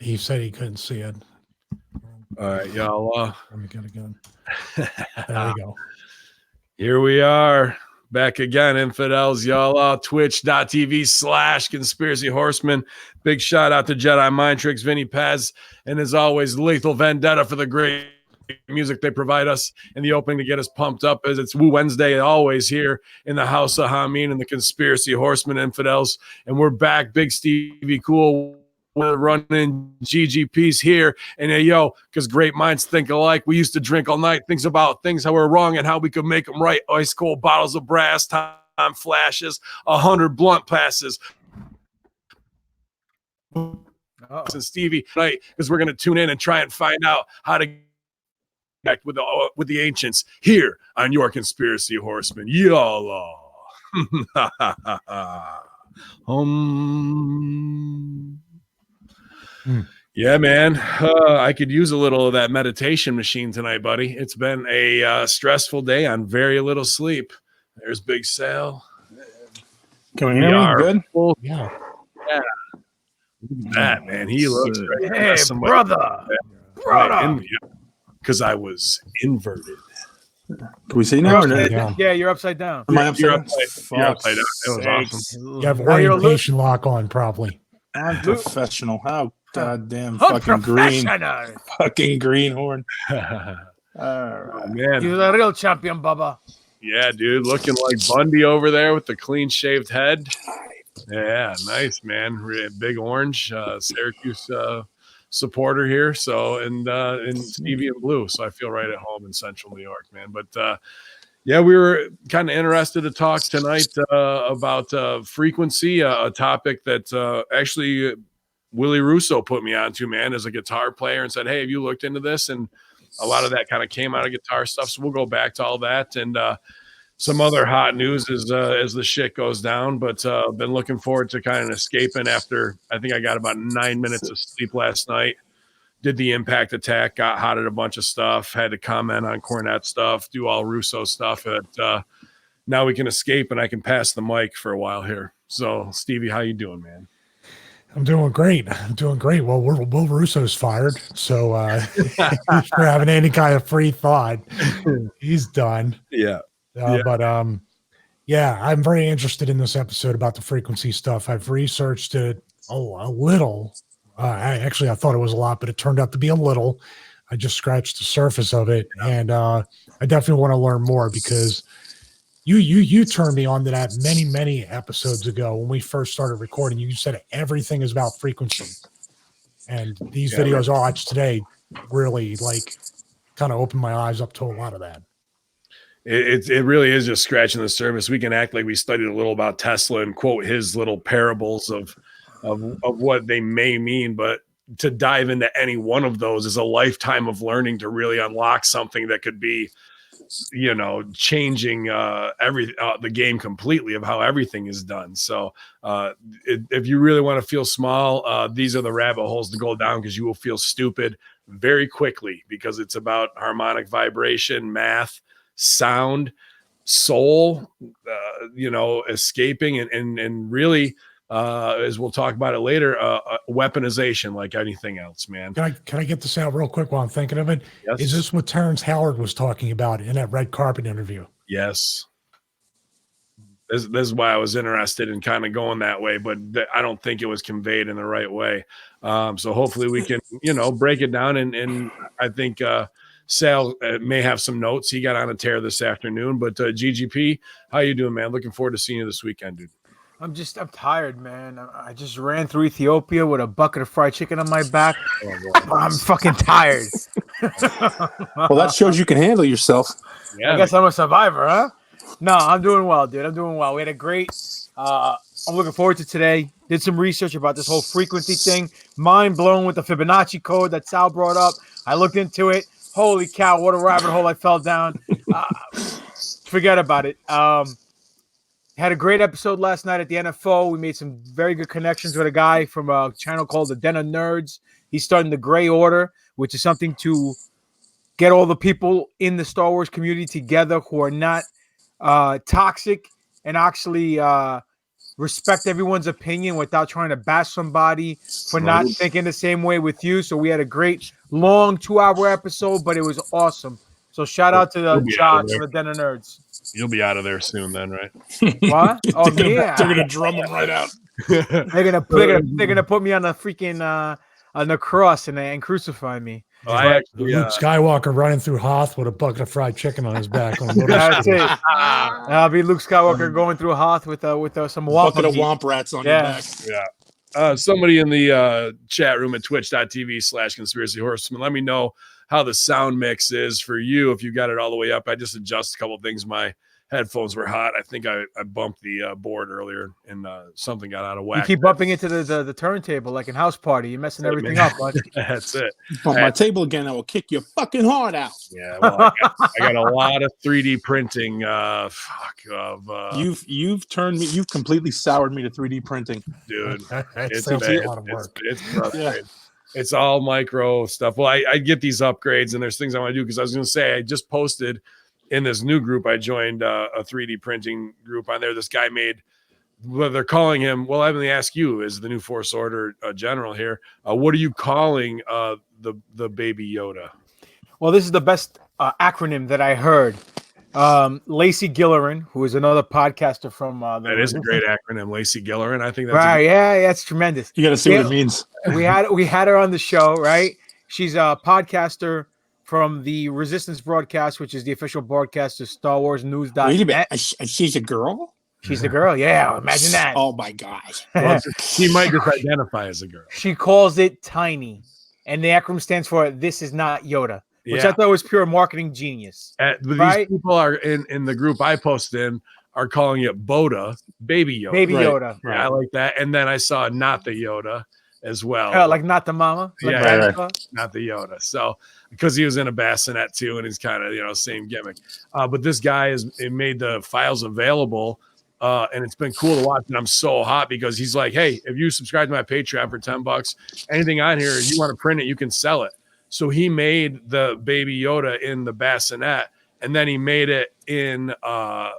He said he couldn't see it. All right, y'all. Let me get it again. There you go. Here we are. Back again, infidels, y'all. Twitch.tv/Conspiracy Horsemen. Big shout out to Jedi Mind Tricks, Vinny Paz, and as always, Lethal Vendetta for the great music they provide us in the opening to get us pumped up, as it's Woo Wednesday always here in the house of Hamin and the Conspiracy Horsemen infidels. And we're back. Big Stevie Cool. We're running GGPs here. And yo, because great minds think alike. We used to drink all night, things about things how we're wrong and how we could make them right. Ice cold bottles of brass, time flashes, 100 blunt passes. And Stevie, right? Because we're going to tune in and try and find out how to connect with the ancients here on your Conspiracy Horsemen. Y'all. Yeah, man. I could use a little of that meditation machine tonight, buddy. It's been a stressful day on very little sleep. There's Big Sal. Can we hear me? Good? Yeah. Yeah. Look at that, man. He looks great. Hey, brother. Because I was inverted. Can we see now? Or no? Yeah, you're upside down. Am I upside down? You're upside down. It was awesome. You have orientation lock on, probably. I'm professional. How goddamn fucking green. Fucking greenhorn. Oh, man. You're the real champion, Bubba. Yeah, dude. Looking like Bundy over there with the clean shaved head. Yeah, nice, man. Big orange. Syracuse supporter here. So, and Stevie and Blue. So I feel right at home in central New York, man. But yeah, we were kind of interested to talk tonight about frequency, a topic that actually Willie Russo put me onto, man, as a guitar player, and said, hey, have you looked into this? And a lot of that kind of came out of guitar stuff. So we'll go back to all that. And some other hot news as the shit goes down. But been looking forward to kind of escaping after, I think I got about 9 minutes of sleep last night. Did the Impact Attack, got hot at a bunch of stuff, had to comment on Cornette stuff, do all Russo stuff. Now we can escape and I can pass the mic for a while here. So, Stevie, how you doing, man? I'm doing great. Well, Will Russo's fired. So for having any kind of free thought, he's done. Yeah. But yeah, I'm very interested in this episode about the frequency stuff. I've researched it a little. I thought it was a lot, but it turned out to be a little. I just scratched the surface of it, and I definitely want to learn more because you turned me on to that many episodes ago when we first started recording. You said everything is about frequency, and these videos I watched today really kind of opened my eyes up to a lot of that. It really is just scratching the surface. We can act like we studied a little about Tesla and quote his little parables of what they may mean, but to dive into any one of those is a lifetime of learning to really unlock something that could be, changing the game completely of how everything is done. So if you really want to feel small, these are the rabbit holes to go down, because you will feel stupid very quickly, because it's about harmonic vibration, math, sound, soul, escaping and really, as we'll talk about it later, weaponization like anything else, man. Can I get this out real quick while I'm thinking of it? Yes. Is this what Terrence Howard was talking about in that red carpet interview? Yes. This is why I was interested in kind of going that way, but I don't think it was conveyed in the right way. So hopefully we can, break it down. And I think Sal may have some notes. He got on a tear this afternoon, but GGP, how you doing, man? Looking forward to seeing you this weekend, dude. I'm tired, man. I just ran through Ethiopia with a bucket of fried chicken on my back. I'm fucking tired. Well, that shows you can handle yourself. Yeah, I guess I'm a survivor, huh? No, I'm doing well, dude. I'm doing well. We had a great, I'm looking forward to today. Did some research about this whole frequency thing. Mind blown with the Fibonacci code that Sal brought up. I looked into it. Holy cow, what a rabbit hole I fell down. Forget about it. Had a great episode last night at the NFO. We made some very good connections with a guy from a channel called The Den of Nerds. He's starting the Gray Order, which is something to get all the people in the Star Wars community together who are not toxic and actually respect everyone's opinion without trying to bash somebody for not thinking the same way with you. So we had a great long 2-hour episode, but it was awesome. So shout out to Josh from the Den of Nerds. You'll be out of there soon, then, right? What? Oh, they're gonna drum him right out. They're gonna put me on the freaking on the cross and crucify me. Luke Skywalker running through Hoth with a bucket of fried chicken on his back. That's it. I'll be Luke Skywalker going through Hoth with some bucket of womp rats on your back. Yeah. Somebody in the chat room at twitch.tv/Conspiracy Horsemen, let me know how the sound mix is for you. If you got it all the way up, I just adjust a couple of things. My headphones were hot. I think I bumped the board earlier and something got out of whack. You keep bumping into the turntable like in House Party. You're messing everything up, bud. That's it. On my table again, I will kick your fucking heart out. Yeah, well, I got a lot of 3D printing. You've turned me. You've completely soured me to 3D printing, dude. It's a lot of work. It's frustrating. It's all micro stuff. Well, I get these upgrades, and there's things I want to do because I was going to say I just posted in this new group. I joined a 3D printing group on there. This guy made, well, they're calling him. Well, I'm going to ask you, as the new Force Order general here, what are you calling the baby Yoda? Well, this is the best acronym that I heard. Lacey Gillerin, who is another podcaster from that is a great acronym, Lacey Gillerin. I think that's right. Yeah, that's tremendous. You got to see what it means. we had her on the show, right? She's a podcaster from the Resistance broadcast, which is the official broadcast of Star Wars News.net. Wait a minute. She's a girl? She's a girl. Yeah, imagine that. Oh my gosh. Well, she might just identify as a girl. She calls it Tiny, and the acronym stands for "This is not Yoda." Which I thought was pure marketing genius. These people are in the group I posted in are calling it Boda, Baby Yoda. Baby Yoda. Right. I like that. And then I saw not the Yoda as well. Like not the mama. Like not the Yoda. So because he was in a bassinet too, and he's kind of same gimmick. But this guy made the files available. And it's been cool to watch, and I'm so hot because he's like, hey, if you subscribe to my Patreon for $10, anything on here, you want to print it, you can sell it. So he made the baby Yoda in the bassinet, and then he made it into a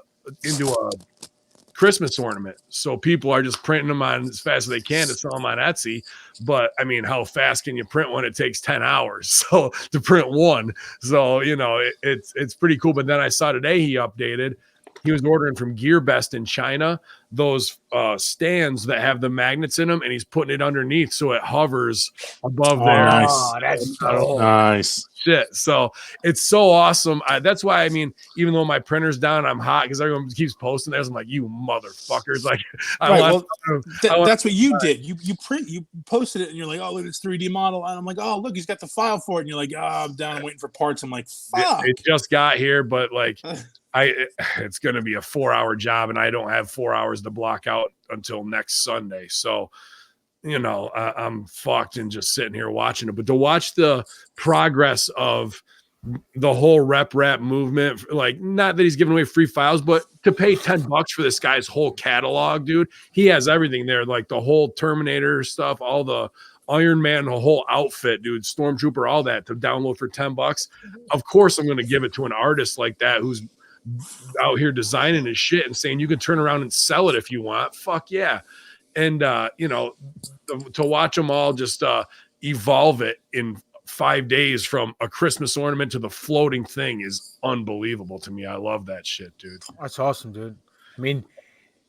Christmas ornament. So people are just printing them on as fast as they can to sell them on Etsy. But I mean, how fast can you print one? It takes 10 hours. So to print one. So, it's pretty cool. But then I saw today he updated. He was ordering from GearBest in China, those stands that have the magnets in them, and he's putting it underneath so it hovers above there. Nice. Oh, that's so nice. Shit. So it's so awesome. That's why, even though my printer's down, I'm hot because everyone keeps posting theirs. I'm like, you motherfuckers. Like, that's what you did. You posted it, and you're like, oh, look, it's 3D model. And I'm like, oh, look, he's got the file for it. And you're like, oh, I'm down waiting for parts. I'm like, fuck. It just got here, but like, it's going to be a 4-hour job, and I don't have 4 hours to block out until next Sunday. So, I'm fucked and just sitting here watching it. But to watch the progress of the whole rep movement, like, not that he's giving away free files, but to pay $10 for this guy's whole catalog, dude, he has everything there, like the whole Terminator stuff, all the Iron Man, the whole outfit, dude, Stormtrooper, all that to download for $10. Of course, I'm going to give it to an artist like that who's out here designing his shit and saying you can turn around and sell it if you want. Fuck yeah. And to watch them all just evolve it in 5 days from a Christmas ornament to the floating thing is unbelievable to me. I love that shit, dude. That's awesome, dude. I mean,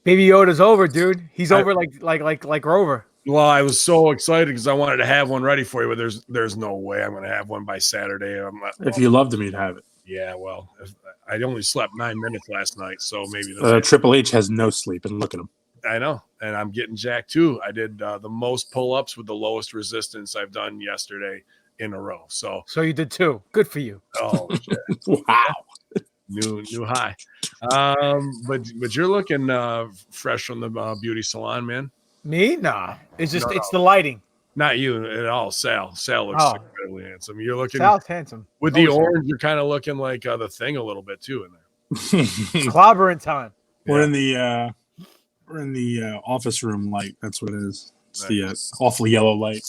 Baby Yoda's over, dude. He's over like Rover. Well, I was so excited because I wanted to have one ready for you, but there's no way I'm going to have one by Saturday. If you loved him, you'd have it. Yeah, well, I only slept 9 minutes last night, so maybe Triple H has no sleep, and look at him. I know, and I'm getting jacked too. I did the most pull-ups with the lowest resistance I've done yesterday in a row. So you did too. Good for you. Oh, shit. Wow. New high. But you're looking fresh from the beauty salon, man. Me? Nah. It's just it's the lighting. Not you at all. Sal looks incredibly handsome. You're looking Sal's handsome. With the orange, you're kind of looking like the Thing a little bit too in there. Clobbering time. We're in the office room light. That's what it is. It's the awful yellow light.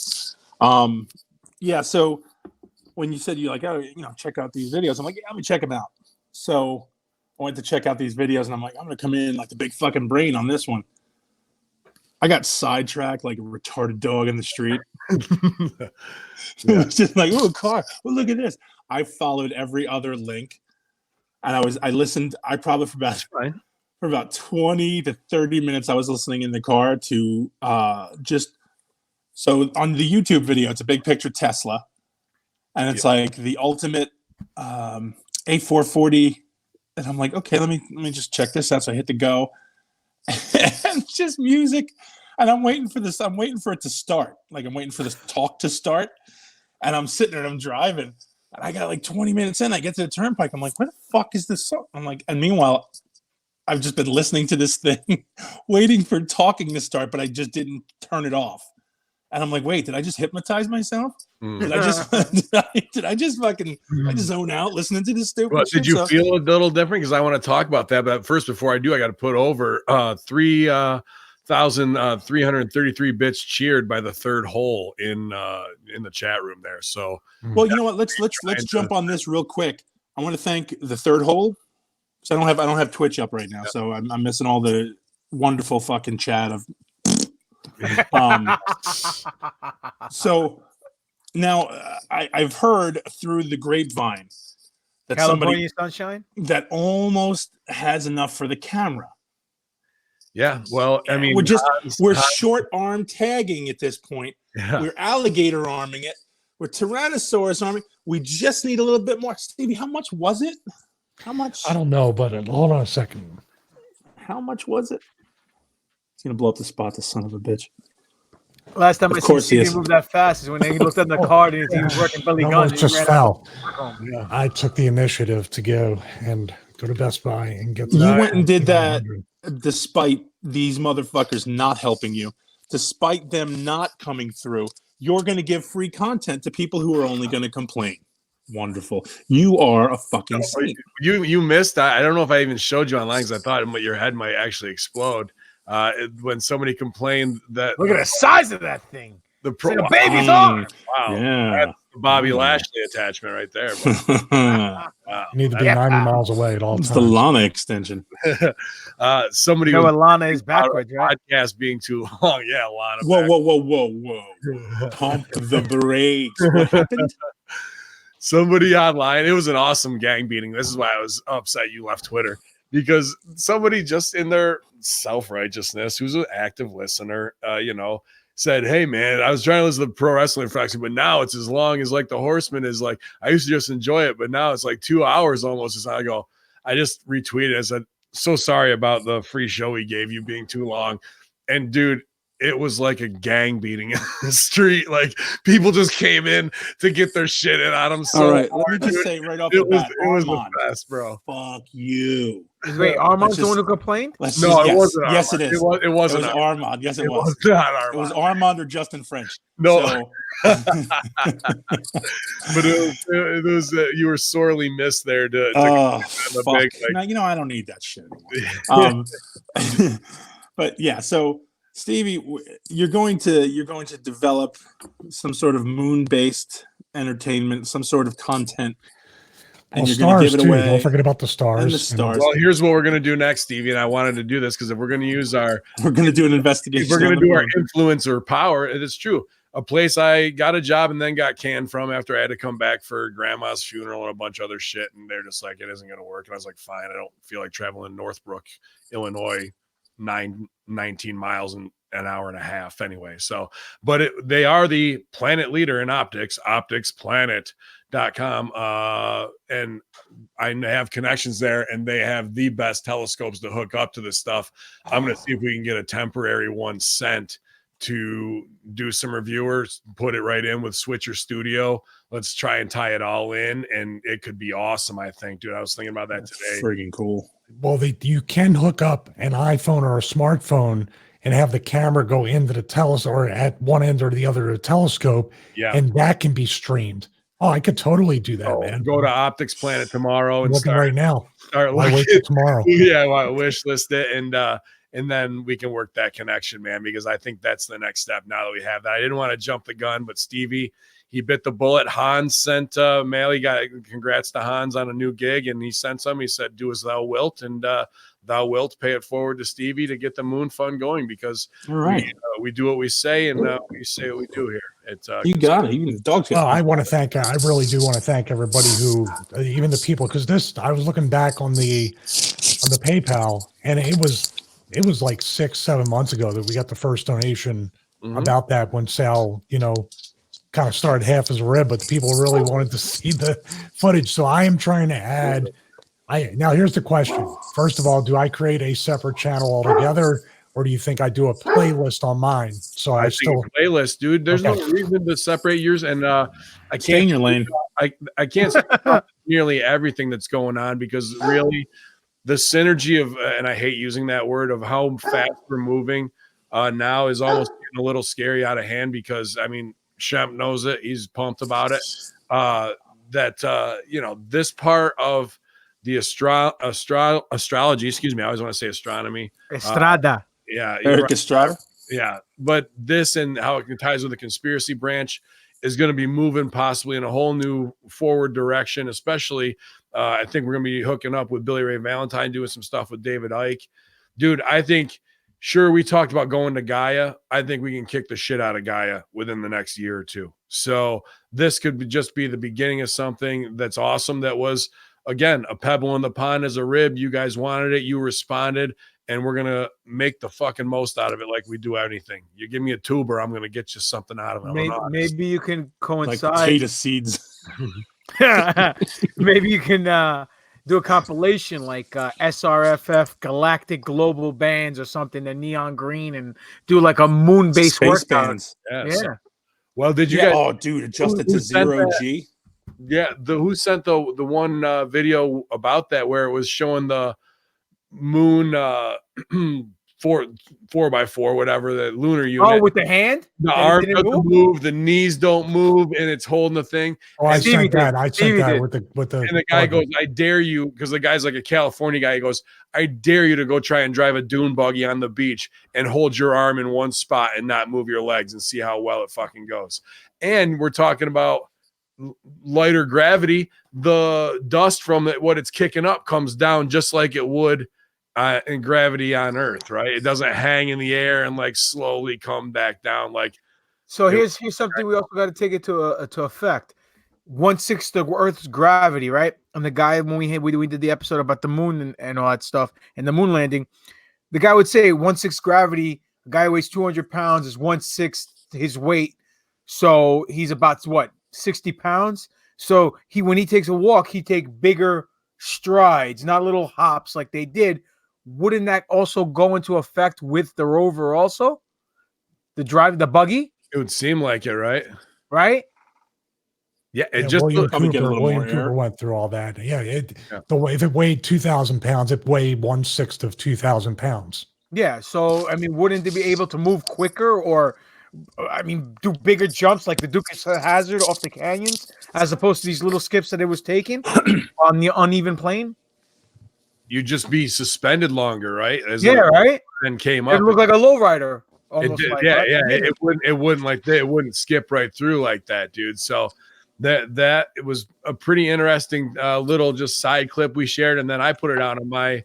Yeah. So when you said you like, oh, check out these videos, I'm like, yeah, let me check them out. So I went to check out these videos, and I'm like, I'm gonna come in like the big fucking brain on this one. I got sidetracked like a retarded dog in the street. Yeah. It was just like, oh, car. Oh, look at this. I followed every other link, and I listened. I probably for about 20 to 30 minutes, I was listening in the car to just. So on the YouTube video, it's a big picture Tesla, and it's like the ultimate A440. And I'm like, okay, let me just check this out. So I hit the go, and just music. And I'm waiting for this. I'm waiting for it to start. Like I'm waiting for this talk to start. And I'm sitting there and I'm driving. And I got like 20 minutes in. I get to the turnpike. I'm like, what the fuck is this song? I'm like, and meanwhile, I've just been listening to this thing, waiting for talking to start, but I just didn't turn it off. And I'm like, wait, did I just hypnotize myself? Did I just did I just fucking zone out listening to this stupid shit? Did you feel a little different? Because I want to talk about that. But first, before I do, I got to put over 3,333 bits cheered by the third hole in the chat room there. So, well, you know what? Let's jump on this real quick. I want to thank the third hole. So I don't have Twitch up right now, so I'm missing all the wonderful fucking chat of. So now I've heard through the grapevine that California sunshine that almost has enough for the camera. Yeah, well, I mean, we're short arm tagging at this point. Yeah. We're alligator arming it. We're Tyrannosaurus arming. We just need a little bit more. Stevie, how much was it? How much? I don't know, but hold on a second. How much was it? He's gonna blow up the spot, the son of a bitch. Last time I seen Stevie move that fast is when he looked at the card and he was working Billy Gunn. Just fell. Yeah, I took the initiative to go to Best Buy and get. You went and did that despite these motherfuckers not helping you, despite them not coming through. You're going to give free content to people who are only going to complain. Wonderful. You are a fucking saint. You missed. I don't know if I even showed you online because I thought your head might actually explode. When somebody complained that look at the size of that thing. The baby's arm. Wow. Yeah. That's the Bobby Lashley attachment right there. Wow. You need to be 90 miles away at all times. It's the Lana extension. Somebody know what Lana is backwards, right? Podcast being too long. Yeah, Lana. Whoa. Pump the brakes. What happened? Somebody online, it was an awesome gang beating. This is why I was upset you left Twitter. Because somebody just in their self-righteousness, who's an active listener, said, hey, man, I was trying to listen to Pro Wrestling Fracture, but now it's as long as like the Horseman is like, I used to just enjoy it, but now it's like 2 hours almost. I just retweeted. I said, so sorry about the free show we gave you being too long. And dude, it was like a gang beating in the street. Like people just came in to get their shit in on them. So all right, let me just say right off the bat, it was the best, bro. Fuck you. Wait, Armand's the one who complained? It wasn't. Yes, it is. It wasn't Armand. Yes, it was. Was not Armand. It was Armand or Justin French. No. So. But it was you were sorely missed there. Fuck. No, I don't need that shit anymore. But yeah, so Stevie, you're going to develop some sort of moon-based entertainment, some sort of content. And you're going to give it away. Don't forget about the stars. And the stars. Well, here's what we're going to do next, Stevie. And I wanted to do this because if we're going to use we're going to do an investigation. If we're going to do our influencer power, it is true. A place I got a job and then got canned from after I had to come back for grandma's funeral and a bunch of other shit. And they're just like, it isn't going to work. And I was like, fine. I don't feel like traveling Northbrook, Illinois, 19 miles in an hour and a half anyway. So, but they are the planet leader in optics, opticsplanet.com. And I have connections there and they have the best telescopes to hook up to this stuff. I'm going to see if we can get a temporary one sent to do some reviewers, put it right in with Switcher Studio. Let's try and tie it all in. And it could be awesome. I think, dude, I was thinking about that today. Friggin' cool. Well, you can hook up an iPhone or a smartphone and have the camera go into the telescope or at one end or the other of the telescope. Yeah. And that can be streamed. Oh, I could totally do that, man. Go to Optics Planet tomorrow and looking right now. Start looking. Wait till tomorrow. Yeah, I wish list it and then we can work that connection, man, because I think that's the next step now that we have that. I didn't want to jump the gun, but Stevie, he bit the bullet. Hans sent mail. He got congrats to Hans on a new gig, and he sent some. He said, do as thou wilt, and thou wilt pay it forward to Stevie to get the Moon Fund going, because All right. we do what we say, and we say what we do here. It's You got it. Even the dog's Well, I want to thank, I really do want to thank everybody who, even the people, because I was looking back on the PayPal, and it was like 6-7 months ago that we got the first donation about that, when Sal, kind of started half as a rib, but the people really wanted to see the footage. So I am trying to add. Now here's the question. First of all, do I create a separate channel altogether, or do you think I do a playlist on mine? So I still think a playlist, dude. There's no reason to separate yours, and I can't stay in your lane. I can't say nearly everything that's going on, because really the synergy of, and I hate using that word, of how fast we're moving now is almost getting a little scary out of hand, because I mean, Shemp knows it. He's pumped about it. This part of the astrology, excuse me, I always want to say astronomy. Estrada. Eric Estrada. Yeah. But this, and how it ties with the conspiracy branch, is going to be moving possibly in a whole new forward direction. Especially, I think we're going to be hooking up with Billy Ray Valentine, doing some stuff with David Icke. Dude, I think, sure, we talked about going to Gaia. I think we can kick the shit out of Gaia within the next year or two. So this could just be the beginning of something that's awesome. That was, again, a pebble in the pond as a rib. You guys wanted it. You responded. And we're going to make the fucking most out of it, like we do anything. You give me a tuber, I'm going to get you something out of it. Maybe you can coincide. Like potato seeds. Maybe you can do a compilation like SRFF Galactic Global Bands or something, the neon green, and do like a moon-based workout. Bands. Yes. Yeah. Well, did you guys? Oh, dude, adjust it to 0G. Yeah. Who sent the one video about that, where it was showing the moon 4x4, whatever, the lunar unit. Oh, with the hand? The arm doesn't move, the knees don't move, and it's holding the thing. Oh, I sent that with the. And the guy goes, "I dare you," because the guy's like a California guy. He goes, "I dare you to go try and drive a dune buggy on the beach and hold your arm in one spot and not move your legs, and see how well it fucking goes." And we're talking about lighter gravity. The dust from it, what it's kicking up, comes down just like it would in gravity on Earth, right? It doesn't hang in the air and like slowly come back down. Like, so here's something we also got to take it to effect. 1/6 the Earth's gravity, right? And the guy, when we did the episode about the moon and all that stuff and the moon landing, the guy would say 1/6 gravity. A guy who weighs 200 pounds is 1/6 his weight, so he's about 60 pounds. So when he takes a walk, he take bigger strides, not little hops like they did. Wouldn't that also go into effect with the rover also? The buggy? It would seem like it, right? Right? Yeah, William Cooper went through all that. Yeah, if it weighed 2,000 pounds, it weighed 1/6 of 2,000 pounds. Yeah, so I mean, wouldn't they be able to move quicker, or do bigger jumps like the Dukes of Hazzard off the canyons, as opposed to these little skips that it was taking on the uneven plane? You'd just be suspended longer, right? Right. And came up. It looked like a lowrider. It did, It wouldn't like that. It wouldn't skip right through like that, dude. So that it was a pretty interesting little just side clip we shared, and then I put it out on my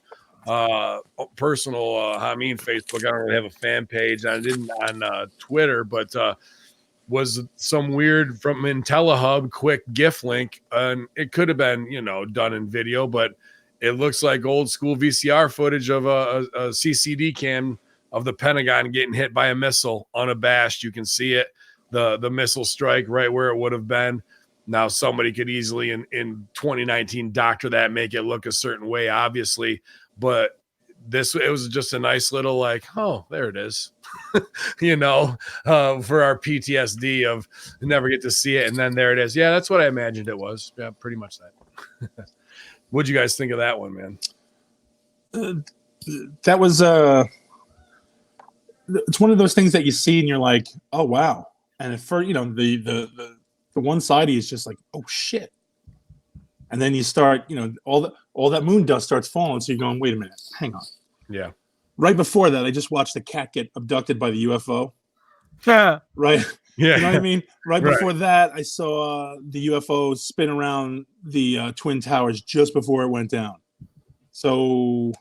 personal Hamin Facebook. I don't really have a fan page. I didn't on Twitter, but was some weird from IntelliHub quick GIF link, and it could have been done in video, but it looks like old school VCR footage of a CCD cam of the Pentagon getting hit by a missile unabashed. You can see it, the missile strike right where it would have been. Now somebody could easily in 2019 doctor that, make it look a certain way, obviously, but it was just a nice little like, oh, there it is, for our PTSD of never get to see it, and then there it is. Yeah, that's what I imagined it was. Yeah, pretty much that. What'd you guys think of that one, man? That was it's one of those things that you see and you're like, oh wow. And at first, the one side is just like, oh shit. And then you start, all that moon dust starts falling. So you're going, wait a minute, hang on. Yeah. Right before that, I just watched a cat get abducted by the UFO. Yeah. Right. Yeah. You know what I mean? Right before that, I saw the UFO spin around the Twin Towers just before it went down. So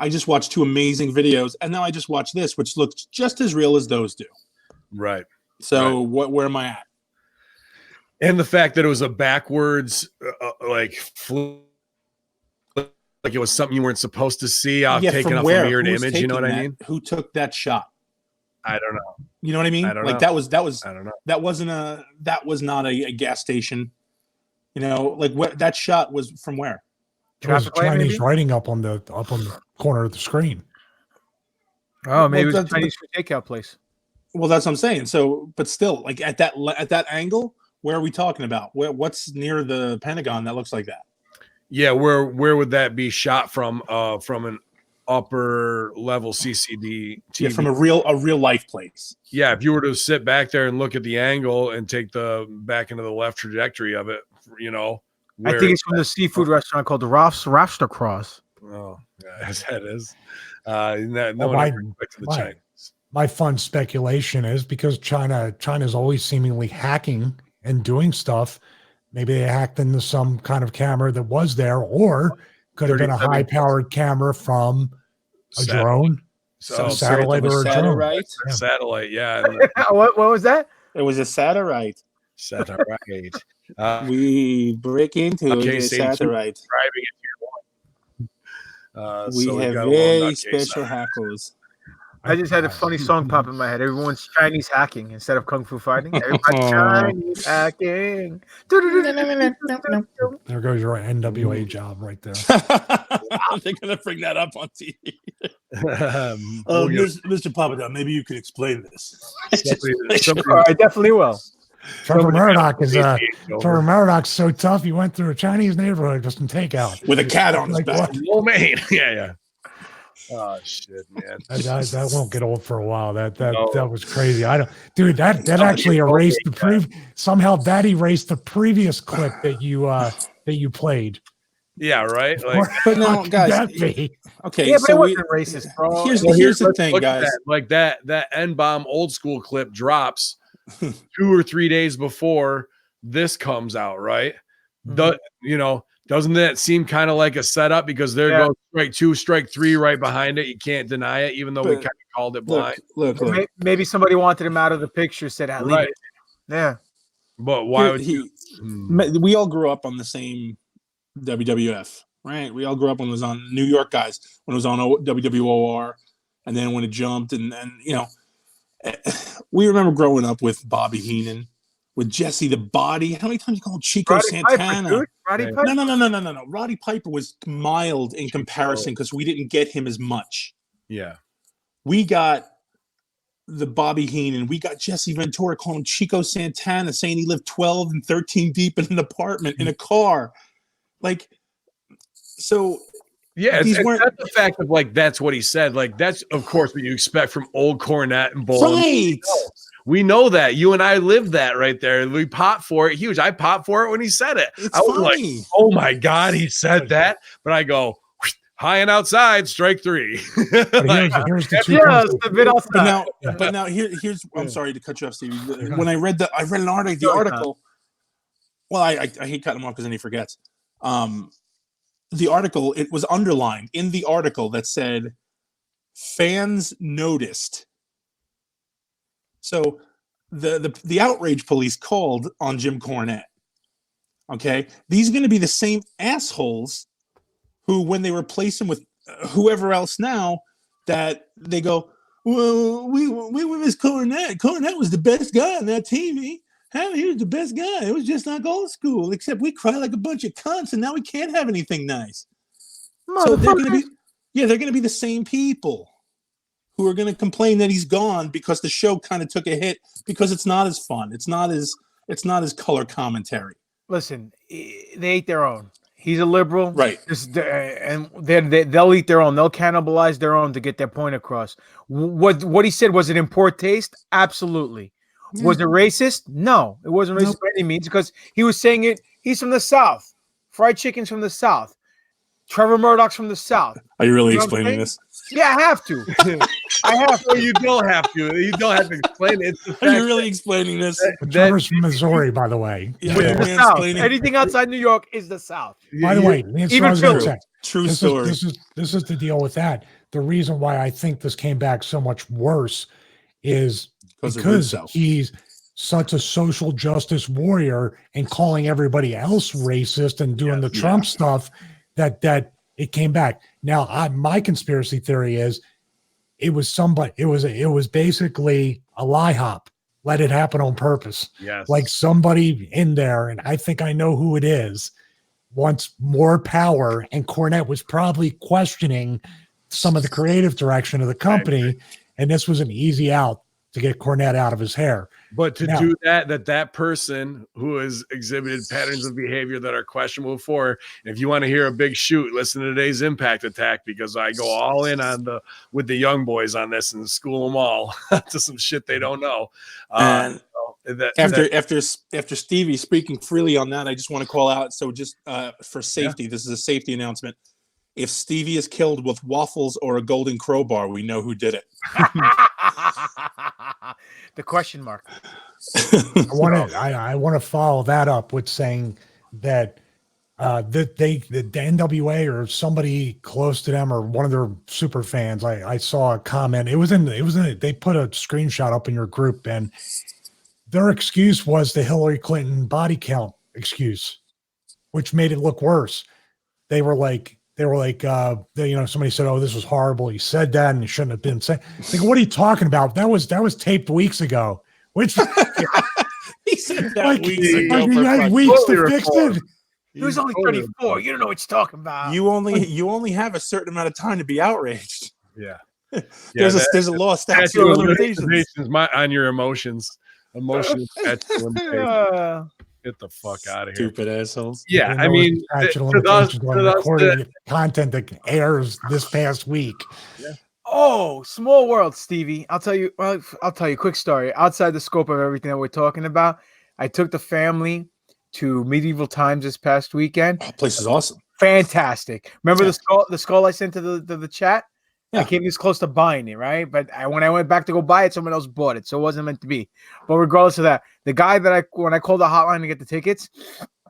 I just watched 2 amazing videos, and now I just watch this, which looks just as real as those do. Right. So where am I at? And the fact that it was a backwards, like it was something you weren't supposed to see, taken off a mirrored image. You know what I mean? Who took that shot? I don't know. You know what I mean? I don't know. That was. I don't know. That was not a gas station. You know, like that shot was from where? There was Chinese writing up on the corner of the screen. Oh, maybe it was a Chinese takeout place. Well, that's what I'm saying. So, but still, like at that angle, where are we talking about? What's near the Pentagon that looks like that? Yeah, where would that be shot from? From an upper level CCD TV? Yeah, from a real life place. Yeah, if you were to sit back there and look at the angle and take the back into the left trajectory of it, you know. I think it's from the seafood restaurant called the Rafster Cross. Oh, yeah, that is. No one ever expected the Chinese. My fun speculation is because China's always seemingly hacking and doing stuff. Maybe they hacked into some kind of camera that was there, or could have been a high-powered camera from a drone, a satellite or a drone. Yeah. Satellite, yeah. What was that? It was a satellite. Satellite. We break into the satellite. We have very special hackers. I just had a funny song pop in my head. Everyone's Chinese hacking instead of kung fu fighting. Everybody's Chinese hacking. There goes your NWA job right there. They're gonna bring that up on TV. Mr. Papadon, maybe you could explain this. I definitely will. Trevor Murdoch's so tough. He went through a Chinese neighborhood just in takeout with a cat on his back. Oh man, yeah. Oh shit, man! That won't get old for a while. That was crazy. That actually erased somehow that erased the previous clip that you played. Yeah, right. Like, but no, guys. Okay, yeah, so it wasn't racist, bro. Here's the thing, guys. That N-bomb old school clip drops 2 or 3 days before this comes out, right? Doesn't that seem kind of like a setup? Because there goes strike 2, strike 3 right behind it. You can't deny it, even though we kind of called it blind. Look. Maybe somebody wanted him out of the picture, said, right. Yeah. But why would we all grew up on the same WWF, right? We all grew up when it was on New York guys, when it was on WWOR, and then when it jumped, and we remember growing up with Bobby Heenan, with Jesse the Body. How many times you call him Chico Santana? Roddy Piper? No. Roddy Piper was mild in comparison because we didn't get him as much. Yeah. We got the Bobby Heenan. We got Jesse Ventura calling him Chico Santana, saying he lived 12 and 13 deep in an apartment in a car. Like, so... Yeah, it's not the fact of like that's what he said. Like that's of course what you expect from old Cornette and Bull. Right. We know that. You and I lived that right there. We popped for it huge. I popped for it when he said it. I was funny. Like, oh my God, he said that. But I go, high and outside, strike 3. Here's the But now here's I'm sorry to cut you off, Stevie. When I read an article. Well, I hate cutting him off because then he forgets. The article, it was underlined in the article that said fans noticed. So the outrage police called on Jim Cornette. Okay, these are going to be the same assholes who, when they replace him with whoever else now, that they go, well, we miss Cornette. Cornette was the best guy on that TV. He was the best guy. It was just like old school, except we cry like a bunch of cunts, and now we can't have anything nice. So they're going to be the same people who are going to complain that he's gone because the show kind of took a hit because it's not as fun. It's not as color commentary. Listen, they ate their own. He's a liberal, right? And they'll eat their own. They'll cannibalize their own to get their point across. What he said, was it in poor taste? Absolutely. Was it racist? No, it wasn't racist by any means because he was saying it. He's from the South. Fried chicken's from the South. Trevor Murdoch's from the South. Are you really explaining this? Yeah, I have to. I have Well, you don't have to. You don't have to explain it. It's the Are you fact really explaining this? Trevor's from Missouri, by the way. Yeah, Which you're is the South. mansplaining. Anything outside New York is the South. By the way, that's even what I was gonna Philly. say. True This story. is the deal with that. The reason why I think this came back so much worse is Because because of Russo. he's such a social justice warrior and calling everybody else racist and doing the Trump stuff that it came back. Now, my conspiracy theory is it was somebody. It was basically a lie hop. Let it happen on purpose. Yes. Like somebody in there, and I think I know who it is, wants more power, and Cornette was probably questioning some of the creative direction of the company, and this was an easy out to get Cornette out of his hair. But to do that person who has exhibited patterns of behavior that are questionable before, if you want to hear a big shoot, listen to today's Impact Attack, because I go all in on with the young boys on this and school them all to some shit they don't know. And after Stevie speaking freely on that, I just want to call out. So just for safety, this is a safety announcement. If Stevie is killed with waffles or a golden crowbar, we know who did it. The question mark. I want to follow that up with saying that the NWA or somebody close to them or one of their super fans, I saw a comment. They put a screenshot up in your group, and their excuse was the Hillary Clinton body count excuse, which made it look worse. They were like, somebody said, "Oh, this was horrible. He said that, and he shouldn't have been saying." Like, what are you talking about? That was taped weeks ago. Which he said that like, weeks ago. Like, you had weeks to fix it. He was only 34. You don't know what you're talking about. You only have a certain amount of time to be outraged. Yeah. There's a law of statute of limitations on your emotions. Emotions. Get the fuck out of here. Stupid assholes. Yeah, I mean, content that airs this past week. Yeah. Oh, small world, Stevie. I'll tell you a quick story. Outside the scope of everything that we're talking about, I took the family to Medieval Times this past weekend. Oh, place is awesome. Fantastic. Remember the skull I sent to the chat? Yeah. I came this close to buying it, right? But when I went back to go buy it, someone else bought it, so it wasn't meant to be. But regardless of that, the guy when I called the hotline to get the tickets,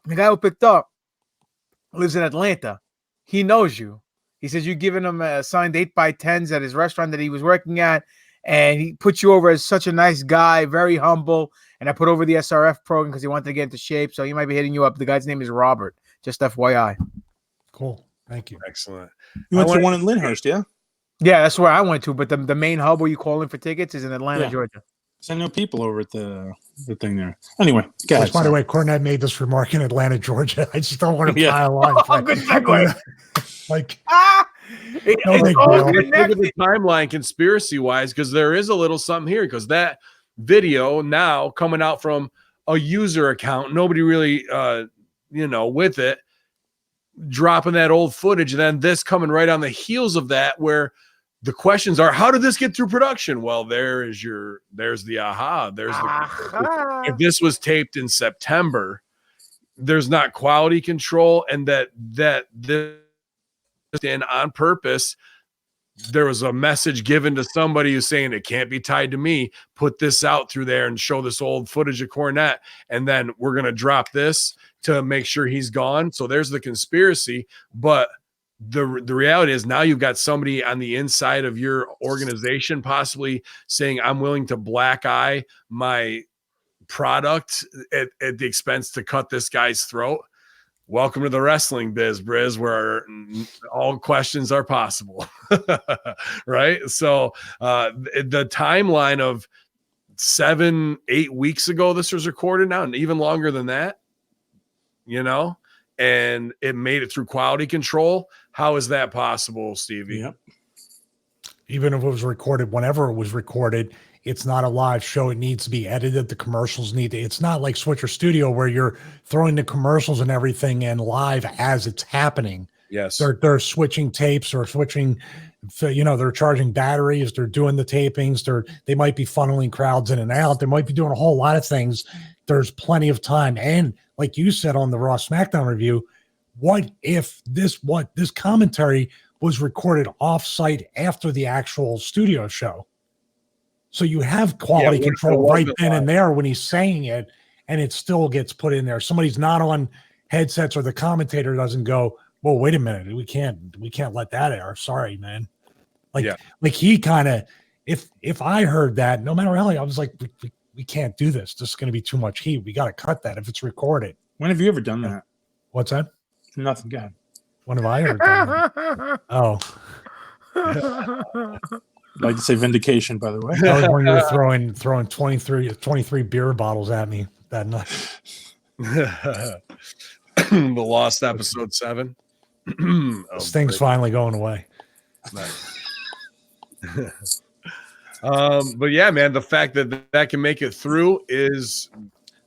the guy who picked up lives in Atlanta. He knows you. He says you've given him a signed 8x10s at his restaurant that he was working at, and he put you over as such a nice guy, very humble. And I put over the SRF program because he wanted to get into shape, so he might be hitting you up. The guy's name is Robert. Just FYI. Cool. Thank you. Excellent. You went to one in Lyndhurst, yeah? Yeah, that's where I went to. But the main hub where you call in for tickets is in Atlanta, Georgia. I know people over at the thing there. Anyway, go ahead. By the way, Cornette made this remark in Atlanta, Georgia. I just don't want to pile on. Good segue. Like, look at the timeline conspiracy-wise, because there is a little something here, because that video now coming out from a user account, nobody really, with it, dropping that old footage, and then this coming right on the heels of that, where the questions are, how did this get through production? Well, there's the aha. If this was taped in September, there's not quality control, and that this in on purpose. There was a message given to somebody who's saying it can't be tied to me. Put this out through there and show this old footage of Cornette, and then we're gonna drop this to make sure he's gone. So there's the conspiracy, but the reality is now you've got somebody on the inside of your organization possibly saying, I'm willing to black eye my product at the expense to cut this guy's throat. Welcome to the wrestling biz, Briz, where all questions are possible. Right? So the timeline of 7-8 weeks ago, this was recorded now, and even longer than that, and it made it through quality control. How is that possible, Stevie? Yep. Even if it was recorded, whenever it was recorded, it's not a live show. It needs to be edited. The commercials it's not like Switcher Studio where you're throwing the commercials and everything in live as it's happening. Yes. They're switching tapes or switching, they're charging batteries. They're doing the tapings. They might be funneling crowds in and out. They might be doing a whole lot of things. There's plenty of time. And like you said on the Raw SmackDown review, what if this commentary was recorded off-site after the actual studio show. So you have quality Yeah, control what right the then line? and there when he's saying it, and it still gets put in there. Somebody's not on headsets, or the commentator doesn't go, "Well, wait a minute, we can't let that air. Sorry, man." Like, Yeah. like he kind of, if I heard that, no matter how, I was like, we can't do this. This is going to be too much heat. We got to cut that if it's recorded. When have you ever done that? What's that? Nothing. God. When have I ever done that? Oh, I'd like to say vindication, by the way. that was when you were throwing 23 beer bottles at me that night. The Lost episode 7. This thing's finally going away. Nice. But yeah, man, the fact that that can make it through is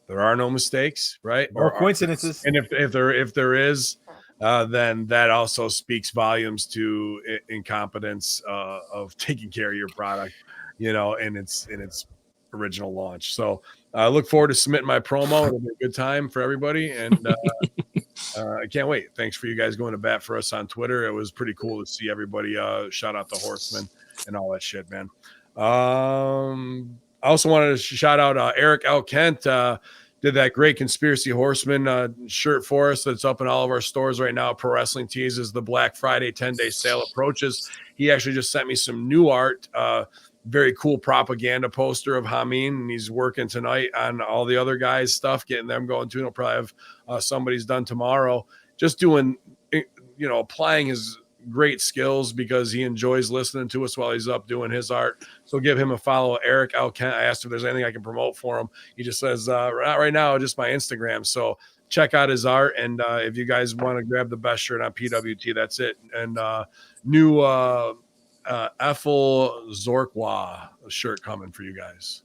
there are no mistakes, right? Or coincidences. And if there is, then that also speaks volumes to incompetence of taking care of your product, in its original launch. So I look forward to submitting my promo. It'll be a good time for everybody, and I can't wait. Thanks for you guys going to bat for us on Twitter. It was pretty cool to see everybody shout out the Horsemen and all that shit, man. I also wanted to shout out Eric L. Kent. Did that great Conspiracy Horsemen shirt for us that's up in all of our stores right now. Pro Wrestling Tees as the Black Friday 10-day sale approaches. He actually just sent me some new art, very cool propaganda poster of Hamin, and he's working tonight on all the other guys' stuff, getting them going too. He'll probably have somebody's done tomorrow. Just doing, applying his great skills because he enjoys listening to us while he's up doing his art. So give him a follow, Eric L. Kent. I asked if there's anything I can promote for him. He just says, right now, just my Instagram. So check out his art. And if you guys want to grab the best shirt on PWT, that's it. And new Ethel Zorqua shirt coming for you guys.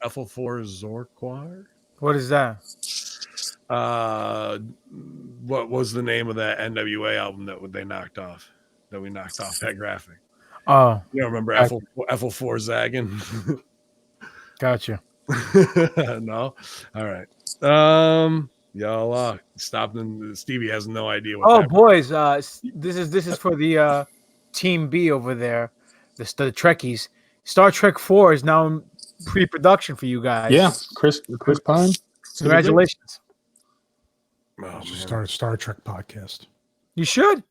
Ethel for Zorqua? What is that? What was the name of that NWA album that we knocked off that graphic? Oh, you don't remember Ethel for Zagging? Gotcha. No. All right. Y'all stop. And Stevie has no idea what. Oh, boys, this is for the Team B over there, the Trekkies. Star Trek 4 is now in pre-production for you guys. Yeah, Chris Pine. Congratulations. Oh, Start a Star Trek podcast. You should.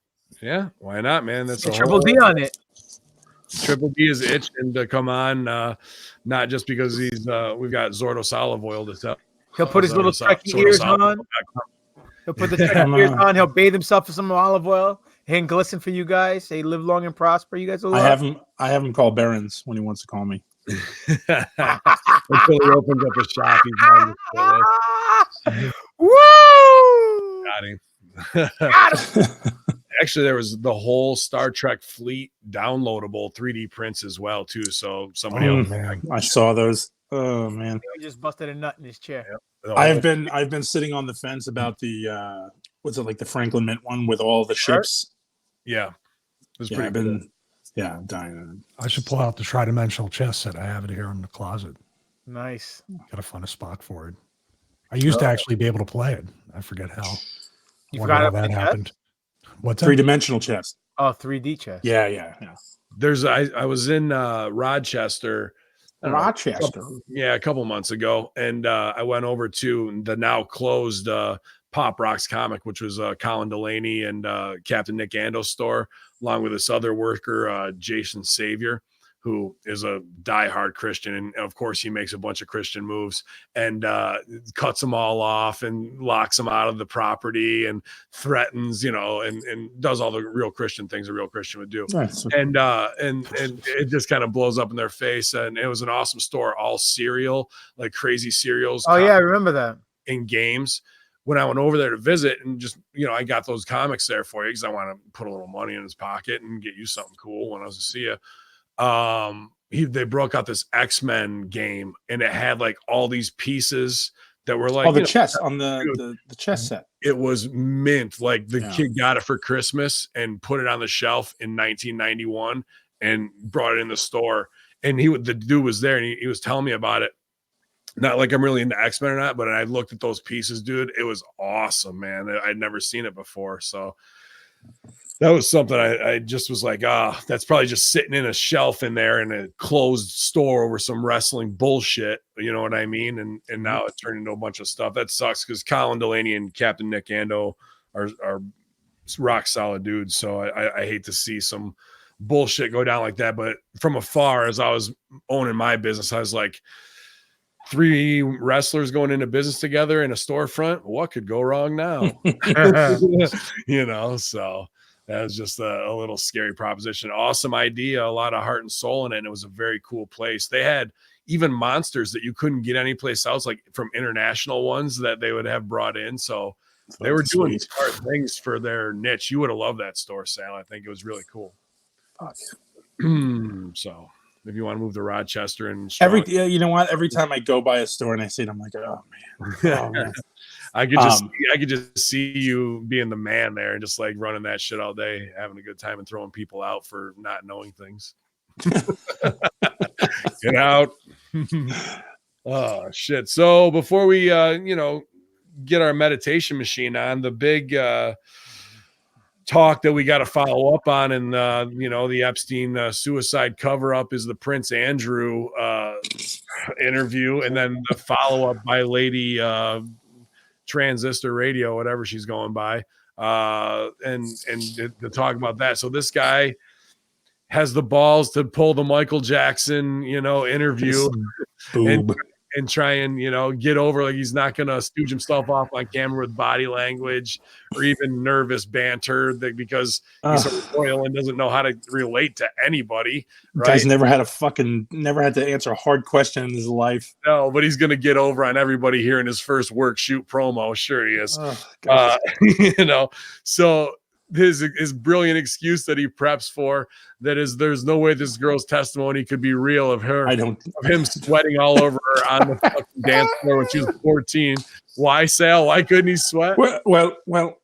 Yeah, why not, man? That's a Triple D on it. Triple D is itching to come on, not just because we've got Zordos olive oil to sell. He'll put his little Trekkie ears on. He'll put the Trekkie ears on. He'll bathe himself in some olive oil and glisten for you guys. Say, live long and prosper. You guys will love. I have him call Barons when he wants to call me. Until he opens up a shop, he's on Woo! Got him. Actually, there was the whole Star Trek fleet downloadable 3D prints as well, too. So somebody else. Man. I saw those. Oh man! He just busted a nut in his chair. Yep. I've been sitting on the fence about the what's it like the Franklin Mint one with all the ships. Yeah, it was Yeah, pretty cool. I'm dying. I should pull out the tri-dimensional chess set. I have it here in the closet. Nice. Got to find a spot for it. I used to actually be able to play it. I forget how. You Wonder forgot how how that to happened. What's that? 3-dimensional chess. Oh, 3D chess. Yeah. There's I was in Rochester. I don't know, Rochester. a couple months ago, and I went over to the now closed Pop Rocks comic, which was Colin Delaney and Captain Nick Ando's store, along with this other worker, Jason Savior, who is a diehard Christian. And of course, he makes a bunch of Christian moves and cuts them all off and locks them out of the property and threatens, and does all the real Christian things a real Christian would do. Nice. And it just kind of blows up in their face. And it was an awesome store, all cereal, like crazy cereals. Oh, yeah, I remember that. In games. When I went over there to visit and just, I got those comics there for you because I want to put a little money in his pocket and get you something cool when I was to see you. They broke out this X-Men game and it had like all these pieces that were like the chess on the chess set. It was mint. Like the kid got it for Christmas and put it on the shelf in 1991 and brought it in the store. And the dude was there and he was telling me about it. Not like I'm really into X-Men or not, but I looked at those pieces, dude. It was awesome, man. I'd never seen it before. So that was something I just was like, that's probably just sitting in a shelf in there in a closed store over some wrestling bullshit. You know what I mean? And now it turned into a bunch of stuff. That sucks because Colin Delaney and Captain Nick Ando are rock solid dudes. So I hate to see some bullshit go down like that. But from afar, as I was owning my business, I was like, 3 wrestlers going into business together in a storefront. What could go wrong now? You know, so that was just a little scary proposition. Awesome idea, a lot of heart and soul in it. And it was a very cool place. They had even monsters that you couldn't get anyplace else, like from international ones that they would have brought in. So they were doing smart things for their niche. You would have loved that store, Sal. I think it was really cool. So if you want to move to Rochester and you know what? Every time I go by a store and I see it, I'm like, oh man. I could just see you being the man there and just like running that shit all day, having a good time and throwing people out for not knowing things. Get out. Oh shit. So before we get our meditation machine on, the big talk that we got to follow up on, and the Epstein suicide cover up is the Prince Andrew interview, and then the follow up by Lady Transistor Radio, whatever she's going by, and to talk about that. So this guy has the balls to pull the Michael Jackson interview and try and get over, like, he's not gonna stooge himself off on camera with body language or even nervous banter because he's so royal and doesn't know how to relate to anybody. Right? Guy's never had to answer a hard question in his life. No, but he's gonna get over on everybody here in his first work shoot promo. Sure he is. So his brilliant excuse that he preps for, that is, there's no way this girl's testimony could be real of him sweating all over her on the fucking dance floor when she was 14. Why, Sal? Why couldn't he sweat? Well,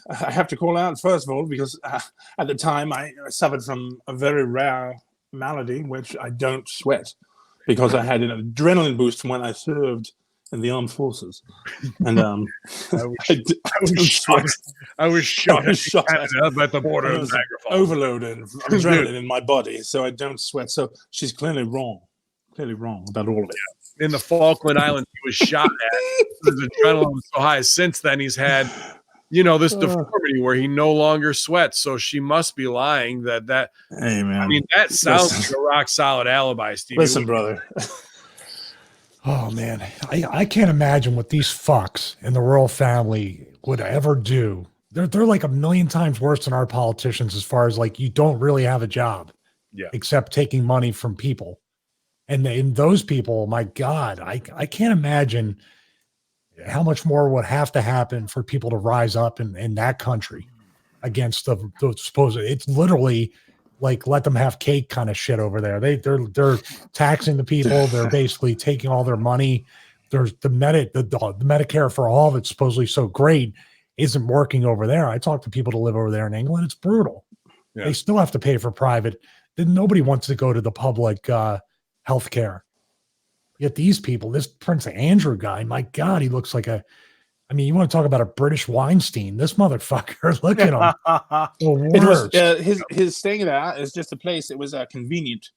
I have to call out first of all because at the time I suffered from a very rare malady, which I don't sweat because I had an adrenaline boost when I served in the armed forces, and I was shot at the border of the overloaded adrenaline in my body, so I don't sweat. So she's clearly wrong about all of it. In the Falkland Islands, he was shot at. His adrenaline was so high. Since then, he's had, this deformity where he no longer sweats. So she must be lying. Hey, man. I mean, that sounds like a rock solid alibi, Steve. Listen, brother. Oh man, I can't imagine what these fucks in the royal family would ever do. They're like a million times worse than our politicians as far as, like, you don't really have a job, except taking money from people. And those people, my God, I can't imagine how much more would have to happen for people to rise up in that country against the supposed. It's literally like let them have cake kind of shit over there. They're taxing the people. They're basically taking all their money. There's the Medicare for all that's supposedly so great isn't working over there. I talk to people to live over there in England. It's brutal. Yeah. They still have to pay for private. Then nobody wants to go to the public healthcare. Yet these people, this Prince Andrew guy, my God, he looks like you want to talk about a British Weinstein? This motherfucker, look at him. It was his staying there is just a place. It was convenient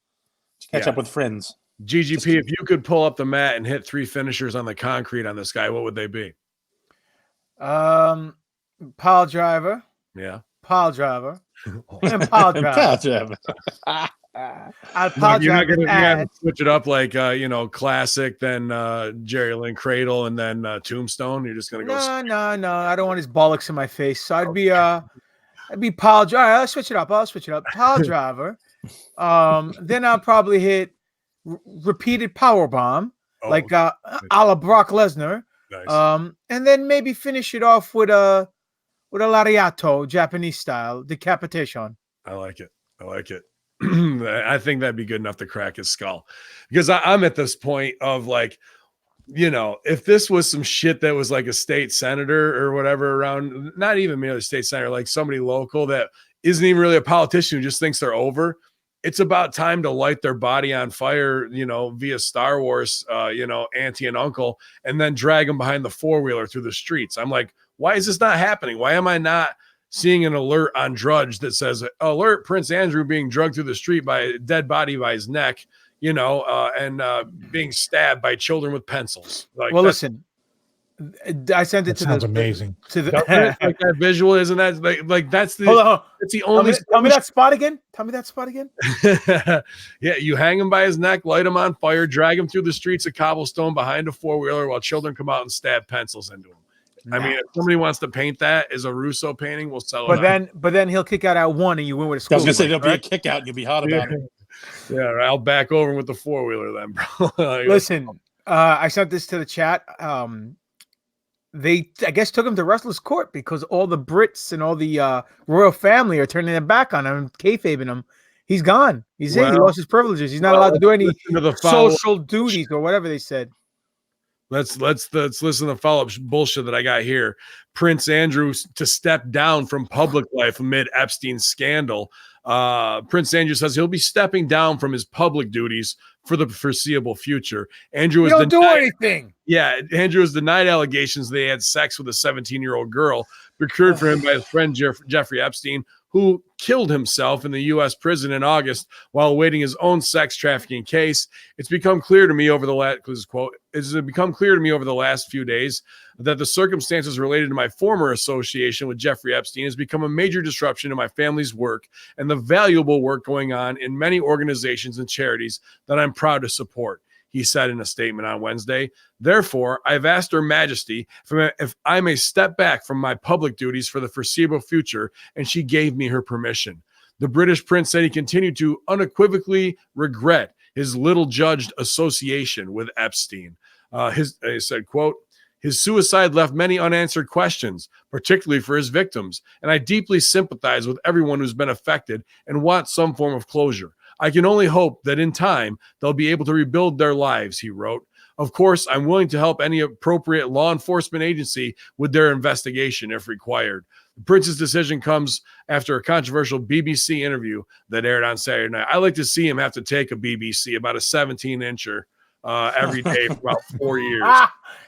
to catch up with friends. GGP, if you could pull up the mat and hit 3 finishers on the concrete on this guy, what would they be? Pile driver. Yeah. Pile driver. And pile driver. I'll pile You're driver. not gonna switch it up like classic, then Jerry Lynn Cradle, and then Tombstone. You're just gonna go. No. I don't want his bollocks in my face. So I'd be pile driver. I'll switch it up. Pile driver. Then I'll probably hit repeated power bomb, like a la Brock Lesnar. Nice. And then maybe finish it off with a lariato, Japanese style decapitation. I like it. I think that'd be good enough to crack his skull, because I'm at this point of like, if this was some shit that was like a state senator or whatever around, not even merely a state senator, like somebody local that isn't even really a politician who just thinks they're over, it's about time to light their body on fire, via Star Wars, auntie and uncle, and then drag them behind the 4-wheeler through the streets. I'm like, why is this not happening? Why am I not seeing an alert on Drudge that says, alert Prince Andrew being drugged through the street by a dead body by his neck, and being stabbed by children with pencils. Like, well, listen, I sent it That to sounds amazing. like that visual, isn't that like that's the Hold on. that's the only Tell me that spot again. Tell me that spot again. Yeah, you hang him by his neck, light him on fire, drag him through the streets of cobblestone behind a four-wheeler while children come out and stab pencils into him. I mean, if somebody wants to paint that as a Russo painting, we'll sell it. But then he'll kick out at 1 and you win with a school. I was gonna say there'll be a kick out and you'll be hot about it. Yeah, I'll back over with the four-wheeler then, bro. Listen, I sent this to the chat. They, I guess, took him to wrestler's court because all the Brits and all the royal family are turning their back on him, kayfabing him. He's gone. He lost his privileges. He's not allowed to do any social duties or whatever they said. Let's listen to the follow-up bullshit that I got here. Prince Andrew to step down from public life amid Epstein scandal. Prince Andrew says he'll be stepping down from his public duties for the foreseeable future. Andrew don't do anything. Yeah, Andrew has denied allegations that he had sex with a 17-year-old girl procured for him by his friend Jeffrey Epstein, who killed himself in the U.S. prison in August while awaiting his own sex trafficking case. It's become clear to me over the last few days that the circumstances related to my former association with Jeffrey Epstein has become a major disruption to my family's work and the valuable work going on in many organizations and charities that I'm proud to support, he said in a statement on Wednesday. Therefore, I've asked Her Majesty if I may step back from my public duties for the foreseeable future, and she gave me her permission. The British prince said he continued to unequivocally regret his little judged association with Epstein. He said, quote, his suicide left many unanswered questions, particularly for his victims, and I deeply sympathize with everyone who's been affected and want some form of closure. I can only hope that in time they'll be able to rebuild their lives, he wrote. Of course, I'm willing to help any appropriate law enforcement agency with their investigation if required. The prince's decision comes after a controversial BBC interview that aired on Saturday night. I like to see him have to take a BBC, about a 17-incher, every day for about 4 years.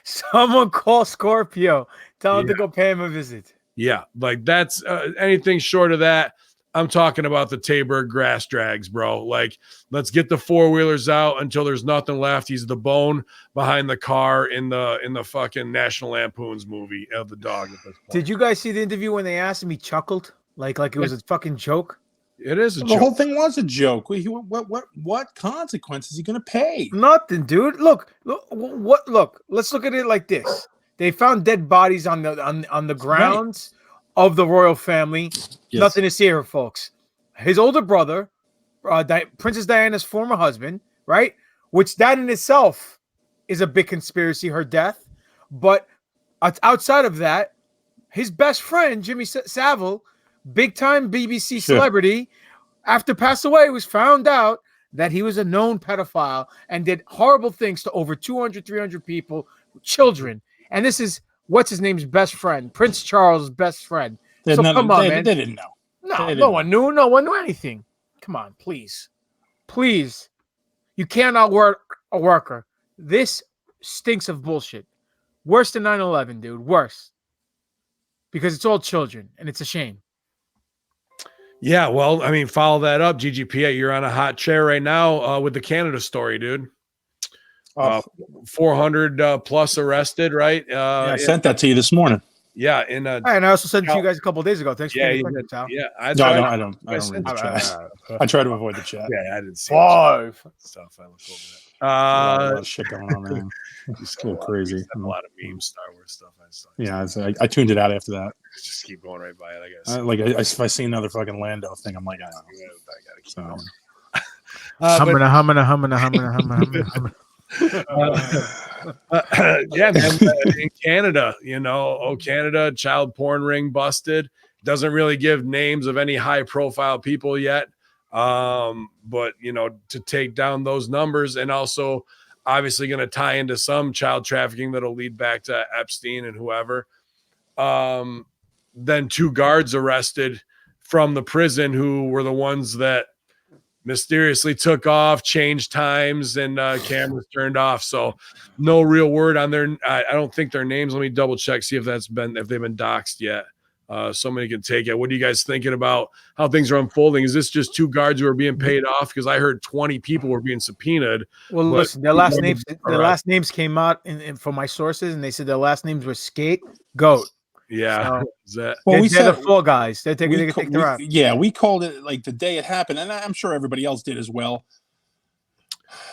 Someone call Scorpio. Tell him to go pay him a visit. Yeah, like that's anything short of that. I'm talking about the Taberg grass drags, bro. Like, let's get the four-wheelers out until there's nothing left. He's the bone behind the car in the fucking National Lampoon's movie of the dog. At this point. Did you guys see the interview when they asked him? He chuckled like it was a fucking joke. It is a joke. The whole thing was a joke. What consequences is he going to pay? Nothing, dude. Look. Let's look at it like this. They found dead bodies on the grounds of the royal family. Yes. Nothing to see here, folks. His older brother, Princess Diana's former husband, right? Which that in itself is a big conspiracy, her death. But outside of that, his best friend, Jimmy Savile, big-time BBC celebrity, after passed away, was found out that he was a known pedophile and did horrible things to over 200, 300 people, children. And this is, what's his name's best friend? Prince Charles' best friend. So come on, man. They didn't know. No one knew. No one knew anything. Come on, please. Please. You cannot work a worker. This stinks of bullshit. Worse than 9/11, dude. Worse. Because it's all children, and it's a shame. Yeah, well, I mean, follow that up, GGP. You're on a hot chair right now with the Canada story, dude. 400 plus arrested, right? I sent that to you this morning. Yeah, and I also sent it to you guys a couple of days ago. Thanks for the questions, Al. Yeah, I don't read the chat. I try to avoid the chat. Yeah, I didn't see stuff. I look over that. A lot of shit going on, man. It's a little crazy. A lot of memes, Star Wars stuff. I tuned it out after that. Just keep going right by it, I guess. If I see another fucking Lando thing, I'm like, I gotta keep going. Humming. Yeah, man, in Canada, Canada, child porn ring busted. Doesn't really give names of any high profile people yet. But to take down those numbers, and also obviously going to tie into some child trafficking that'll lead back to Epstein and whoever. Then 2 guards arrested from the prison who were the ones that mysteriously took off, changed times, and cameras turned off. So no real word on their. I don't think their names. Let me double check, see if they've been doxxed yet. so many can take it. What are you guys thinking about how things are unfolding? Is this just 2 guards who are being paid off? Because I heard 20 people were being subpoenaed. Well, listen, their last names came out from my sources, and they said their last names were Skate, Goat. Yeah. So, they're the fall guys. They're taking their out. Yeah, we called it like the day it happened, and I'm sure everybody else did as well.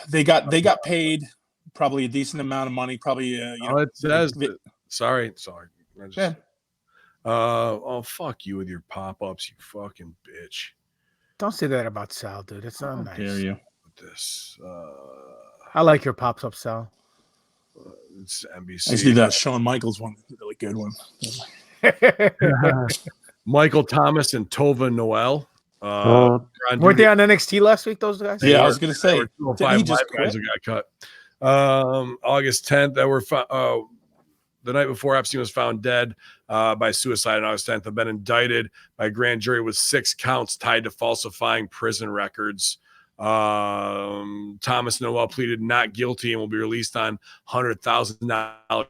They got paid probably a decent amount of money. Probably it says sorry. Oh, fuck you with your pop-ups, you fucking bitch. Don't say that about Sal, dude. It's not nice. Dare you? This I like your pops up, Sal. It's NBC. I see that Shawn Michaels one, really good one. Michael Thomas and Tova Noel. Weren't they on NXT last week, those guys? Yeah, I was going to say. He just guys who got cut. August 10th, that were the night before Epstein was found dead by suicide on August 10th, have been indicted by a grand jury with 6 counts tied to falsifying prison records. Thomas Noel pleaded not guilty and will be released on $100,000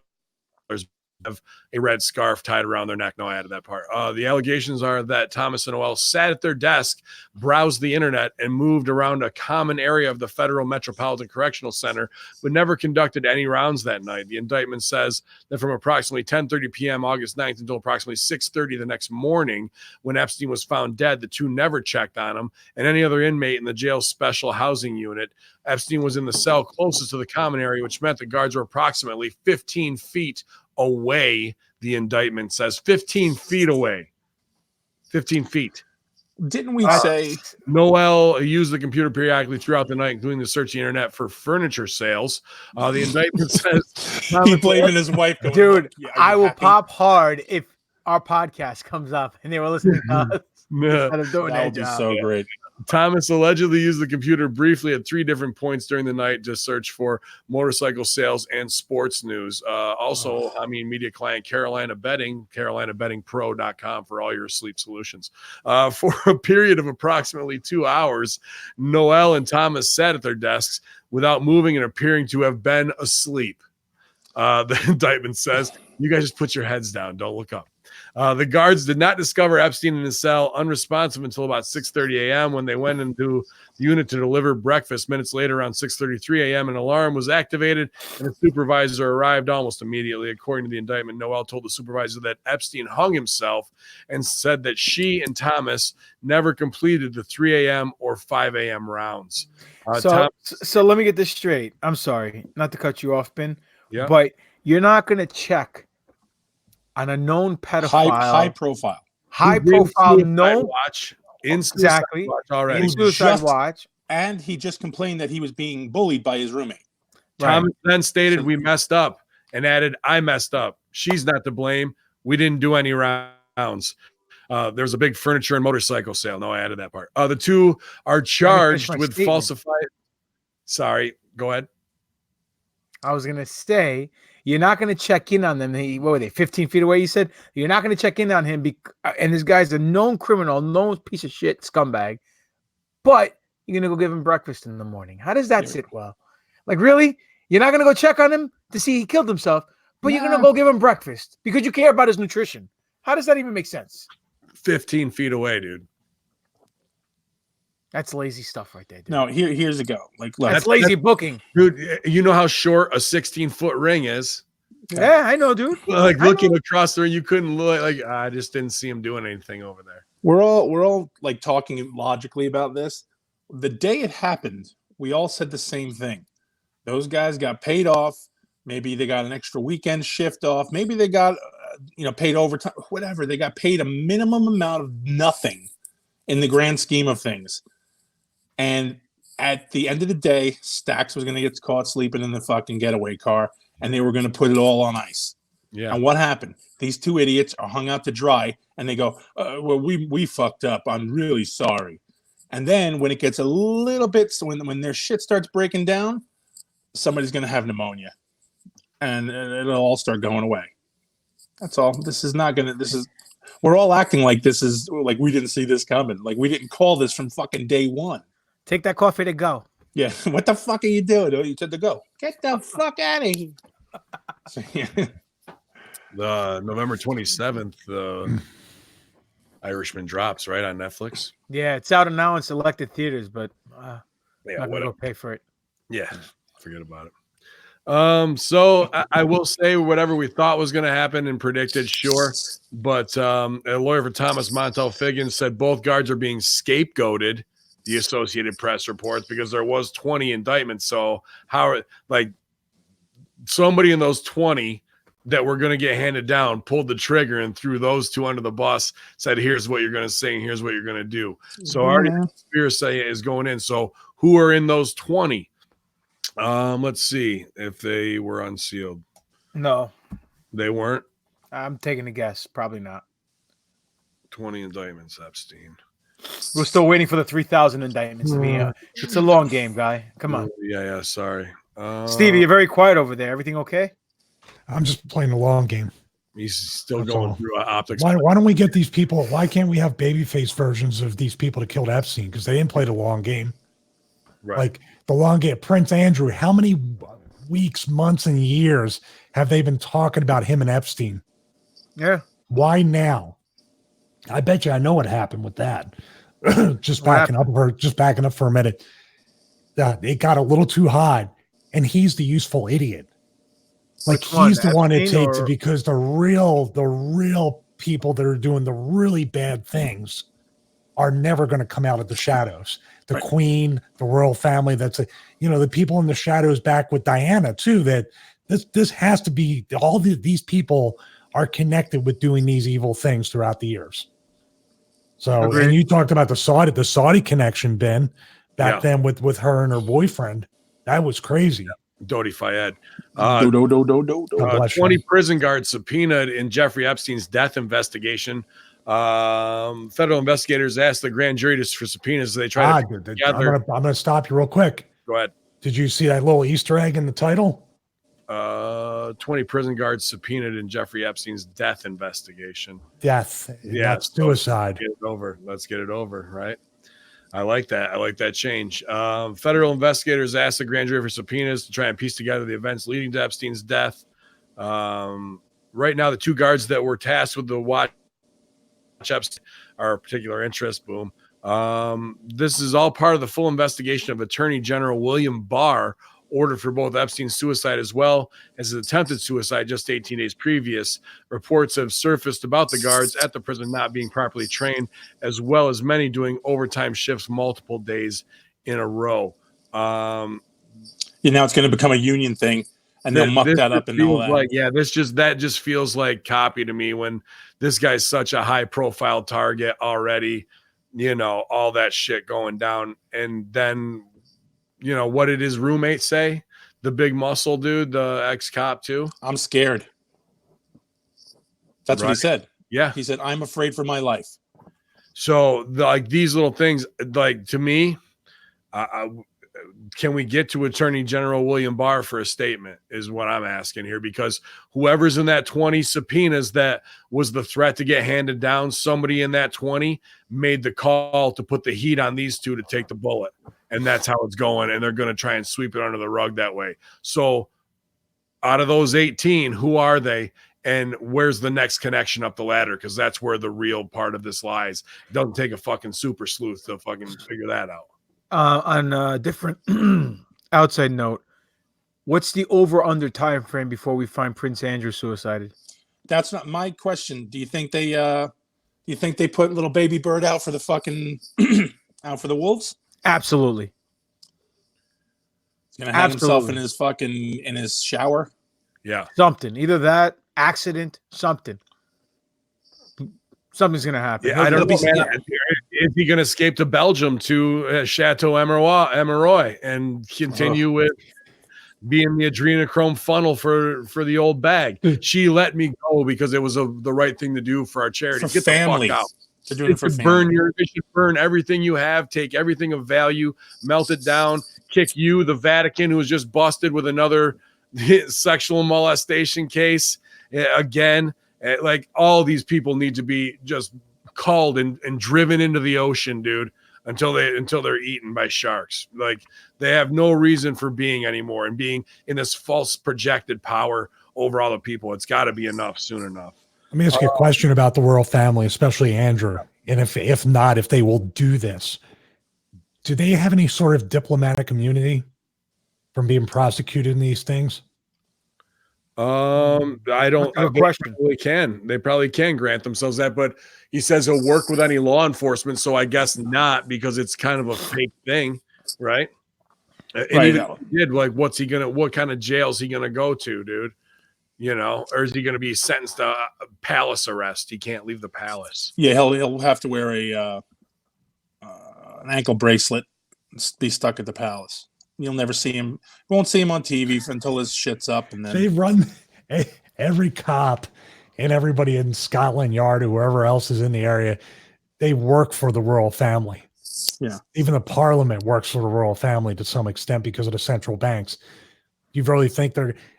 of a red scarf tied around their neck. No, I added that part. The allegations are that Thomas and Noel sat at their desk, browsed the internet, and moved around a common area of the Federal Metropolitan Correctional Center, but never conducted any rounds that night. The indictment says that from approximately 10:30 p.m. August 9th until approximately 6:30 the next morning, when Epstein was found dead, the 2 never checked on him and any other inmate in the jail's special housing unit. Epstein was in the cell closest to the common area, which meant the guards were approximately 15 feet away. The indictment says 15 feet away. 15 feet. Didn't we say Noel used the computer periodically throughout the night, including to search the internet for furniture sales? The indictment says he blaming his wife. Going, dude, I will pop hard if our podcast comes up and they were listening to us. Instead of doing that would be so great. Thomas allegedly used the computer briefly at 3 different points during the night to search for motorcycle sales and sports news. Also, media client Carolina Betting, carolinabettingpro.com for all your sleep solutions. For a period of approximately 2 hours, Noel and Thomas sat at their desks without moving and appearing to have been asleep. The indictment says, you guys just put your heads down. Don't look up. The guards did not discover Epstein in his cell unresponsive until about 6:30 a.m. when they went into the unit to deliver breakfast. Minutes later, around 6:33 a.m., an alarm was activated and the supervisor arrived almost immediately. According to the indictment, Noel told the supervisor that Epstein hung himself and said that she and Thomas never completed the 3 a.m. or 5 a.m. rounds. So let me get this straight. I'm sorry, not to cut you off, Ben, but you're not going to check on a known pedophile, high profile, known watch in exactly watch already. In suicide watch, and he just complained that he was being bullied by his roommate. Thomas then stated, "We messed up," and added, "I messed up. She's not to blame. We didn't do any rounds." There's a big furniture and motorcycle sale. No, I added that part. The 2 are charged with falsified. Sorry, go ahead. I was gonna say. You're not going to check in on them. What were they, 15 feet away, you said? You're not going to check in on him. And this guy's a known criminal, known piece of shit scumbag. But you're going to go give him breakfast in the morning. How does that sit well? Like, really? You're not going to go check on him to see he killed himself, but you're going to go give him breakfast because you care about his nutrition. How does that even make sense? 15 feet away, dude. That's lazy stuff right there, dude. No, here's a go. Like, look, that's lazy booking. Dude, you know how short a 16-foot ring is? Yeah, I know, dude. Like looking across the ring, you couldn't look like I just didn't see him doing anything over there. We're all like talking logically about this. The day it happened, we all said the same thing. Those guys got paid off. Maybe they got an extra weekend shift off. Maybe they got paid overtime, whatever. They got paid a minimum amount of nothing in the grand scheme of things. And at the end of the day, Stax was going to get caught sleeping in the fucking getaway car, and they were going to put it all on ice. Yeah. And what happened? These 2 idiots are hung out to dry, and they go, well, we fucked up. I'm really sorry. And then when it gets a little bit, so when their shit starts breaking down, somebody's going to have pneumonia, and it'll all start going away. That's all. We're all acting like this is like we didn't see this coming. Like we didn't call this from fucking day one. Take that coffee to go. Yeah. What the fuck are you doing? Oh, you said to go. Get the fuck out of here. The November 27th, Irishman drops right on Netflix. Yeah, it's out now in selected theaters, but Yeah, not gonna go pay for it. Yeah, forget about it. So I will say whatever we thought was going to happen and predicted, sure. But a lawyer for Thomas Montel Figgins said both guards are being scapegoated, the Associated Press reports, because there was 20 indictments. So how, like, somebody in those 20 that were going to get handed down pulled the trigger and threw those two under the bus, said, here's what you're going to say and here's what you're going to do. So already the conspiracy is going in. So who are in those 20? Let's see if they were unsealed. No, They weren't. I'm taking a guess. Probably not. 20 indictments, Epstein. We're still waiting for the 3,000 indictments to be. It's a long game, guy. Come on. Yeah. Sorry. Stevie, you're very quiet over there. Everything okay? I'm just playing the long game. He's still That's going all. through optics. Why don't we get these people? Why can't we have babyface versions of these people that killed Epstein? Because they didn't play the long game. Right. Like the long game. Prince Andrew, how many weeks, months, and years have they been talking about him and Epstein? Yeah. Why now? I bet you I know what happened with that. just What backing up for a minute. It got a little too hot, and he's the useful idiot. Like Which one, he's the one it Epstein takes or- because the real people that are doing the really bad things are never going to come out of the shadows. The Right. Queen, the royal family, the people in the shadows back with Diana too, that this has to be all these people are connected with doing these evil things throughout the years. So, Agreed. and you talked about the Saudi connection, Ben, back then with her and her boyfriend. That was crazy. Dodi Fayed. Do. God bless 20 you. prison guards subpoenaed in Jeffrey Epstein's death investigation. Federal investigators asked the grand jury for subpoenas. They tried to put together. I'm gonna stop you real quick. Go ahead. Did you see that little Easter egg in the title? 20 prison guards subpoenaed in Jeffrey Epstein's death investigation. Death, Yeah, not suicide. Get it over. Let's get it over, right? I like that. I like that change. Federal investigators asked the grand jury for subpoenas to try and piece together the events leading to Epstein's death. Right now, the two guards that were tasked with the watch Epstein are of particular interest. Boom. This is all part of the full investigation of Attorney General William Barr, ordered for both Epstein's suicide as well as his attempted suicide just 18 days previous. Reports have surfaced about the guards at the prison not being properly trained, as well as many doing overtime shifts multiple days in a row. Now it's going to become a union thing, and they'll muck that up and all that. Like, yeah, that just feels like copy to me when this guy's such a high profile target already, all that shit going down. And then, what did his roommate say? The big muscle dude, the ex-cop too? I'm scared. That's what he said. Yeah. He said, I'm afraid for my life. So these little things, to me, can we get to Attorney General William Barr for a statement is what I'm asking here, because whoever's in that 20 subpoenas that was the threat to get handed down, somebody in that 20 made the call to put the heat on these two to take the bullet. And that's how it's going. And they're going to try and sweep it under the rug that way. So out of those 18, who are they? And where's the next connection up the ladder? Because that's where the real part of this lies. It doesn't take a fucking super sleuth to fucking figure that out. On a different outside note, what's the over-under time frame before we find Prince Andrew suicided? That's not my question. Do you think they put little baby bird out for the fucking out for the wolves? Absolutely. He's gonna hang himself in his shower. Yeah. Something. Either that, accident, something. Something's gonna happen. Yeah, I don't know, man. Is he going to escape to Belgium to Chateau Emeraude and continue with being the adrenochrome funnel for the old bag? She let me go because it was the right thing to do for our charity. For Get families. the fuck out. They're doing it for They should burn everything you have, take everything of value, melt it down, kick you, the Vatican, who was just busted with another sexual molestation case again. Like, all these people need to be just called and driven into the ocean, dude, until they're eaten by sharks. Like, they have no reason for being anymore and being in this false projected power over all the people. It's got to be enough soon enough. Let me ask you a question about the royal family, especially Andrew. And if not, if they will do this, do they have any sort of diplomatic immunity from being prosecuted in these things? I don't. That's a good question. They probably can grant themselves that, but he says he'll work with any law enforcement, so I guess not, because it's kind of a fake thing, right? And Right. even if he did, like, what kind of jail is he gonna go to, dude? You know, or is he gonna be sentenced to palace arrest? He can't leave the palace. Yeah, he'll have to wear an ankle bracelet, be stuck at the palace. You'll never see him. You won't see him on TV until his shit's up, and then They run every cop and everybody in Scotland Yard or whoever else is in the area. They work for the royal family. Yeah. Even the parliament works for the royal family to some extent because of the central banks. You really think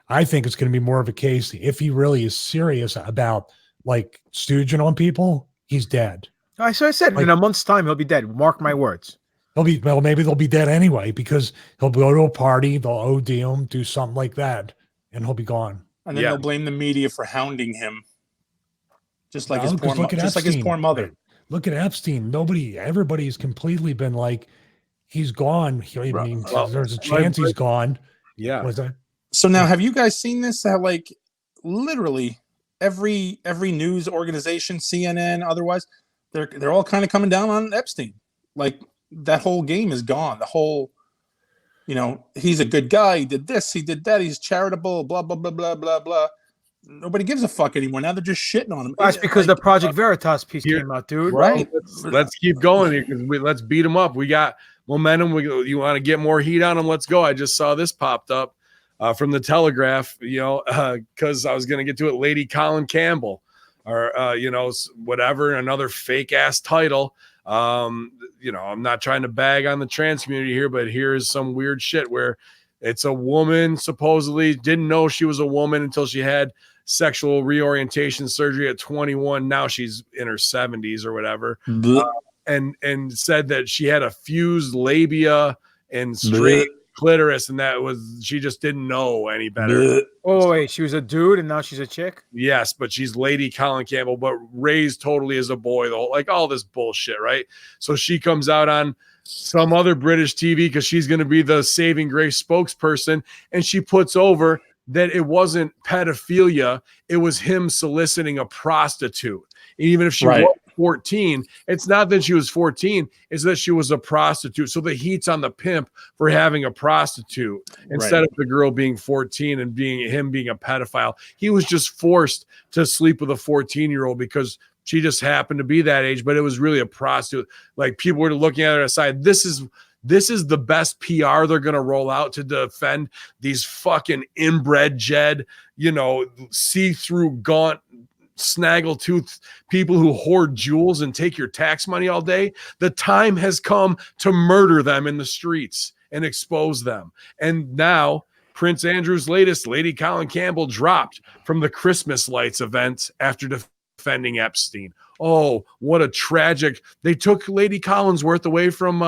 I think it's going to be more of a case if he really is serious about like stooging on people, he's dead. So I said, in a month's time, he'll be dead. Mark my words. Maybe they'll be dead anyway because he'll go to a party, they'll OD him, do something like that, and he'll be gone. and then they'll blame the media for hounding him, just like his Epstein. poor mother. Look at Epstein. Everybody's completely been like, he's gone. I mean, there's a chance he's gone. Yeah. Was that? So now, have you guys seen this? How like literally every news organization, CNN, otherwise, they're all kind of coming down on Epstein. Like that whole game is gone. The whole, he's a good guy. He did this. He did that. He's charitable. Blah blah blah blah blah blah. Nobody gives a fuck anymore. Now they're just shitting on him. That's because the Project Veritas piece came out, dude. Right. Let's keep going here because let's beat him up. We got momentum. You want to get more heat on him? Let's go. I just saw this popped up from the Telegraph. Because I was going to get to it. Lady Colin Campbell, or whatever, another fake ass title. I'm not trying to bag on the trans community here, but here's some weird shit where it's a woman supposedly didn't know she was a woman until she had sexual reorientation surgery at 21. Now she's in her 70s or whatever, and said that she had a fused labia and straight clitoris, and she just didn't know any better. Oh wait, she was a dude and now she's a chick? Yes, but she's Lady Colin Campbell, but raised totally as a boy, all this bullshit, right? So she comes out on some other British TV because she's going to be the saving grace spokesperson, and she puts over that it wasn't pedophilia, it was him soliciting a prostitute. Even if she was 14, it's not that she was 14, it's that she was a prostitute. So the heat's on the pimp for having a prostitute instead of the girl being 14 and him being a pedophile. He was just forced to sleep with a 14-year-old because she just happened to be that age, but it was really a prostitute. Like, people were looking at her aside. This is the best PR they're going to roll out to defend these fucking inbred jed, see-through gaunt, snaggletooth people who hoard jewels and take your tax money all day. The time has come to murder them in the streets and expose them. And now Prince Andrew's latest, Lady Colin Campbell, dropped from the Christmas lights event after defending Epstein. Oh, what a tragic. They took Lady Collinsworth away from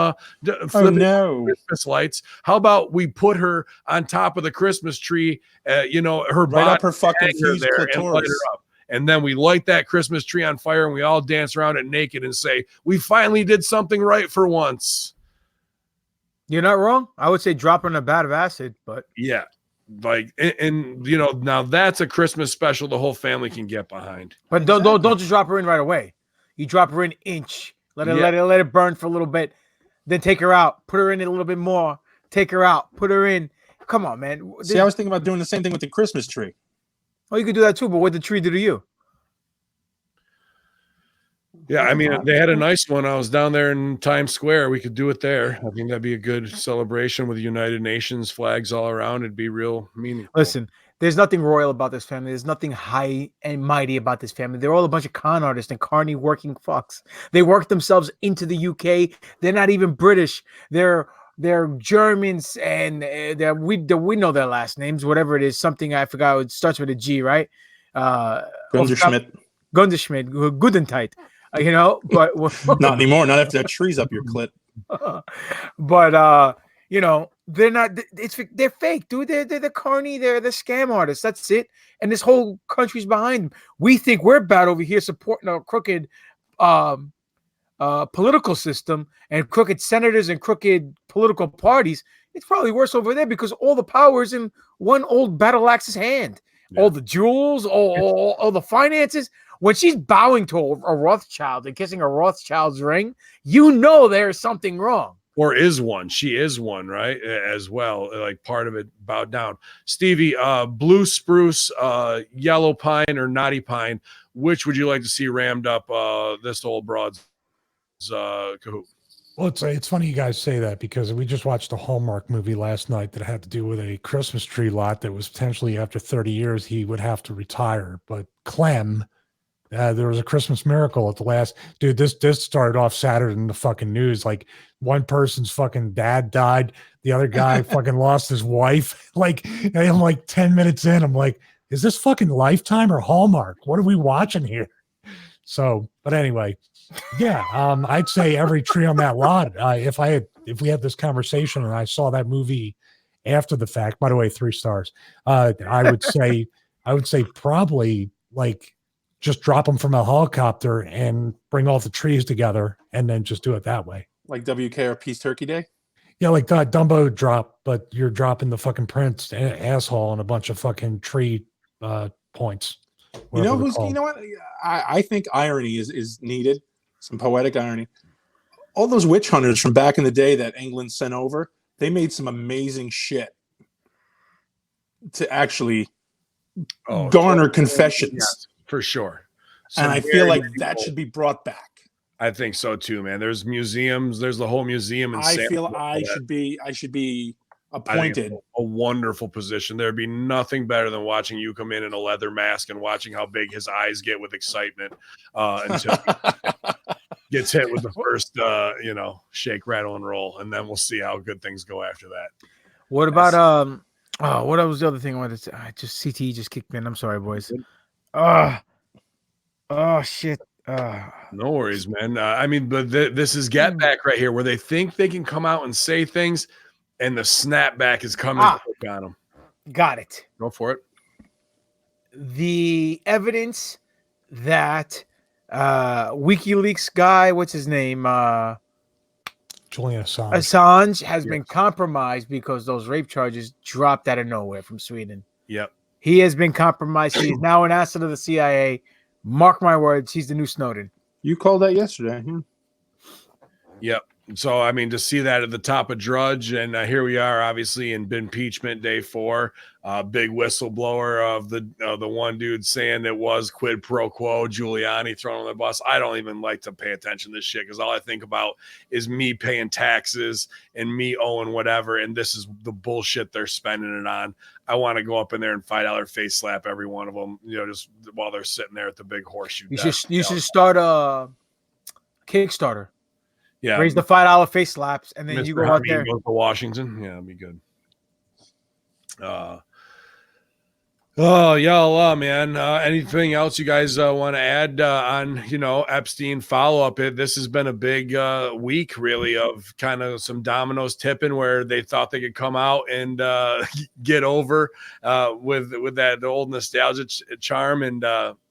Christmas lights. How about we put her on top of the Christmas tree, her right up her fucking fused there and light clitoris. her up. And then we light that Christmas tree on fire and we all dance around it naked and say, we finally did something right for once. You're not wrong. I would say drop her in a vat of acid, but yeah. Like, and now that's a Christmas special the whole family can get behind. But don't just drop her in right away. You drop her in inch. Let it burn for a little bit. Then take her out. Put her in a little bit more. Take her out. Put her in. Come on, man. See, I was thinking about doing the same thing with the Christmas tree. Oh, you could do that too, but what did the tree do to you? Yeah, I mean, they had a nice one. I was down there in Times Square. We could do it there. I think that'd be a good celebration with the United Nations flags all around. It'd be real meaningful. Listen, there's nothing royal about this family. There's nothing high and mighty about this family. They're all a bunch of con artists and carny working fucks. They work themselves into the UK. They're not even British. They're Germans, and we know their last names, whatever it is. Something I forgot. It starts with a G, right? Gunderschmidt, Gudentight. But not anymore. Not after that tree's up your clit. But They're not. They're fake, dude. They're the carny. They're the scam artists. That's it. And this whole country's behind them. We think we're bad over here supporting a crooked political system and crooked senators and crooked political parties. It's probably worse over there because all the power is in one old battle axe's hand. Yeah. All the jewels, all the finances. When she's bowing to a Rothschild and kissing a Rothschild's ring, you know there's something wrong. Or is one. She is one, right? As well. Like part of it bowed down. Stevie, blue spruce, yellow pine, or knotty pine, which would you like to see rammed up this old broad's cahoot? Well, it's funny you guys say that because we just watched a Hallmark movie last night that had to do with a Christmas tree lot that was potentially after 30 years he would have to retire. But Clem, there was a Christmas miracle at the last. Dude, this started off Saturday in the fucking news. Like one person's fucking dad died, the other guy fucking lost his wife. Like I'm like 10 minutes in, I'm like, is this fucking Lifetime or Hallmark? What are we watching here? So, but anyway. Yeah, I'd say every tree on that lot. If we had this conversation and I saw that movie after the fact, by the way, 3 stars. I would say probably like just drop them from a helicopter and bring all the trees together and then just do it that way. Like WKR Peace Turkey Day. Yeah, like that Dumbo drop, but you're dropping the fucking Prince asshole on a bunch of fucking tree points. You know what? I think irony is needed. Some poetic irony. All those witch hunters from back in the day that England sent over, they made some amazing shit to actually garner confessions. Yes, for sure. And I feel like that should be brought back. I think so too, man. There's museums. There's the whole museum. And I feel I should be appointed. A wonderful position. There'd be nothing better than watching you come in a leather mask and watching how big his eyes get with excitement until he gets hit with the first, shake, rattle, and roll, and then we'll see how good things go after that. What about what was the other thing I wanted to say? Just CTE just kicked in. I'm sorry, boys. Shit. No worries, man. But this is Get Back right here, where they think they can come out and say things. And the snapback is coming on them. Got it. Go for it. The evidence that WikiLeaks guy, what's his name? Julian Assange has been compromised because those rape charges dropped out of nowhere from Sweden. Yep. He has been compromised. He is now an asset of the CIA. Mark my words, he's the new Snowden. You called that yesterday. Yep. So, to see that at the top of Drudge, and here we are, obviously, in impeachment day 4, big whistleblower of the one dude saying it was quid pro quo, Giuliani thrown on the bus. I don't even like to pay attention to this shit because all I think about is me paying taxes and me owing whatever, and this is the bullshit they're spending it on. I want to go up in there and $5 face slap every one of them, just while they're sitting there at the big horseshoe. You should start a Kickstarter. Yeah, raise the $5 face slaps, and then Mr. you go out there. Goes to Washington. Yeah, it'd be good. Y'all, man. Anything else you guys want to add on? Epstein follow up. This has been a big week, really, of kind of some dominoes tipping where they thought they could come out and get over with that old nostalgia charm and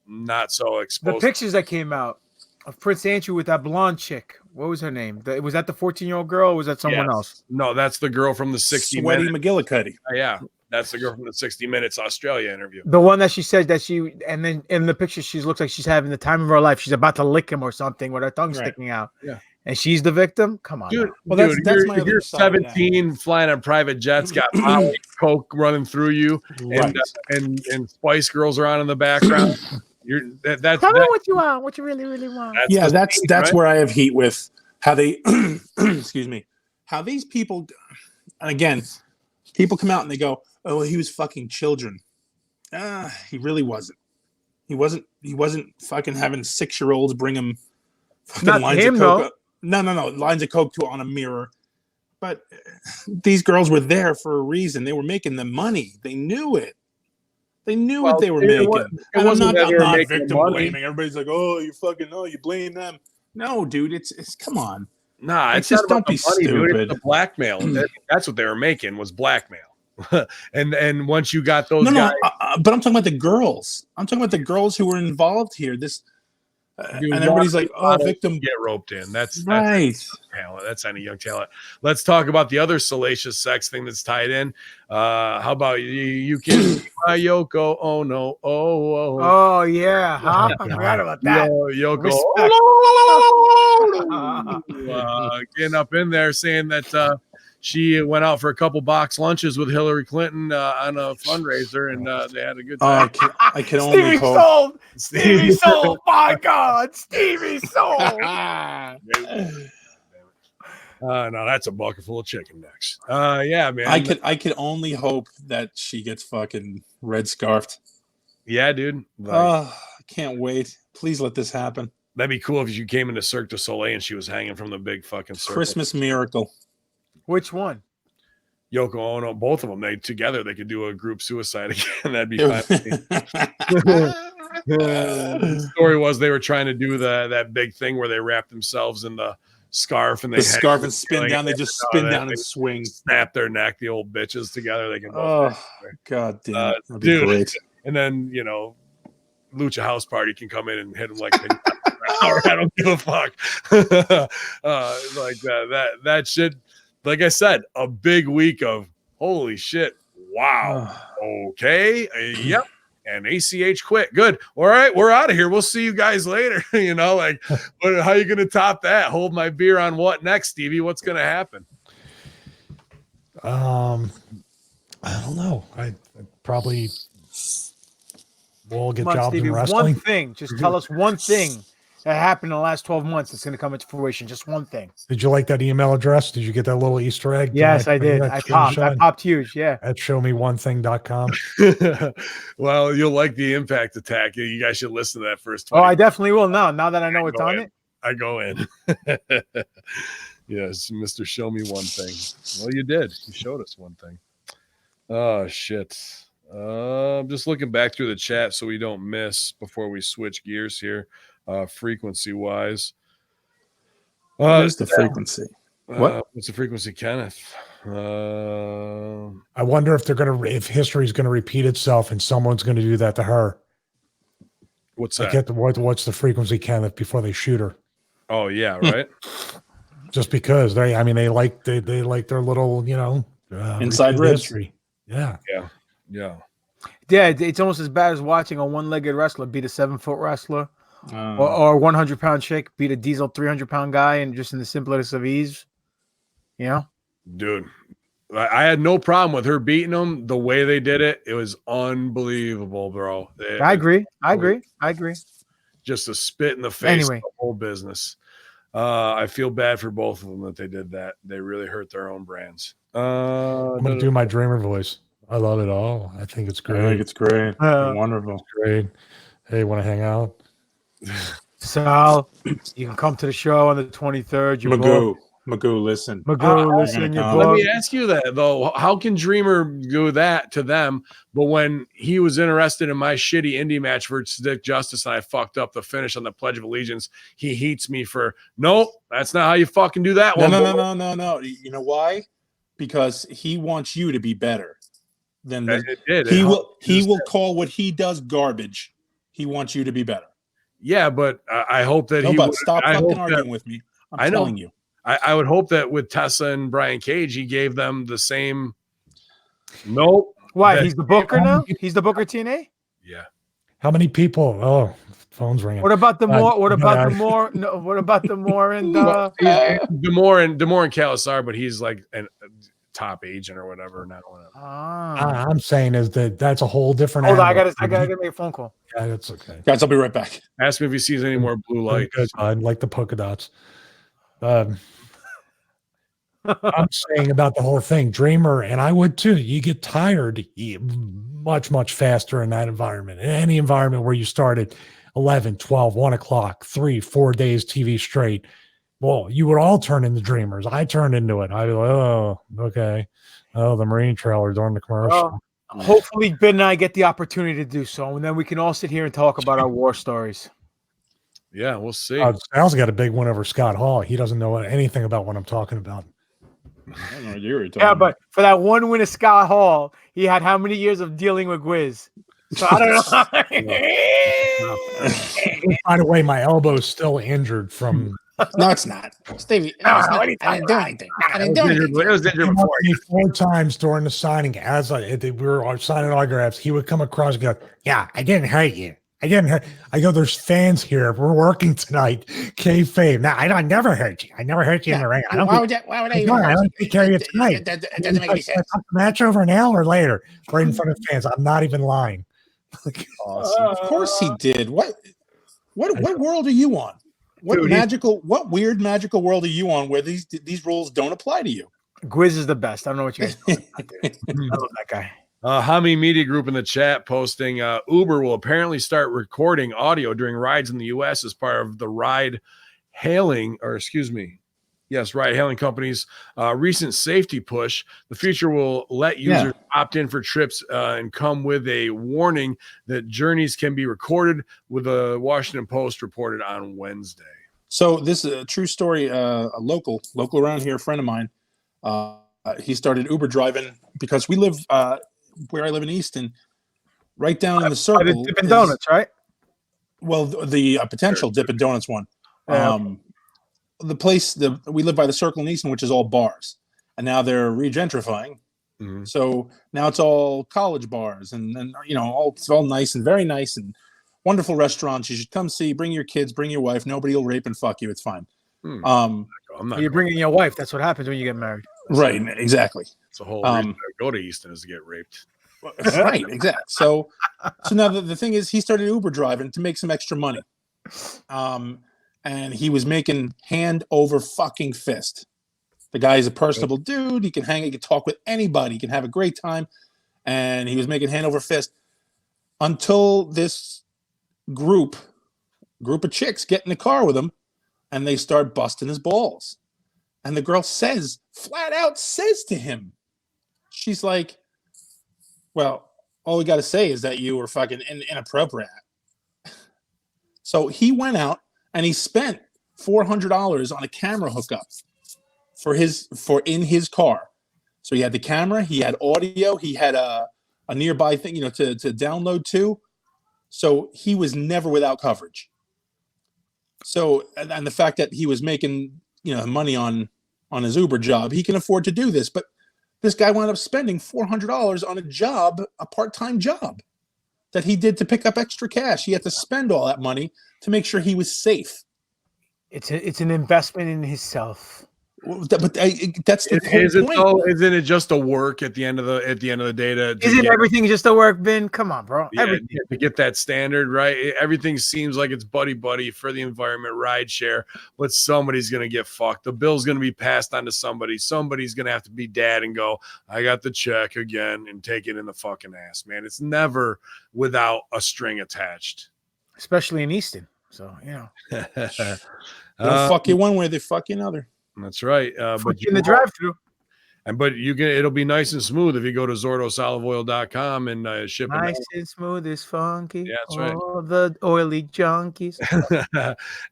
not so exposed. The pictures that came out of Prince Andrew with that blonde chick. What was her name? Was that the 14-year-old girl or was that someone else? No, that's the girl from the 60 Sweaty Minutes. McGillicuddy. Yeah, that's the girl from the 60 Minutes Australia interview. The one that she said that and then in the picture, she looks like she's having the time of her life. She's about to lick him or something with her tongue sticking out. Yeah. And she's the victim? Come on. Dude, well, that's my you're 17 flying on private jets, got coke running through you, right. and Spice Girls are on in the background. That's tell me what you want, what you really, really want. That's right? Where I have heat with how they excuse me, how these people, and again, people come out and they go, oh, he was fucking children. He really wasn't. He wasn't fucking having 6-year-olds bring him fucking not lines him, of coke. No, lines of coke on a mirror. But these girls were there for a reason. They were making the money. They knew it. They knew what they were making. And I'm not victim blaming. Everybody's like, oh, you blame them. No, dude, it's come on. Nah, It's it's just not about don't the be money, dude. It's stupid. the blackmail. That's what they were making was blackmail. and once you got those No, guys, but I'm talking about the girls. I'm talking about the girls who were involved here. This dude, and everybody's like, "Oh, models victim." get roped in. That's Right. talent. That's any young talent. Let's talk about the other salacious sex thing that's tied in. How about you kids? My Yoko. Oh no. Oh. Oh yeah, huh? I forgot about that. Yoko. Respect. Getting up in there saying that she went out for a couple box lunches with Hillary Clinton on a fundraiser, and they had a good Oh, time. I can only Stevie hope. sold. Stevie sold. My God, Stevie sold. No, that's a bucket full of chicken necks. Yeah, man. I could only hope that she gets fucking red scarfed. Yeah, dude. I can't wait. Please let this happen. That'd be cool if you came into Cirque du Soleil and she was hanging from the big fucking circle. Christmas miracle. Which one? Yoko Ono, both of them. They could do a group suicide again. That'd be fine. The story was they were trying to do that big thing where they wrap themselves in the scarf and they scarf and spin down. They just spin down and swing. Snap their neck, the old bitches together. They can both. Oh, God damn. That'd be great. And then, Lucha House Party can come in and hit them like I don't give a fuck. Like that shit. Like I said, a big week of holy shit. Wow. Okay. Yep. And ACH quit. Good. All right. We're out of here. We'll see you guys later. How are you going to top that? Hold my beer on what next, Stevie? What's going to happen? I don't know. I probably will get jobs Stevie, in wrestling. one thing. Just tell us one thing that happened in the last 12 months that's going to come into fruition. Just one thing. Did you like that email address? Did you get that little Easter egg? Yes, I did. I popped huge. Yeah. At showmeonething.com. Well, you'll like the impact attack. You guys should listen to that first. Oh, I definitely will now that I know it's on it. I go in. Yes, Mr. Show Me One Thing. Well, you did. You showed us one thing. Oh, shit. I'm just looking back through the chat so we don't miss before we switch gears here. Frequency-wise. Where's the frequency? What's the frequency, Kenneth? I wonder if history's gonna repeat itself and someone's gonna do that to her. What's that? What's the frequency, Kenneth, before they shoot her? Oh yeah, right. Just because they like their little inside ribs. History. Yeah. It's almost as bad as watching a one-legged wrestler beat a 7-foot wrestler. Or a 100-pound chick beat a diesel 300-pound guy, and just in the simplest of ease, Dude, I had no problem with her beating them the way they did it. It was unbelievable, bro. I agree. Just a spit in the face of the whole business. I feel bad for both of them that they did that. They really hurt their own brands. I'm gonna do my dreamer voice. I love it all. I think it's great. I think it's great. Wonderful. It's great. Hey, want to hang out? Sal, you can come to the show on the 23rd. Magoo, listen. Listen. Let me ask you that though. How can Dreamer do that to them? But when he was interested in my shitty indie match for Dick Justice and I fucked up the finish on the Pledge of Allegiance, he heats me for nope. That's not how you fucking do that one. No. You know why? Because he wants you to be better than he will call what he does garbage. He wants you to be better. Yeah, but I hope that stop fucking arguing with me. I'm telling you. I would hope that with Tessa and Brian Cage, he gave them the same. Nope. Why? He's the booker now? He's the booker TNA? Yeah. How many people? Oh, phone's ringing. What about the more? What about the more? No, what about the more and Demore and Calasar, but he's like a top agent or whatever now. I'm saying is that's a whole different. Hold on, I gotta make a phone call. Yeah, that's okay. Guys, I'll be right back. Ask me if he sees any more blue light. I like the polka dots. I'm saying about the whole thing, Dreamer, and I would too. You get tired much, much faster in that environment. In any environment where you started 11, 12, 1 o'clock, 3, 4 days TV straight. Well, you would all turn into dreamers. I turned into it. I'd be like, oh, okay. Oh, the Marine trailer during the commercial. Hopefully Ben and I get the opportunity to do so, and then we can all sit here and talk about our war stories. Yeah, we'll see. Sal's got a big one over Scott Hall. He doesn't know anything about what I'm talking about. I don't know what you're talking Yeah, about. but for that one win of Scott Hall, he had how many years of dealing with Gwiz? So I don't know. By the way, my elbow is still injured from. No, it's not. Stevie, no, it's not. I didn't do anything. I didn't do anything. It was injured Came up before. to me 4 times during the signing. As we were signing autographs, he would come across and go, "Yeah, I didn't hurt you. I didn't hurt." I go, "There's fans here. We're working tonight. Kayfabe. Now I never hurt you. I never hurt you in the ring. I don't. Why would I even I don't take care of you tonight. That doesn't make any sense. Match over an hour later, right in front of fans. I'm not even lying." Awesome. Of course he did. What world are you on? What weird magical world are you on where these rules don't apply to you? Gwiz is the best. I don't know what you guys know about, dude. I love that guy. HackerHamin Media Group in the chat posting Uber will apparently start recording audio during rides in the U.S. as part of the ride hailing company's recent safety push. The feature will let users opt in for trips and come with a warning that journeys can be recorded, with the Washington Post reported on Wednesday. So this is a true story. A local around here, a friend of mine, he started Uber driving because we live where I live in Easton, right down in the circle. Dippin' Donuts, right? Well, the potential Dippin' Donuts one. The place we live by the Circle in Easton, which is all bars, and now they're regentrifying. Mm-hmm. So now it's all college bars, and it's all nice and very nice and wonderful restaurants. You should come see. Bring your kids, bring your wife. Nobody will rape and fuck you. It's fine. You're bringing your wife. That's what happens when you get married. Right. Exactly. It's a whole reason to go to Easton is to get raped. Right. Exactly. So now the thing is, he started Uber driving to make some extra money. And he was making hand over fucking fist. The guy is a personable dude. He can hang. He can talk with anybody. He can have a great time. And he was making hand over fist until this group of chicks get in the car with him, and they start busting his balls. And the girl flat out says to him, she's like, "Well, all we got to say is that you were fucking inappropriate." So he went out and he spent $400 on a camera hookup for in his car. So he had the camera, he had audio, he had a nearby thing, to download to. So he was never without coverage. So, and the fact that he was making, money on his Uber job, he can afford to do this. But this guy wound up spending $400 on a part-time job that he did to pick up extra cash. He had to spend all that money to make sure he was safe. It's an investment in himself. But that's the whole point. Isn't it just a work at the end of the day? Isn't everything just a work, Ben? Come on, bro. Yeah, to get that standard right. Everything seems like it's buddy for the environment, ride share, but somebody's gonna get fucked. The bill's gonna be passed on to somebody. Somebody's gonna have to be dad and go, "I got the check again," and take it in the fucking ass, man. It's never without a string attached, especially in Easton. So they don't fuck you one way, they fuck you another. That's right. But in the drive-through. But it'll be nice and smooth if you go to ZordoSoliveOil.com and ship it. Nice and smooth is funky. Yeah, that's right. All the oily junkies.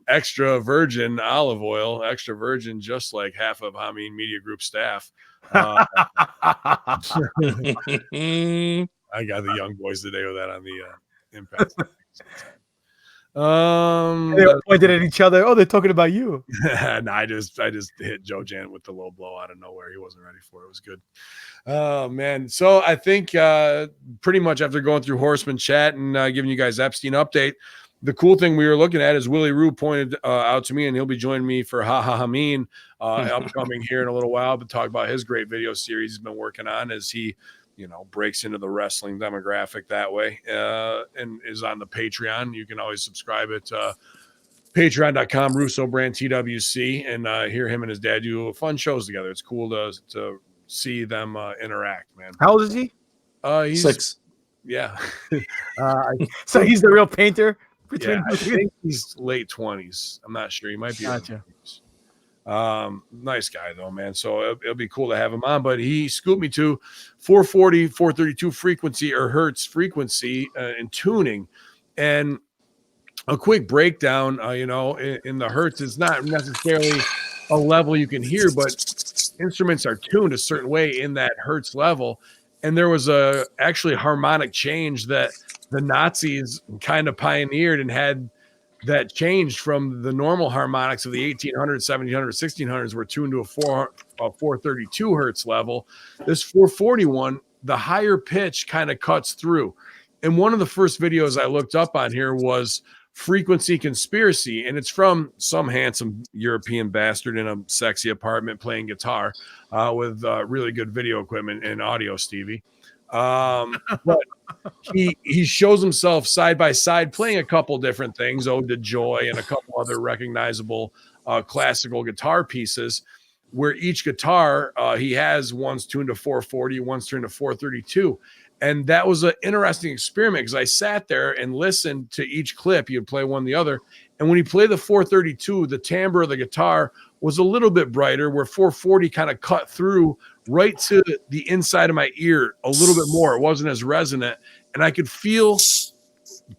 Extra virgin olive oil, extra virgin, just like half of HackerHamin Media Group staff. I got the young boys today with that on the Impact. They were pointed at each other. Oh, they're talking about you. No, I just hit Joe Janet with the low blow out of nowhere. He wasn't ready for it. It was good. Oh man. So I think pretty much after going through Horseman chat and giving you guys Epstein update, the cool thing we were looking at is Willie Rue pointed out to me, and he'll be joining me for HackerHamin upcoming here in a little while to talk about his great video series he's been working on as he breaks into the wrestling demographic that way, and is on the Patreon. You can always subscribe at patreon.com, Russo Brand TWC, and hear him and his dad do fun shows together. It's cool to see them interact, man. How old is he? He's 6. Yeah. So he's the real painter? I think he's late 20s. I'm not sure. He might be. Gotcha. Nice guy though, man. So it'll be cool to have him on. But he scooped me to 440, 432 frequency or hertz frequency in tuning, and a quick breakdown, in the hertz is not necessarily a level you can hear, but instruments are tuned a certain way in that hertz level. And there was actually harmonic change that the Nazis kind of pioneered and had that changed from the normal harmonics of the 1800s, 1700s, 1600s were tuned to a 432 hertz level. This 441, the higher pitch kind of cuts through. And one of the first videos I looked up on here was Frequency Conspiracy, and it's from some handsome European bastard in a sexy apartment playing guitar with really good video equipment and audio, Stevie. But he shows himself side by side playing a couple different things, Ode to Joy and a couple other recognizable classical guitar pieces, where each guitar he has one's tuned to 440, one's tuned to 432. And that was an interesting experiment because I sat there and listened to each clip. You'd play one or the other. And when he played the 432, the timbre of the guitar was a little bit brighter, where 440 kind of cut through right to the inside of my ear a little bit more. It wasn't as resonant. And I could feel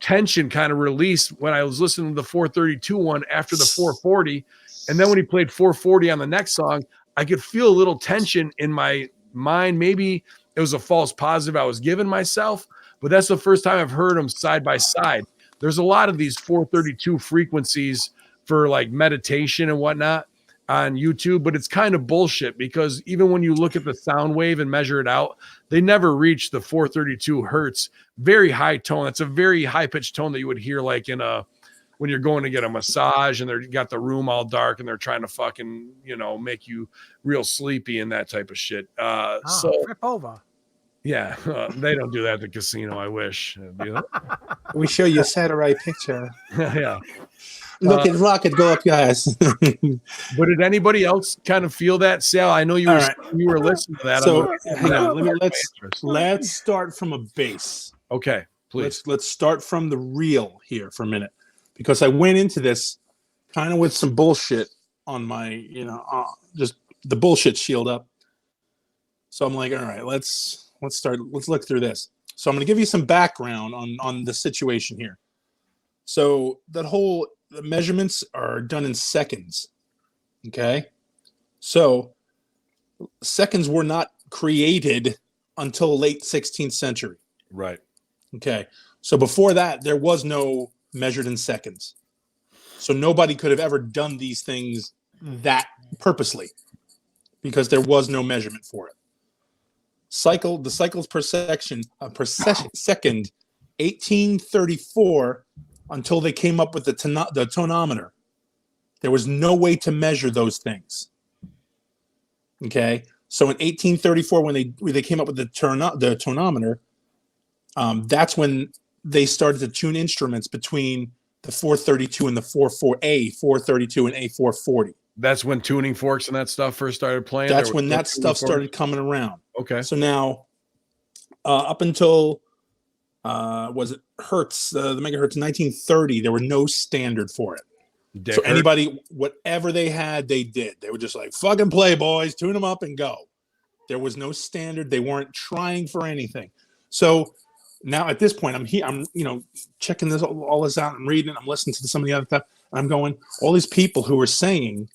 tension kind of released when I was listening to the 432 one after the 440. And then when he played 440 on the next song, I could feel a little tension in my mind. Maybe it was a false positive I was giving myself, but that's the first time I've heard them side by side. There's a lot of these 432 frequencies for like meditation and whatnot on YouTube, but it's kind of bullshit because even when you look at the sound wave and measure it out, they never reach the 432 hertz. Very high tone. That's a very high pitched tone that you would hear like when you're going to get a massage and they're got the room all dark and they're trying to fucking, make you real sleepy and that type of shit. So flip over. Yeah, they don't do that at the casino. I wish. We show you a satellite picture. Yeah. Look at rocket go up, guys. But did anybody else kind of feel that, Sal? I know you were listening to that. So hang on, let's start from a base. Okay, please. Let's start from the real here for a minute, because I went into this kind of with some bullshit on my, just the bullshit shield up. So I'm like, all right, let's look through this. So I'm going to give you some background on the situation here. So the measurements are done in seconds. Okay. So seconds were not created until late 16th century. Right. Okay. So before that, there was no measured in seconds. So nobody could have ever done these things that purposely because there was no measurement for it. The cycles per second, 1834 until they came up with the tonometer. There was no way to measure those things. Okay, so in 1834, when they came up with the tonometer, that's when they started to tune instruments between the 432 and the 432 and A440. That's when tuning forks and that stuff first started playing. That's when that stuff started coming around. Okay. So now, up until was it Hertz, the megahertz 1930, there was no standard for it. So anybody, whatever they had, they did. They were just like, fucking play, boys, tune them up and go. There was no standard. They weren't trying for anything. So now at this point, I'm checking all this out. I'm reading it. I'm listening to some of the other stuff. And I'm going, all these people who are saying,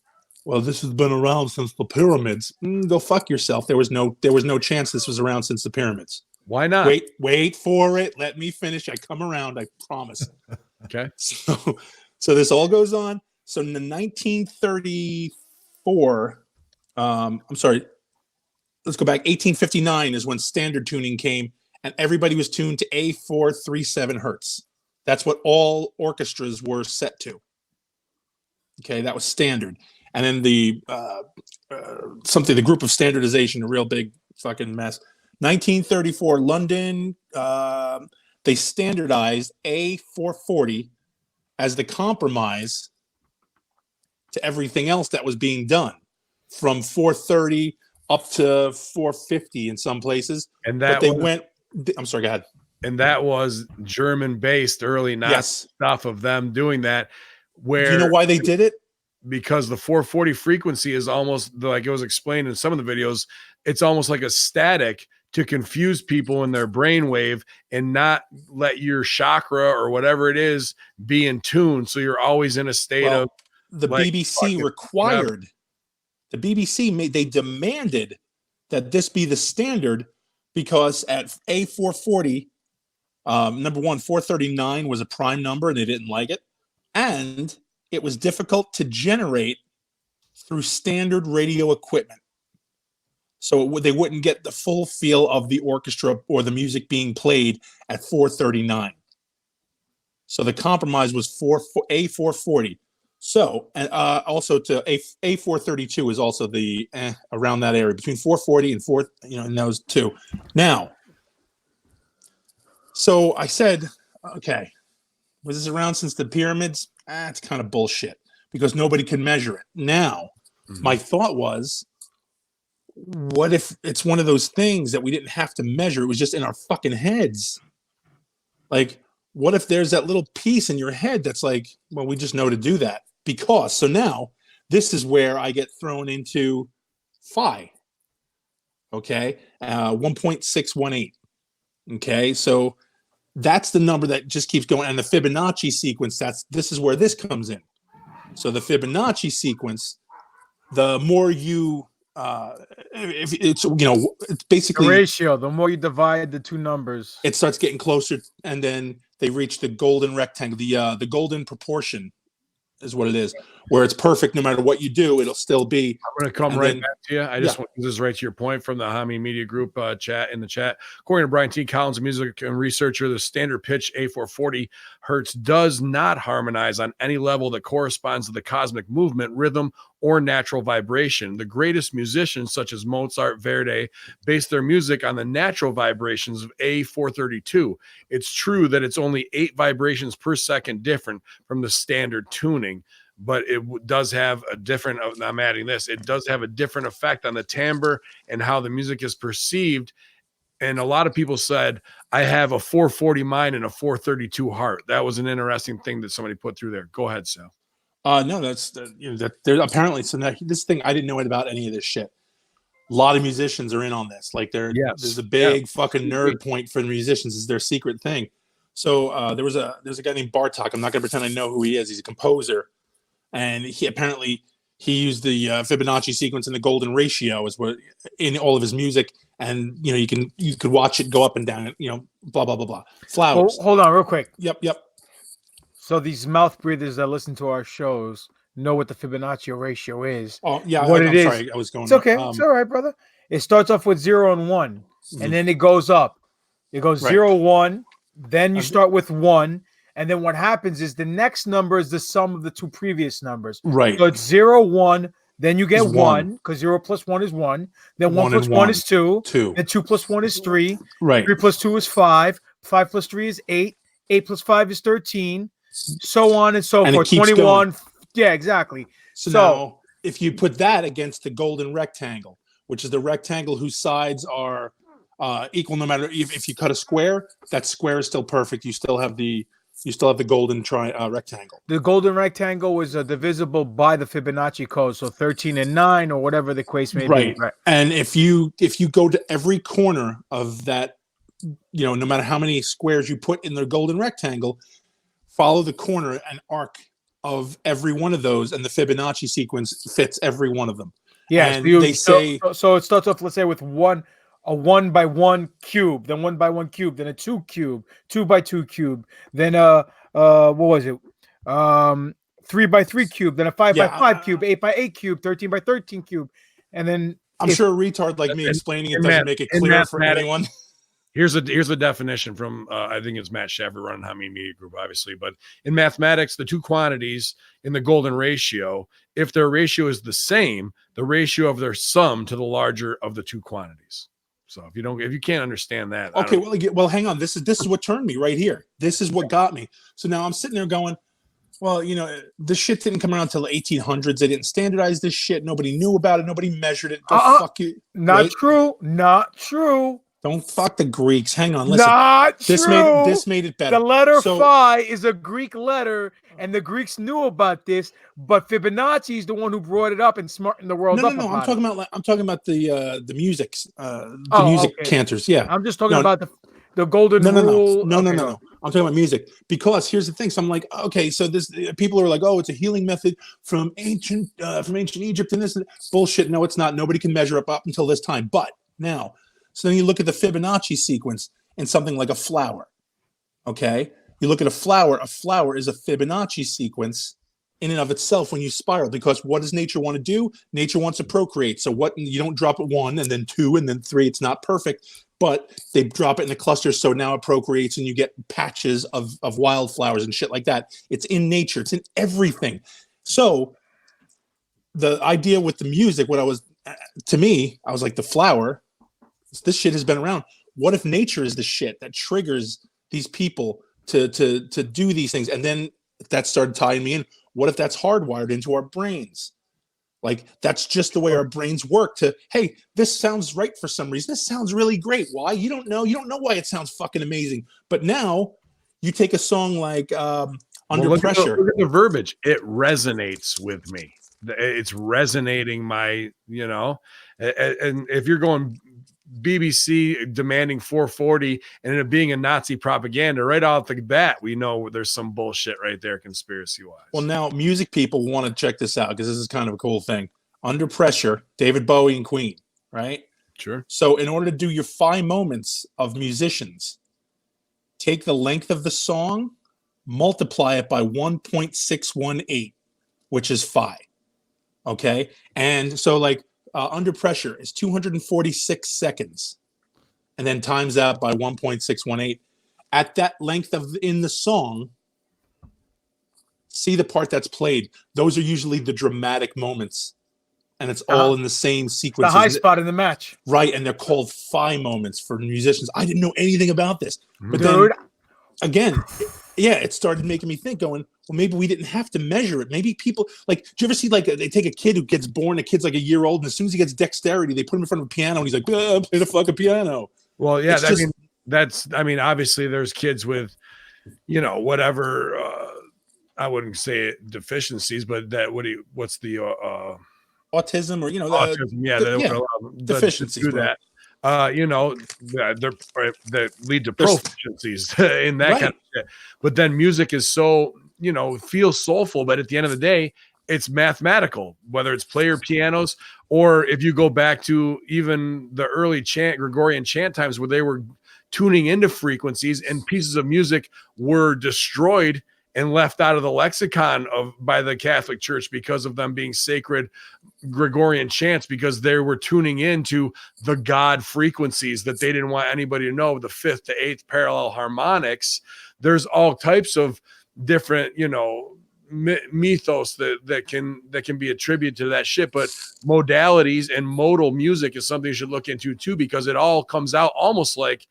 well, this has been around since the pyramids. Go fuck yourself. There was no chance this was around since the pyramids. Why not? Wait for it. Let me finish. I come around. I promise. Okay. So this all goes on. So in the 1934, I'm sorry, let's go back. 1859 is when standard tuning came, and everybody was tuned to A437 hertz. That's what all orchestras were set to. Okay, that was standard. And then the group of standardization, a real big fucking mess. 1934, London, they standardized A440 as the compromise to everything else that was being done, from 430 up to 450 in some places. And that I'm sorry, go ahead. And that was German-based early stuff of them doing that. Where do you know why they did it? Because the 440 frequency is almost like it was explained in some of the videos. It's almost like a static to confuse people in their brainwave and not let your chakra or whatever it is be in tune. So you're always in a state of the like, BBC required, the BBC they demanded that this be the standard because at A440, number one, 439 was a prime number and they didn't like it. And it was difficult to generate through standard radio equipment. So they wouldn't get the full feel of the orchestra or the music being played at 439. So the compromise was A440. So, and also to A432 is also the around that area between 440 and and those two. Now, so I said, okay, was this around since the pyramids? It's kind of bullshit because nobody can measure it. Now, my thought was, what if it's one of those things that we didn't have to measure? It was just in our fucking heads. Like, what if there's that little piece in your head that's like, well, we just know to do that? Because, so now, this is where I get thrown into phi. Okay? 1.618. Okay? So that's the number that just keeps going. And the Fibonacci sequence, this is where this comes in. So the Fibonacci sequence, the more you if it's it's basically the ratio, the more you divide the two numbers, it starts getting closer, and then they reach the golden rectangle, the golden proportion is what it is, where it's perfect no matter what you do, it'll still be. I'm going to come right back to you. I just want this is right to your point from the HackerHamin Media Group chat in the chat. According to Brian T. Collins, a music and researcher, the standard pitch A440 hertz does not harmonize on any level that corresponds to the cosmic movement, rhythm, or natural vibration. The greatest musicians, such as Mozart, Verdi, base their music on the natural vibrations of A432. It's true that it's only 8 vibrations per second different from the standard tuning, but it does have a different, I'm adding this, it does have a different effect on the timbre and how the music is perceived. And a lot of people said, I have a 440 mind and a 432 heart. That was an interesting thing that somebody put through there. Go ahead, Sal. No, that's that there apparently. So this thing, I didn't know about any of this shit. A lot of musicians are in on this. Like there's a big fucking nerd point for the musicians, is their secret thing. So there's a guy named Bartok. I'm not gonna pretend I know who he is. He's a composer, and he used the Fibonacci sequence and the golden ratio is what in all of his music. And you could watch it go up and down. Blah blah blah blah. Flowers. Hold on, real quick. Yep. So these mouth breathers that listen to our shows know what the Fibonacci ratio is. Oh yeah, I'm sorry, I was going. It's okay. It's all right, brother. It starts off with 0 and 1, and then it goes up. It goes 0, 1. Then you start with 1, and then what happens is the next number is the sum of the two previous numbers. Right. So it's 0, 1. Then you get 1 because 0 plus 1 is 1. Then 1 plus 1 is 2. Then 2 plus 1 is 3. Right. 3 plus 2 is 5. 5 plus 3 is 8. 8 plus 5 is 13. So on and so forth. 21. Going. Yeah, exactly. So now, if you put that against the golden rectangle, which is the rectangle whose sides are equal, no matter if you cut a square, that square is still perfect. You still have the golden rectangle. The golden rectangle is divisible by the Fibonacci code, so 13 and 9 or whatever the case may be. Right. And if you go to every corner of that, no matter how many squares you put in the golden rectangle, follow the corner and arc of every one of those, and the Fibonacci sequence fits every one of them. Yeah, and so it starts off, let's say, with a 1 by 1 cube, then 1 by 1 cube, then a 2 cube, 2 by 2 cube, then what was it? 3 by 3 cube, then a 5 by 5 cube, 8 by 8 cube, 13 by 13 cube, and then I'm sure a retard like me explaining it doesn't make it clear for anyone. Here's a definition from I think it's Matt Shaffer running HackerHamin Media Group, obviously. But in mathematics, the two quantities in the golden ratio, if their ratio is the same, the ratio of their sum to the larger of the two quantities. So if you can't understand that, okay, well, hang on. This is what turned me right here. This is what got me. So now I'm sitting there going, well, this shit didn't come around until the 1800s. They didn't standardize this shit. Nobody knew about it. Nobody measured it. Fuck you. Not true. Don't fuck the Greeks. Hang on, listen. Not This true. made it better. The letter So- phi is a Greek letter, and the Greeks knew about this, but Fibonacci is the one who brought it up and smartened the world No, up. no, no. about I'm talking about the music, okay. cantors. Yeah, I'm just talking No, about the golden no, rule. no. Okay, I'm talking about music because here's the thing. So I'm like, okay, so this people are like, oh, it's a healing method from ancient Egypt and this bullshit. No, it's not. Nobody can measure up until this time. But now, so then you look at the Fibonacci sequence in something like a flower. Okay, you look at a flower. A flower is a Fibonacci sequence in and of itself when you spiral, because what does nature want to do? Nature wants to procreate. So what, you don't drop it 1 and then 2 and then 3. It's not perfect, but they drop it in the clusters, so now it procreates and you get patches of wildflowers and shit like that. It's in nature. It's in everything. So the idea with the music, what I was, to me, I was like, the flower, this shit has been around. What if nature is the shit that triggers these people to do these things? And then that started tying me in. What if that's hardwired into our brains? Like, that's just the way our brains work to, hey, this sounds right for some reason. This sounds really great. Why? You don't know. You don't know why it sounds fucking amazing. But now you take a song like Under Pressure. Look at the verbiage. It resonates with me. It's resonating my, and if you're going BBC demanding 440 and it being a Nazi propaganda right off the bat, we know there's some bullshit right there, conspiracy wise. Well, now music people want to check this out because this is kind of a cool thing. Under Pressure, David Bowie and Queen, right? Sure. So in order to do your 5 moments of musicians, take the length of the song, multiply it by 1.618, which is 5. Okay. And so like Under Pressure is 246 seconds and then times that by 1.618. At that length in the song, see the part that's played. Those are usually the dramatic moments. And it's all in the same sequence. The high spot in the match. Right. And they're called phi moments for musicians. I didn't know anything about this. But Dude. then again, yeah, it started making me think, going, well, maybe we didn't have to measure it. Maybe people, like, do you ever see, like, they take a kid who gets born, the kid's like a year old, and as soon as he gets dexterity, they put him in front of a piano, and he's like, play the fucking piano. Well, yeah, It's obviously there's kids with, whatever, I wouldn't say it, deficiencies, but what's the autism or, autism, deficiencies, do that. That lead to proficiencies in that kind of shit. But then music is so, feels soulful, but at the end of the day, it's mathematical, whether it's player pianos or if you go back to even the early Gregorian chant times where they were tuning into frequencies and pieces of music were destroyed and left out of the lexicon by the Catholic Church because of them being sacred Gregorian chants, because they were tuning into the God frequencies that they didn't want anybody to know, the 5th to 8th parallel harmonics. There's all types of different, mythos that can be attributed to that shit. But modalities and modal music is something you should look into too, because it all comes out almost like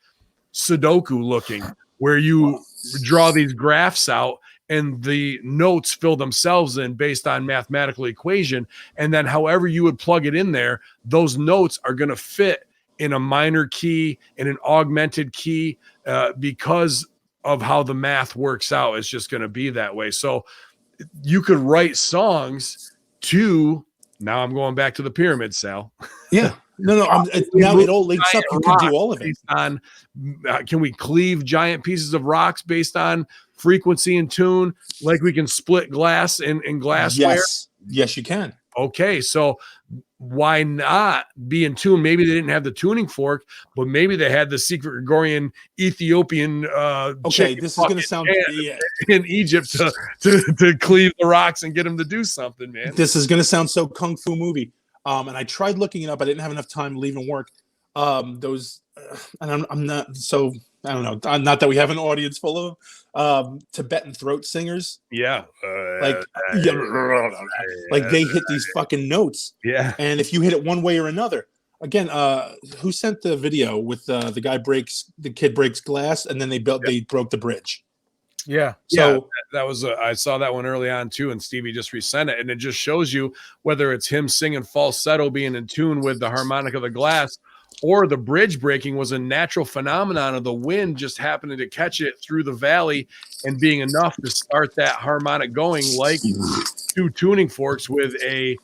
Sudoku looking, where you draw these graphs out and the notes fill themselves in based on mathematical equation. And then however you would plug it in there, those notes are going to fit in a minor key, in an augmented key, because of how the math works out. It's just going to be that way. So you could write songs to, now I'm going back to the pyramid, Sal. Yeah. No. Now it all links up. You can do all of it. On, can we cleave giant pieces of rocks based on frequency and tune, like we can split glass in glassware? Yes, you can. Okay, so why not be in tune? Maybe they didn't have the tuning fork, but maybe they had the secret Gregorian Ethiopian okay, this is going to sound in Egypt to cleave the rocks and get them to do something, man. This is going to sound so kung fu movie. And I tried looking it up. I didn't have enough time leaving work. Those, and I'm not so, I don't know. Not that we have an audience full of Tibetan throat singers. Yeah. Like they hit these fucking notes. Yeah. And if you hit it one way or another, again, who sent the video with the kid breaks glass and then they broke the bridge. Yeah. So that was I saw that one early on too, and Stevie just resent it, and it just shows you whether it's him singing falsetto, being in tune with the harmonic of the glass, or the bridge breaking was a natural phenomenon of the wind just happening to catch it through the valley and being enough to start that harmonic going, like two tuning forks with a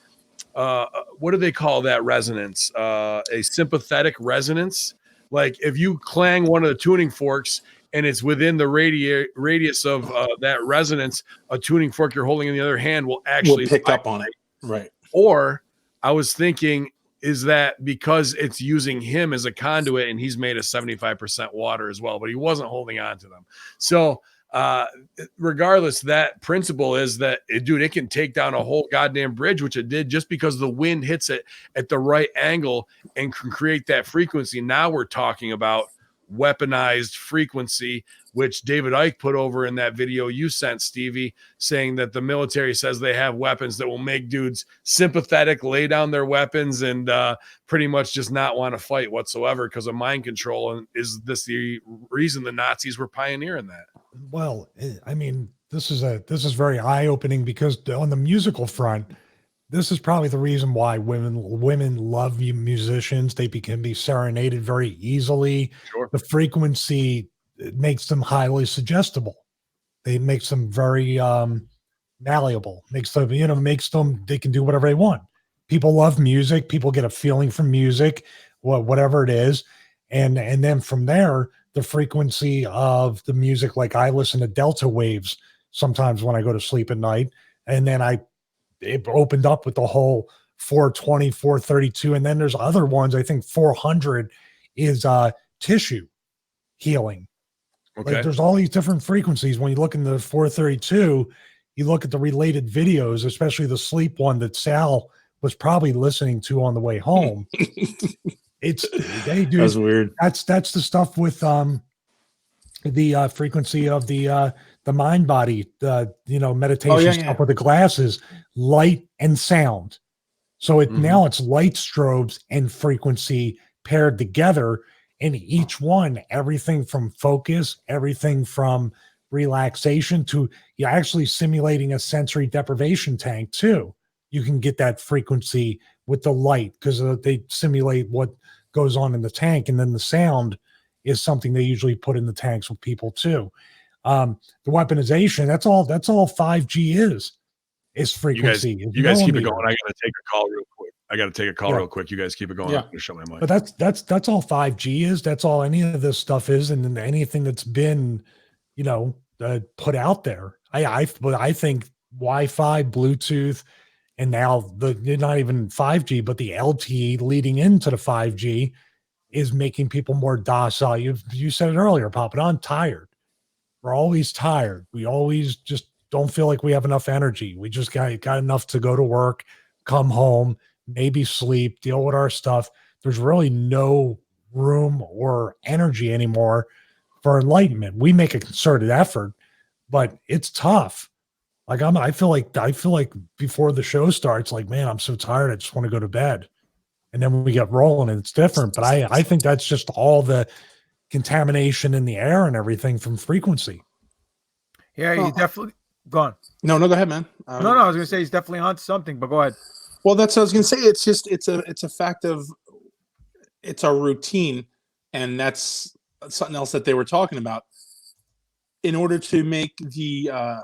what do they call that resonance? A sympathetic resonance. Like if you clang one of the tuning forks and it's within the radius of that resonance, a tuning fork you're holding in the other hand will actually pick up on it. Right. Or I was thinking, is that because it's using him as a conduit and he's made of 75% water as well, but he wasn't holding on to them. So regardless, that principle is that, dude, it can take down a whole goddamn bridge, which it did just because the wind hits it at the right angle and can create that frequency. Now we're talking about weaponized frequency, which David Icke put over in that video you sent, Stevie, saying that the military says they have weapons that will make dudes sympathetic, lay down their weapons, and pretty much just not want to fight whatsoever because of mind control. And is this the reason the Nazis were pioneering that? Well, I mean, this is very eye-opening because on the musical front, this is probably the reason why women love musicians. They can be serenaded very easily. Sure. The frequency makes them highly suggestible. It makes them very malleable. Makes them they can do whatever they want. People love music. People get a feeling from music, whatever it is, and then from there, the frequency of the music. Like I listen to delta waves sometimes when I go to sleep at night, and then it opened up with the whole 420, 432. And then there's other ones. I think 400 is tissue healing. Okay. Like there's all these different frequencies. When you look in the 432, you look at the related videos, especially the sleep one that Sal was probably listening to on the way home. Hey, dude, That's weird. That's the stuff with the frequency of the mind body, meditation stuff with the glasses, light and sound. So now it's light strobes and frequency paired together, and each one, everything from focus, everything from relaxation to you're actually simulating a sensory deprivation tank too. You can get that frequency with the light because they simulate what goes on in the tank, and then the sound is something they usually put in the tanks with people too. The weaponization, that's all 5G is frequency. You guys keep it going. I gotta take a call real quick. You guys keep it going. Yeah. I'm gonna shut my mic. But that's all 5G is. That's all any of this stuff is, and then anything that's been, put out there. I think Wi-Fi, Bluetooth, and now not even 5G, but the LTE leading into the 5G is making people more docile. You said it earlier, Papa. I'm tired. We're always tired. We always just don't feel like we have enough energy. We just got enough to go to work, come home, maybe sleep, deal with our stuff. There's really no room or energy anymore for enlightenment. We make a concerted effort, but it's tough. Like I feel like before the show starts, like, man, I'm so tired. I just want to go to bed. And then we get rolling and it's different. But I think that's just all the contamination in the air and everything from frequency. Yeah, you definitely go on. No, go ahead, man. No, I was gonna say he's definitely onto something, but go ahead. Well, that's what I was gonna say. It's a fact of it's our routine, and that's something else that they were talking about. In order to make a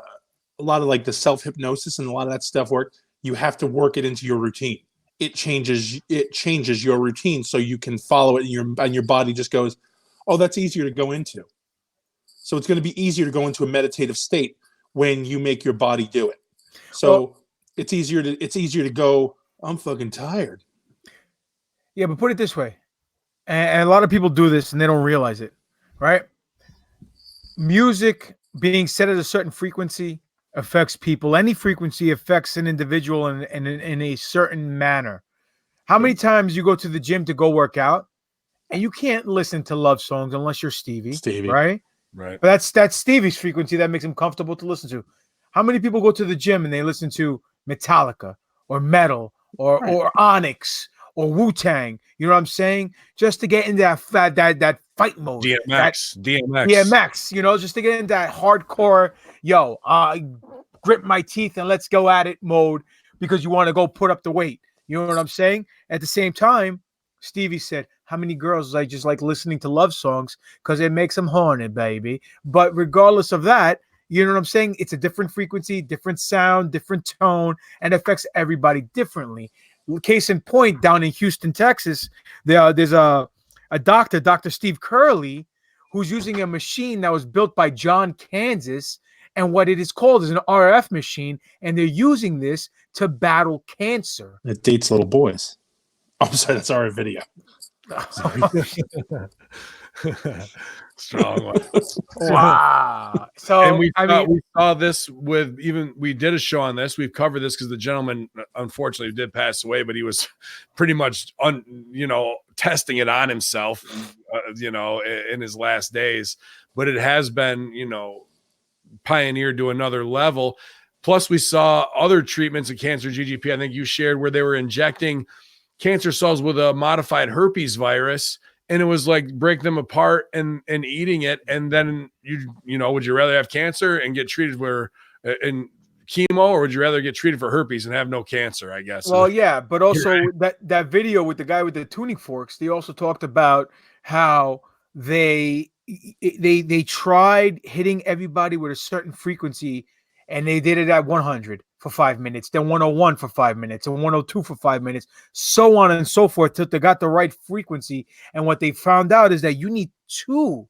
lot of like the self-hypnosis and a lot of that stuff work, you have to work it into your routine. It changes your routine so you can follow it, and your body just goes, oh, that's easier to go into. So it's going to be easier to go into a meditative state when you make your body do it. So it's easier to go, I'm fucking tired. Yeah, but put it this way, and a lot of people do this and they don't realize it, right? Music being set at a certain frequency affects people. Any frequency affects an individual in a certain manner. How many times you go to the gym to go work out and you can't listen to love songs unless you're Stevie. Right? Right. But that's Stevie's frequency that makes him comfortable to listen to. How many people go to the gym and they listen to Metallica or metal or Onyx or Wu-Tang? You know what I'm saying? Just to get into that fight mode. DMX, just to get into that hardcore, grip my teeth and let's go at it mode because you want to go put up the weight. You know what I'm saying? At the same time, Stevie said, how many girls like just like listening to love songs because it makes them horny, baby. But regardless of that, you know what I'm saying? It's a different frequency, different sound, different tone, and affects everybody differently. Case in point, down in Houston, Texas, there's a doctor, Dr. Steve Curley, who's using a machine that was built by John Kansas. And what it is called is an RF machine. And they're using this to battle cancer. It dates little boys. I'm sorry, that's our video. Strong one. Wow. So And we I mean, saw this with we did a show on this. We've covered this because the gentleman unfortunately did pass away, but he was pretty much testing it on himself, in his last days. But it has been, pioneered to another level. Plus, we saw other treatments of cancer, GGP, I think you shared, where they were injecting cancer cells with a modified herpes virus, and it was like break them apart and eating it. And then would you rather have cancer and get treated for in chemo, or would you rather get treated for herpes and have no cancer? I guess. well, yeah, but also that video with the guy with the tuning forks, they also talked about how they tried hitting everybody with a certain frequency, and they did it at 100 for 5 minutes, then 101 for 5 minutes, and 102 for 5 minutes, so on and so forth, till they got the right frequency. And what they found out is that you need two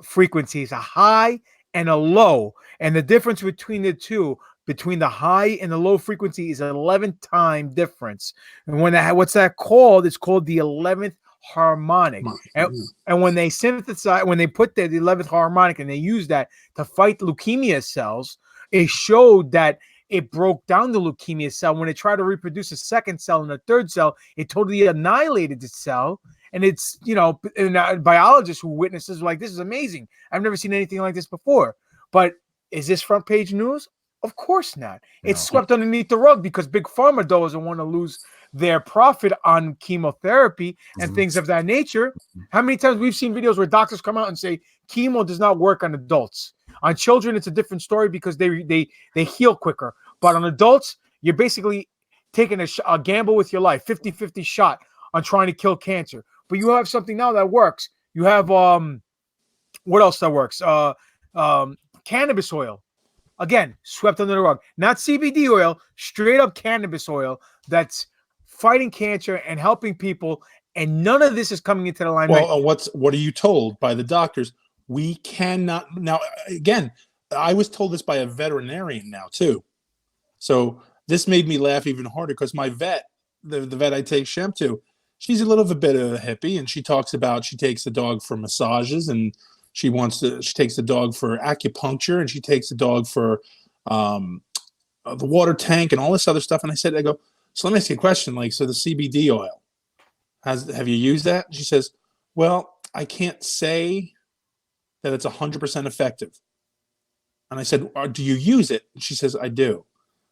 frequencies, a high and a low. And the difference between the two, between the high and the low frequency, is an 11-time difference. And what's that called? It's called the 11th harmonic. And when they synthesize, when they put the 11th harmonic and they use that to fight leukemia cells, it showed that it broke down the leukemia cell. When it tried to reproduce a second cell and a third cell, it totally annihilated the cell. And it's, and biologists who witnesses were like, this is amazing. I've never seen anything like this before. But is this front page news? Of course not. It's swept underneath the rug because Big Pharma doesn't want to lose their profit on chemotherapy and things of that nature. How many times we've seen videos where doctors come out and say chemo does not work on adults. On children, it's a different story because they heal quicker. But on adults, you're basically taking a gamble with your life, 50-50 shot on trying to kill cancer. But you have something now that works. You have what else that works? Cannabis oil. Again, swept under the rug. Not CBD oil, straight up cannabis oil that's fighting cancer and helping people. And none of this is coming into the limelight. Well, what are you told by the doctors? We cannot. Now, again, I was told this by a veterinarian now, too. So this made me laugh even harder because my vet, the vet I take Shem to, she's a little bit of a hippie, and she talks about she takes the dog for massages, and she takes the dog for acupuncture, and she takes the dog for the water tank and all this other stuff. And I go, so let me ask you a question. Like, so the CBD oil, have you used that? She says, well, I can't say that it's 100% effective. And I said, do you use it? And she says, I do.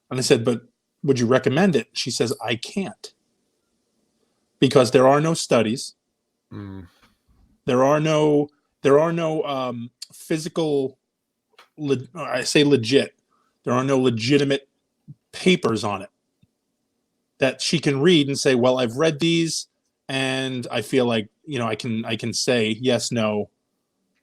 And I said, but would you recommend it? She says, I can't. Because there are no studies. There are no physical, I say legit, there are no legitimate papers on it that she can read and say, well, I've read these and I feel like, I can say yes, no,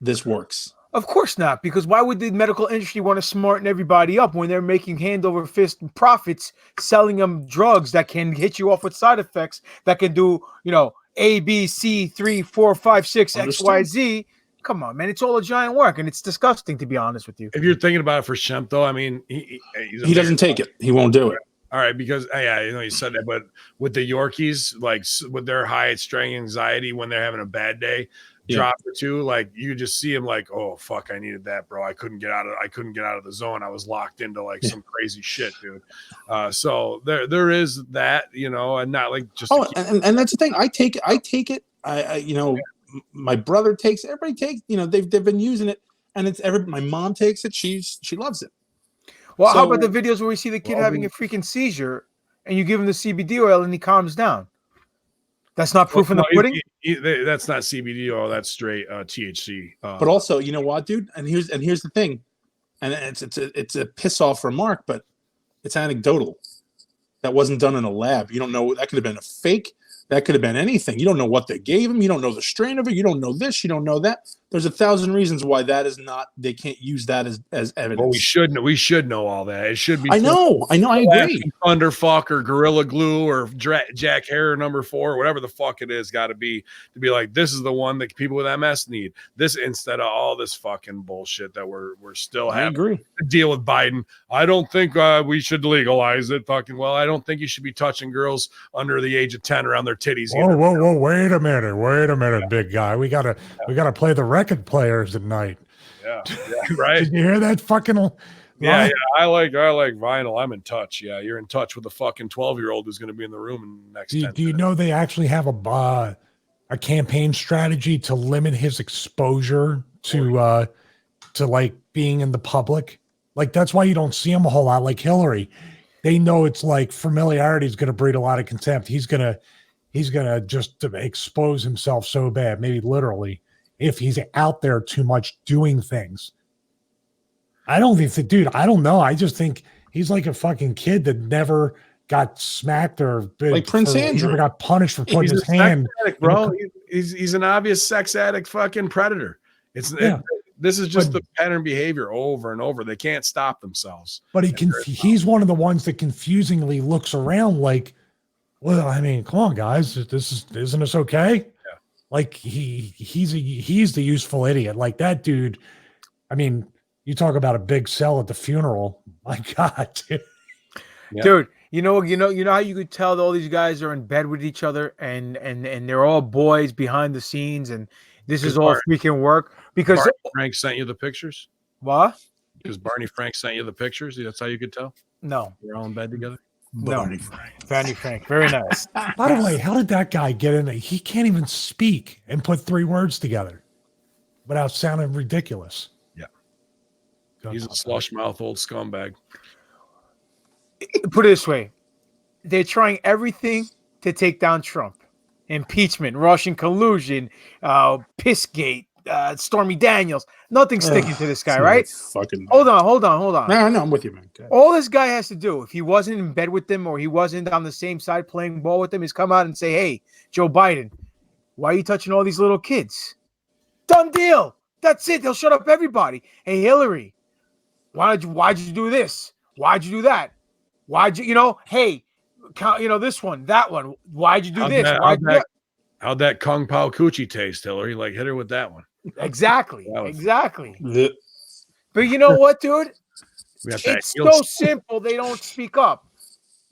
this works. Of course not, because why would the medical industry want to smarten everybody up when they're making hand over fist profits selling them drugs that can hit you off with side effects that can do, A, B, C, 3, 4, 5, 6, X, Y, Z. Come on, man. It's all a giant work, and it's disgusting, to be honest with you. If you're thinking about it for Shemp, though, I mean, he doesn't take it. He won't do it. All right, because you said that, but with the Yorkies, like with their high strength anxiety when they're having a bad day, drop or two, like you just see them like, oh fuck, I needed that, bro. I couldn't get out of the zone. I was locked into like some crazy shit, dude. So there is that, and not like just. Oh, and that's the thing. I take it. My brother takes it. Everybody takes. They've been using it, and my mom takes it. She loves it. Well, how about the videos where we see the kid having a freaking seizure and you give him the CBD oil and he calms down? That's not proof in the pudding? That's not CBD oil. That's straight THC. But also, you know what, dude? And here's the thing. And it's a piss off remark, but it's anecdotal. That wasn't done in a lab. You don't know. That could have been a fake. That could have been anything. You don't know what they gave him. You don't know the strain of it. You don't know this. You don't know that. There's 1,000 reasons why that is not. They can't use that as evidence. Well, we should know all that. It should be. I know. I agree. Thunderfuck or Gorilla Glue or Jack Harrer #4 or whatever the fuck it is, got to be like, this is the one that people with MS need. This instead of all this fucking bullshit that we're still having to deal with Biden. I don't think we should legalize it. Fucking well, I don't think you should be touching girls under the age of 10 around their titties. Whoa! Wait a minute, big guy. We gotta play the record players at night. Yeah, right. Did you hear that fucking? Yeah. I like vinyl. I'm in touch. Yeah, you're in touch with the fucking 12-year-old who's going to be in the room in the next. Do you know they actually have a campaign strategy to limit his exposure to like being in the public? Like that's why you don't see him a whole lot. Like Hillary, they know it's like familiarity is going to breed a lot of contempt. He's gonna just expose himself so bad, maybe literally, if he's out there too much doing things. I don't think dude, I don't know. I just think he's like a fucking kid that never got smacked or like Prince Andrew never got punished for putting his hand. Addict, bro. He's an obvious sex addict fucking predator. This is just the pattern behavior over and over. They can't stop themselves. But he's one of the ones that confusingly looks around like, well, I mean, come on, guys, isn't this okay? Yeah. Like he's the useful idiot. Like that dude. I mean, you talk about a big cell at the funeral. My God, dude. Yeah. Dude, you know how you could tell that all these guys are in bed with each other and they're all boys behind the scenes and this is all freaking work because Barney Frank sent you the pictures. What? Because Barney Frank sent you the pictures. That's how you could tell. No, we're all in bed together. Barney Frank, very nice. By the way, how did that guy get in there? He can't even speak and put 3 words together without sounding ridiculous. Yeah, he's a slush mouth old scumbag. Put it this way, they're trying everything to take down Trump. Impeachment, Russian collusion, Pissgate, Stormy Daniels. Nothing's sticking to this guy, right? Fucking. Hold on. No, I'm with you, man. All this guy has to do, if he wasn't in bed with them or he wasn't on the same side playing ball with them, is come out and say, "Hey, Joe Biden, why are you touching all these little kids?" Done deal. That's it. They'll shut up everybody. Hey, Hillary, why'd you do this? Why'd you do that? Why'd you, hey, this one, that one. Why'd you do this? How'd that Kung Pao Coochie taste, Hillary? Like, hit her with that one. Exactly. But you know what, dude? It's so simple. They don't speak up.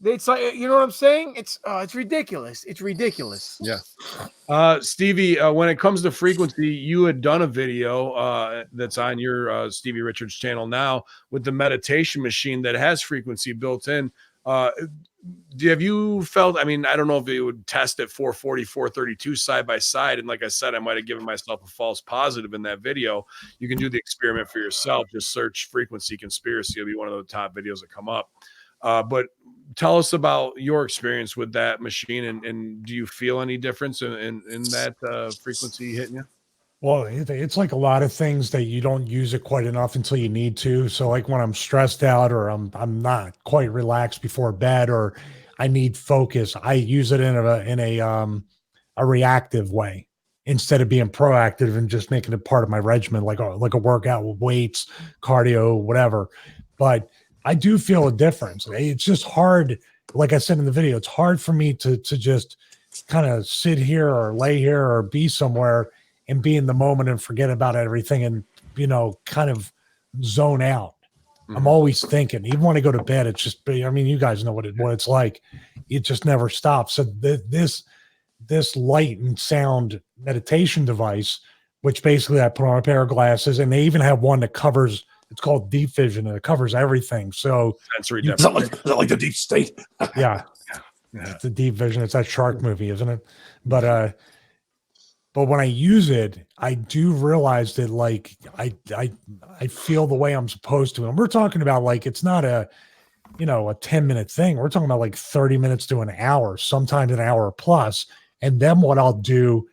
It's like, you know what I'm saying? It's ridiculous. It's ridiculous. Yeah. Stevie, when it comes to frequency, you had done a video that's on your Stevie Richards channel now with the meditation machine that has frequency built in. Have you felt, I mean, I don't know if it would test at 440, 432 side by side. And like I said, I might have given myself a false positive in that video. You can do the experiment for yourself. Just search frequency conspiracy. It'll be one of the top videos that come up. But tell us about your experience with that machine. And do you feel any difference in that frequency hitting you? Well, it's like a lot of things that you don't use it quite enough until you need to. So like when I'm stressed out or I'm not quite relaxed before bed or I need focus, I use it in a reactive way instead of being proactive and just making it part of my regimen, like a workout with weights, cardio, whatever. But I do feel a difference. It's just hard. Like I said in the video, it's hard for me to just kind of sit here or lay here or be somewhere and be in the moment and forget about everything and, kind of zone out. Mm-hmm. I'm always thinking, even when I go to bed, it's just, I mean, you guys know what it's like. It just never stops. So this light and sound meditation device, which basically I put on a pair of glasses, and they even have one that covers, it's called deep vision, and it covers everything. So sensory is that like the deep state? Yeah. It's the deep vision. It's that shark movie, isn't it? But when I use it, I do realize that like I feel the way I'm supposed to. And we're talking about like, it's not a 10-minute thing. We're talking about like 30 minutes to an hour, sometimes an hour plus. And then what I'll do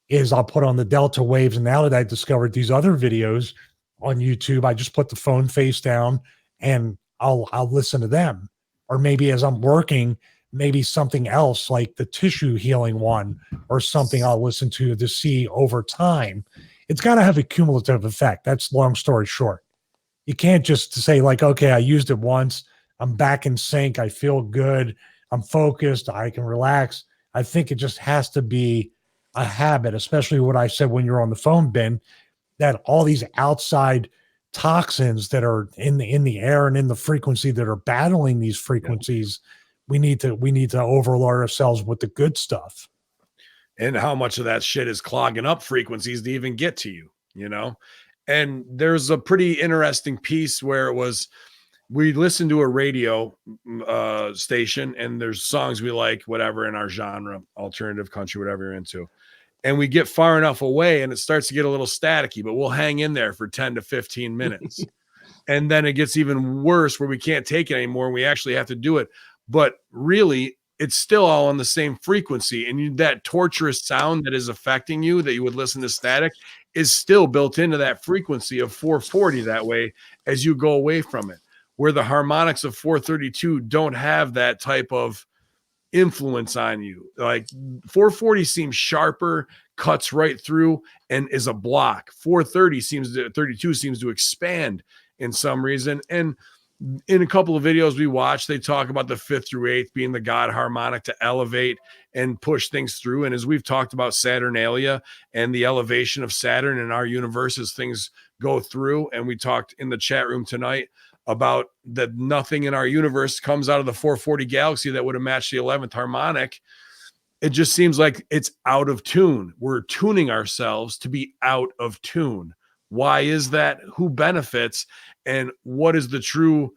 is I'll put on the delta waves. And now that I discovered these other videos on YouTube, I just put the phone face down and I'll listen to them. Or maybe as I'm working, maybe something else like the tissue healing one or something I'll listen to see over time. It's got to have a cumulative effect. That's long story short. You can't just say like, okay, I used it once. I'm back in sync. I feel good. I'm focused. I can relax. I think it just has to be a habit, especially what I said when you're on the phone, Ben, that all these outside toxins that are in the air and in the frequency that are battling these frequencies, we need to overload ourselves with the good stuff. And how much of that shit is clogging up frequencies to even get to you, you know? And there's a pretty interesting piece where we listened to a radio station, and there's songs we like, whatever, in our genre, alternative country, whatever you're into. And we get far enough away and it starts to get a little staticky, but we'll hang in there for 10 to 15 minutes. And then it gets even worse where we can't take it anymore and we actually have to do it. But really, it's still all on the same frequency. And that torturous sound that is affecting you, that you would listen to static, is still built into that frequency of 440 that way as you go away from it. Where the harmonics of 432 don't have that type of influence on you. Like 440 seems sharper, cuts right through, and is a block. 32 seems to expand in some reason. And in a couple of videos we watched, they talk about the 5th through 8th being the God harmonic to elevate and push things through. And as we've talked about Saturnalia and the elevation of Saturn in our universe as things go through, and we talked in the chat room tonight about that nothing in our universe comes out of the 440 galaxy that would have matched the 11th harmonic. It just seems like it's out of tune. We're tuning ourselves to be out of tune. Why is that? Who benefits? And what is the true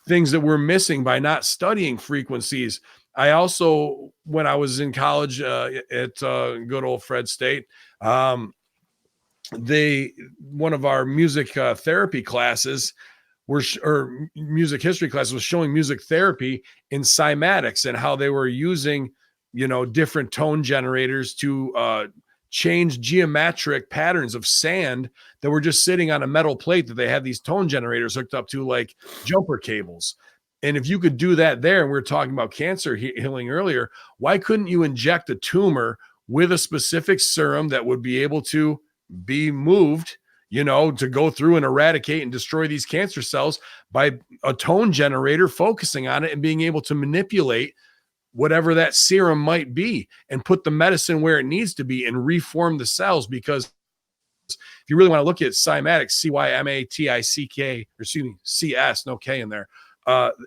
things that we're missing by not studying frequencies? I also, when I was in college at good old Fred State, one of our music therapy classes or music history classes was showing music therapy in cymatics and how they were using, different tone generators to change geometric patterns of sand that were just sitting on a metal plate that they had these tone generators hooked up to like jumper cables. And if you could do that there, and we were talking about cancer healing earlier, why couldn't you inject a tumor with a specific serum that would be able to be moved, to go through and eradicate and destroy these cancer cells by a tone generator focusing on it and being able to manipulate whatever that serum might be and put the medicine where it needs to be and reform the cells? Because if you really want to look at cymatics, C-Y-M-A-T-I-C-K, or excuse me, C-S, no K in there.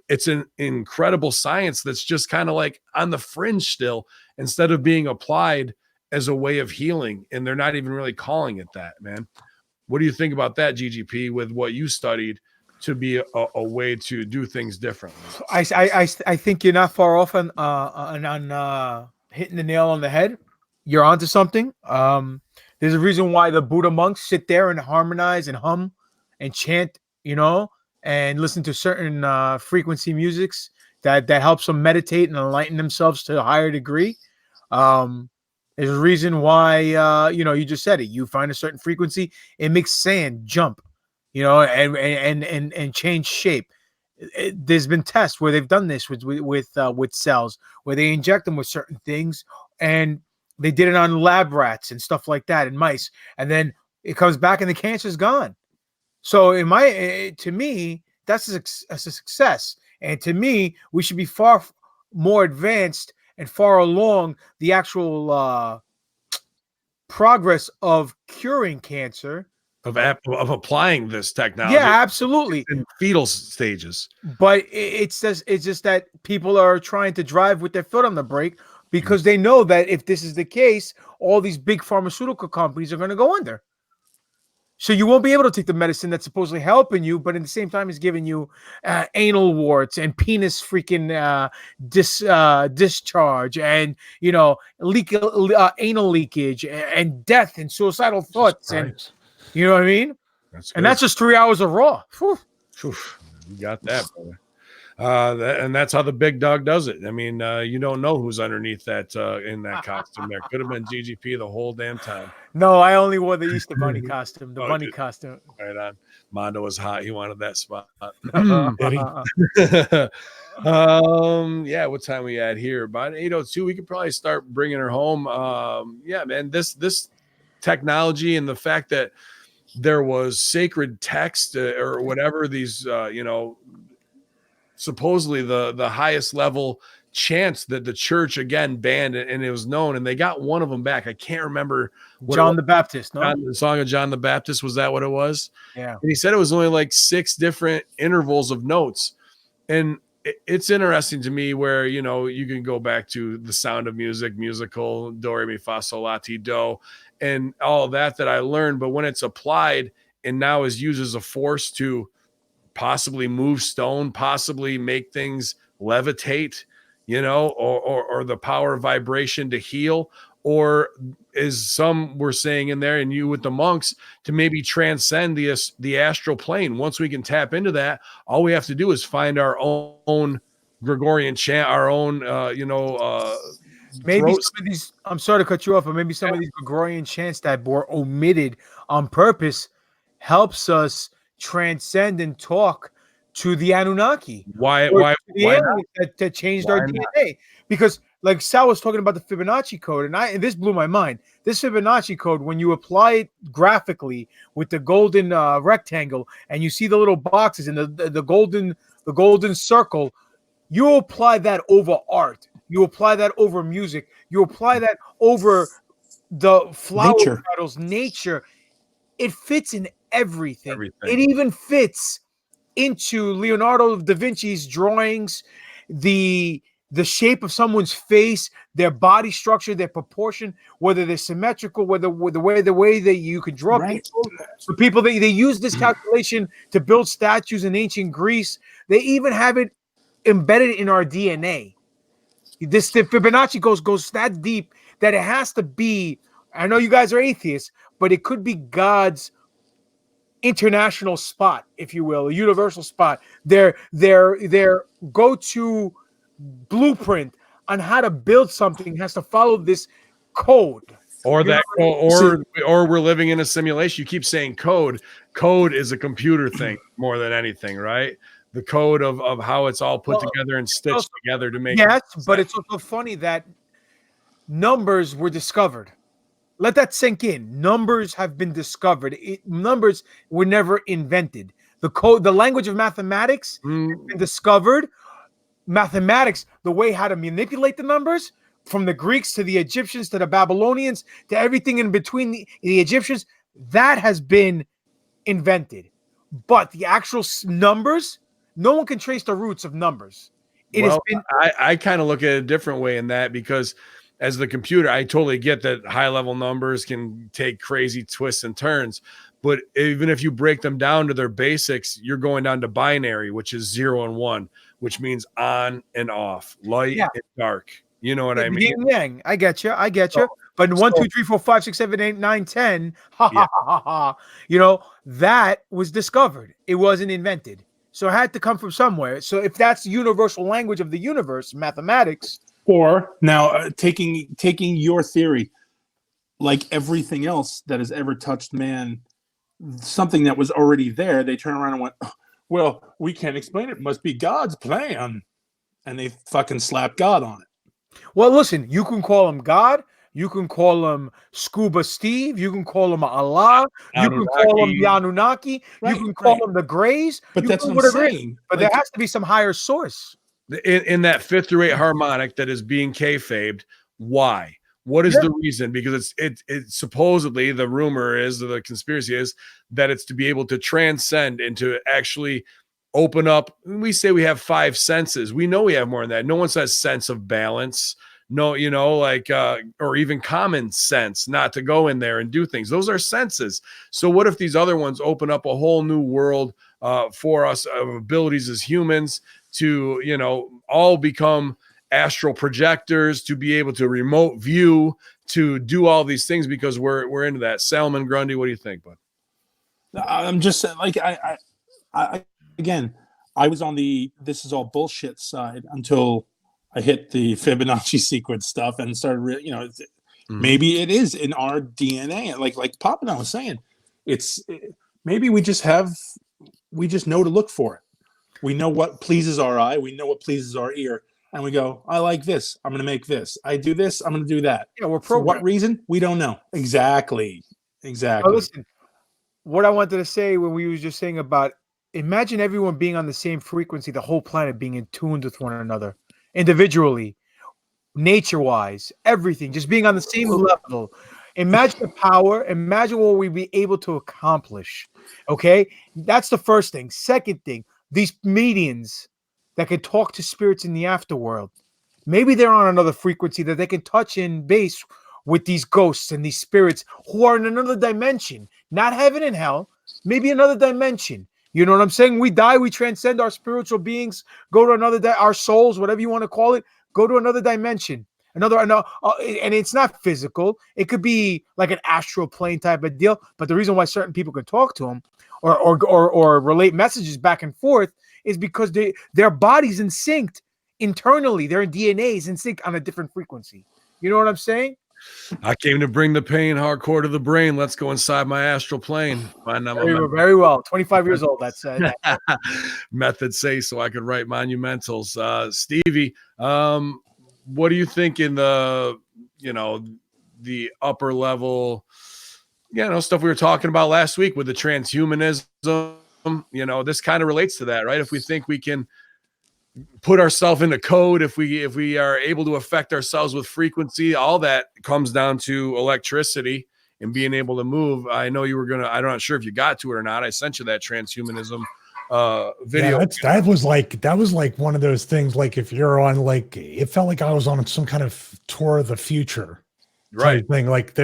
It's an incredible science that's just kind of like on the fringe still, instead of being applied as a way of healing. And they're not even really calling it that, man. What do you think about that, GGP, with what you studied to be a way to do things differently? I think you're not far off on hitting the nail on the head. You're onto something. There's a reason why the Buddha monks sit there and harmonize and hum and chant, and listen to certain frequency musics that helps them meditate and enlighten themselves to a higher degree. There's a reason why, you just said it. You find a certain frequency, it makes sand jump, and change shape. There's been tests where they've done this with cells, where they inject them with certain things, and they did it on lab rats and stuff like that, and mice, and then it comes back and the cancer's gone. So to me, that's a success. And to me, we should be far more advanced and far along the actual progress of curing cancer. Of applying this technology. Yeah, absolutely. In fetal stages. But it's just that people are trying to drive with their foot on the brake because they know that if this is the case, all these big pharmaceutical companies are going to go under. So you won't be able to take the medicine that's supposedly helping you, but at the same time is giving you anal warts and penis freaking discharge and, anal leakage and death and suicidal thoughts. And you know what I mean? That's and that's just 3 hours of raw. Whew. You got that, brother. And that's how the big dog does it. I mean, you don't know who's underneath that in that costume. There could have been GGP the whole damn time. No, I only wore the Easter Bunny costume. The bunny costume. Right on. Mondo was hot. He wanted that spot. Yeah, what time we at here? About 8:02. We could probably start bringing her home. Yeah, man, this technology and the fact that there was sacred text or whatever these supposedly the highest level chants that the church again banned, and it was known, and they got one of them back. I can't remember what John the Baptist. No, the song of John the Baptist, was that what it was? Yeah. And he said it was only like 6 different intervals of notes. And it's interesting to me where, you can go back to The Sound of Music, musical, do, re, mi, fa, sol, la, ti, do, and all that I learned. But when it's applied and now is used as a force to possibly move stone, possibly make things levitate, or the power of vibration to heal, or is some we're saying in there, and you with the monks, to maybe transcend the astral plane. Once we can tap into that, all we have to do is find our own Gregorian chant, our own, maybe some of these, I'm sorry to cut you off, but maybe some of these Gregorian chants that were omitted on purpose helps us transcend and talk to the Anunnaki. Why that changed our DNA? Because like Sal was talking about the Fibonacci code, and this blew my mind. This Fibonacci code, when you apply it graphically with the golden rectangle, and you see the little boxes and the golden circle, you apply that over art. You apply that over music. You apply that over the flower petals, nature. It fits in everything. It even fits into Leonardo da Vinci's drawings, the shape of someone's face, their body structure, their proportion, whether they're symmetrical, whether the way that you could draw people. So people, they use this calculation to build statues in ancient Greece. They even have it embedded in our DNA. The Fibonacci goes that deep that it has to be. I know you guys are atheists, but it could be God's international spot, if you will, a universal spot. Their go-to blueprint on how to build something has to follow this code. Or we're living in a simulation. You keep saying code. Code is a computer thing more than anything, right? The code of how it's all put together and stitched together to make. Yes, but it's also funny that numbers were discovered. Let that sink in. Numbers have been discovered. Numbers were never invented. The language of mathematics has been discovered. Mathematics, the way how to manipulate the numbers, from the Greeks to the Egyptians to the Babylonians to everything in between the Egyptians, that has been invented. But the actual numbers, no one can trace the roots of numbers. I kind of look at it a different way in that, because as the computer, I totally get that high level numbers can take crazy twists and turns. But even if you break them down to their basics, you're going down to binary, which is 0 and 1, which means on and off, light and dark. You know what I mean? Yin yang. I get you. But 1, 2, 3, 4, 5, 6, 7, 8, 9, 10. That was discovered. It wasn't invented. So it had to come from somewhere. So if that's the universal language of the universe, mathematics. Or now taking your theory, like everything else that has ever touched man, something that was already there, they turn around and went, well, we can't explain it. It must be God's plan. And they fucking slap God on it. Well, listen, you can call him God. You can call him Scuba Steve. You can call him Allah. You can call him the Anunnaki. You can call him the Greys. But that's what I'm saying. But there has to be some higher source. In that 5th through 8 harmonic that is being kayfabed, why? What is the reason? Because it's supposedly, the rumor is, or the conspiracy is, that it's to be able to transcend and to actually open up. We say we have 5 senses. We know we have more than that. No one says sense of balance. No, or even common sense, not to go in there and do things. Those are senses. So what if these other ones open up a whole new world for us of abilities as humans to, all become astral projectors, to be able to remote view, to do all these things, because we're into that. Salmon Grundy, what do you think, bud? I'm just like, I again, I was on the this is all bullshit side until I hit the Fibonacci sequence stuff and started, maybe it is in our DNA. Like Papa was saying, maybe we just know to look for it. We know what pleases our eye. We know what pleases our ear. And we go, I like this. I'm going to make this. I do this. I'm going to do that. Yeah, we're For what programmed. reason? We don't know. Exactly. Oh, listen, what I wanted to say when we was just saying about, imagine everyone being on the same frequency, the whole planet being in tune with one another, individually, nature-wise, everything, just being on the same level. Imagine the power. Imagine what we'd be able to accomplish. Okay? That's the first thing. Second thing, these mediums that can talk to spirits in the afterworld. Maybe they're on another frequency that they can touch in base with these ghosts and these spirits who are in another dimension, not heaven and hell, maybe another dimension. You know what I'm saying? We die, we transcend our spiritual beings, go to another, our souls, whatever you want to call it, go to another dimension. And it's not physical. It could be like an astral plane type of deal. But the reason why certain people can talk to them or relate messages back and forth is because their body's in sync internally. Their DNA is in sync on a different frequency. You know what I'm saying? I came to bring the pain hardcore to the brain. Let's go inside my astral plane. Find out very well. 25 years old. That's method say so I could write monumentals. Stevie, what do you think in the upper level, stuff we were talking about last week with the transhumanism? This kind of relates to that, right? If we think we can put ourselves into code, if we are able to affect ourselves with frequency, all that comes down to electricity and being able to move. I know you were I'm not sure if you got to it or not. I sent you that transhumanism video. Yeah, that was like one of those things, like if you're on, like, it felt like I was on some kind of tour of the future right thing. Like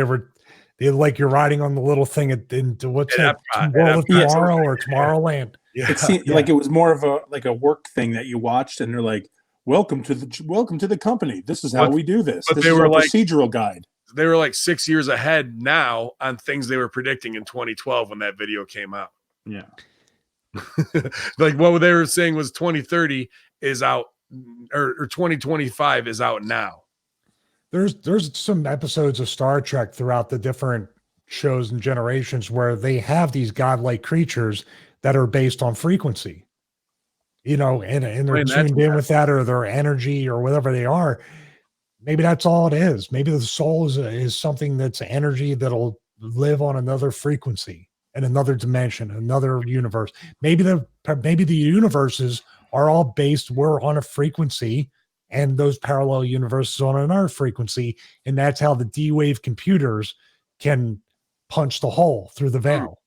like you're riding on the little thing into what's that, World of Tomorrow or Tomorrowland. Yeah. It seemed like it was more of a work thing that you watched, and they're like, welcome to the company. This is how we do this. But this they is were our like procedural guide. They were like 6 years ahead now on things they were predicting in 2012 when that video came out. Yeah. Like what they were saying was 2030 is out, or 2025 is out now. There's some episodes of Star Trek throughout the different shows and generations where they have these godlike creatures that are based on frequency, and they're tuned in with that, or their energy or whatever they are. Maybe that's all it is. Maybe the soul is something that's energy that'll live on another frequency and another dimension, another universe. Maybe the universes are all based, we're on a frequency, and those parallel universes on another frequency. And that's how the D-Wave computers can punch the hole through the veil.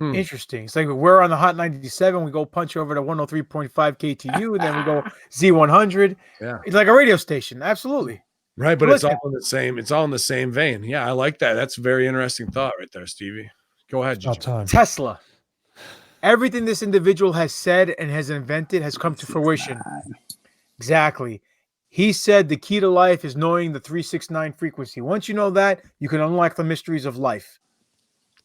Interesting. It's like we're on the Hot 97, we go punch over to 103.5 KTU, and then we go Z100. Yeah. It's like a radio station. Absolutely. Right, but it's all in the same. It's all in the same vein. Yeah, I like that. That's a very interesting thought right there, Stevie. Go ahead. Tesla. Everything this individual has said and has invented has come to fruition. Exactly. He said the key to life is knowing the 369 frequency. Once you know that, you can unlock the mysteries of life.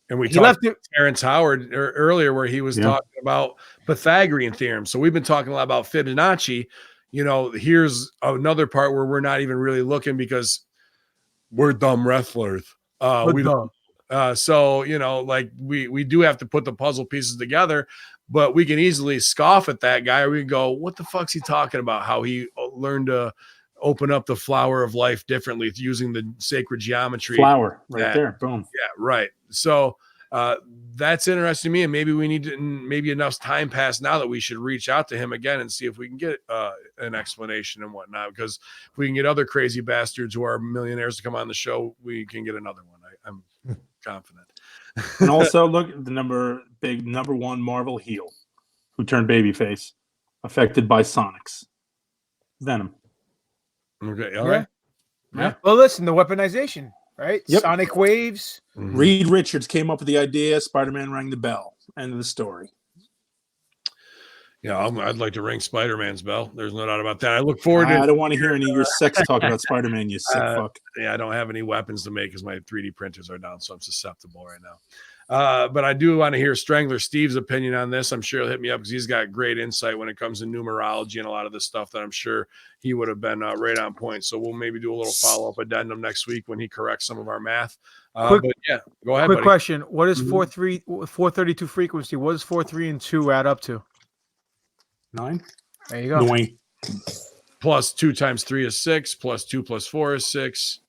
And we talked to Terrence Howard earlier where he was talking about Pythagorean theorem. So we've been talking a lot about Fibonacci. Here's another part where we're not even really looking because we're dumb wrestlers. We do have to put the puzzle pieces together, but we can easily scoff at that guy. Or we can go, what the fuck's he talking about? How he learned to open up the flower of life differently using the sacred geometry. Flower right there. Boom. Yeah. Right. So that's interesting to me. And maybe enough time passed now that we should reach out to him again and see if we can get an explanation and whatnot, because if we can get other crazy bastards who are millionaires to come on the show, we can get another one. I'm confident. And also look at the number one Marvel heel who turned babyface, affected by Sonics. Venom. Okay. All right. Yeah. Well, listen, the weaponization, right? Yep. Sonic waves. Mm-hmm. Reed Richards came up with the idea. Spider-Man rang the bell. End of the story. Yeah, I'd like to ring Spider-Man's bell. There's no doubt about that. I look forward to. I don't want to hear any of your sex talk about Spider-Man, you sick fuck. Yeah, I don't have any weapons to make because my 3D printers are down, so I'm susceptible right But I do want to hear Strangler Steve's opinion on this. I'm sure he'll hit me up because he's got great insight when it comes to numerology and a lot of this stuff that I'm sure he would have been right on point. So we'll maybe do a little follow-up addendum next week when he corrects some of our math. But yeah, go ahead, Quick buddy. question. What is 432 frequency? What does 4, 3, and 2 add up to? 9. There you go. Annoying. Plus 2 times 3 is 6. Plus 2 plus 4 is 6.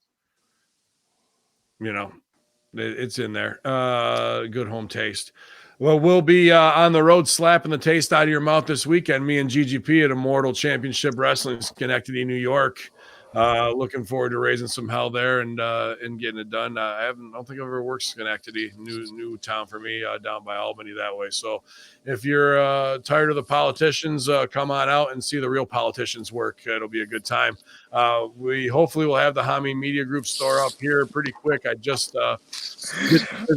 You know, it's in there. Good home taste. Well, we'll be on the road slapping the taste out of your mouth this weekend. Me and GGP at Immortal Championship Wrestling, Schenectady, New York. Looking forward to raising some hell there and getting it done. I don't think I've ever worked Schenectady, new town for me, down by Albany that way. So if you're tired of the politicians, come on out and see the real politicians work. It'll be a good time. We hopefully will have the Hamin Media Group store up here pretty quick. I just did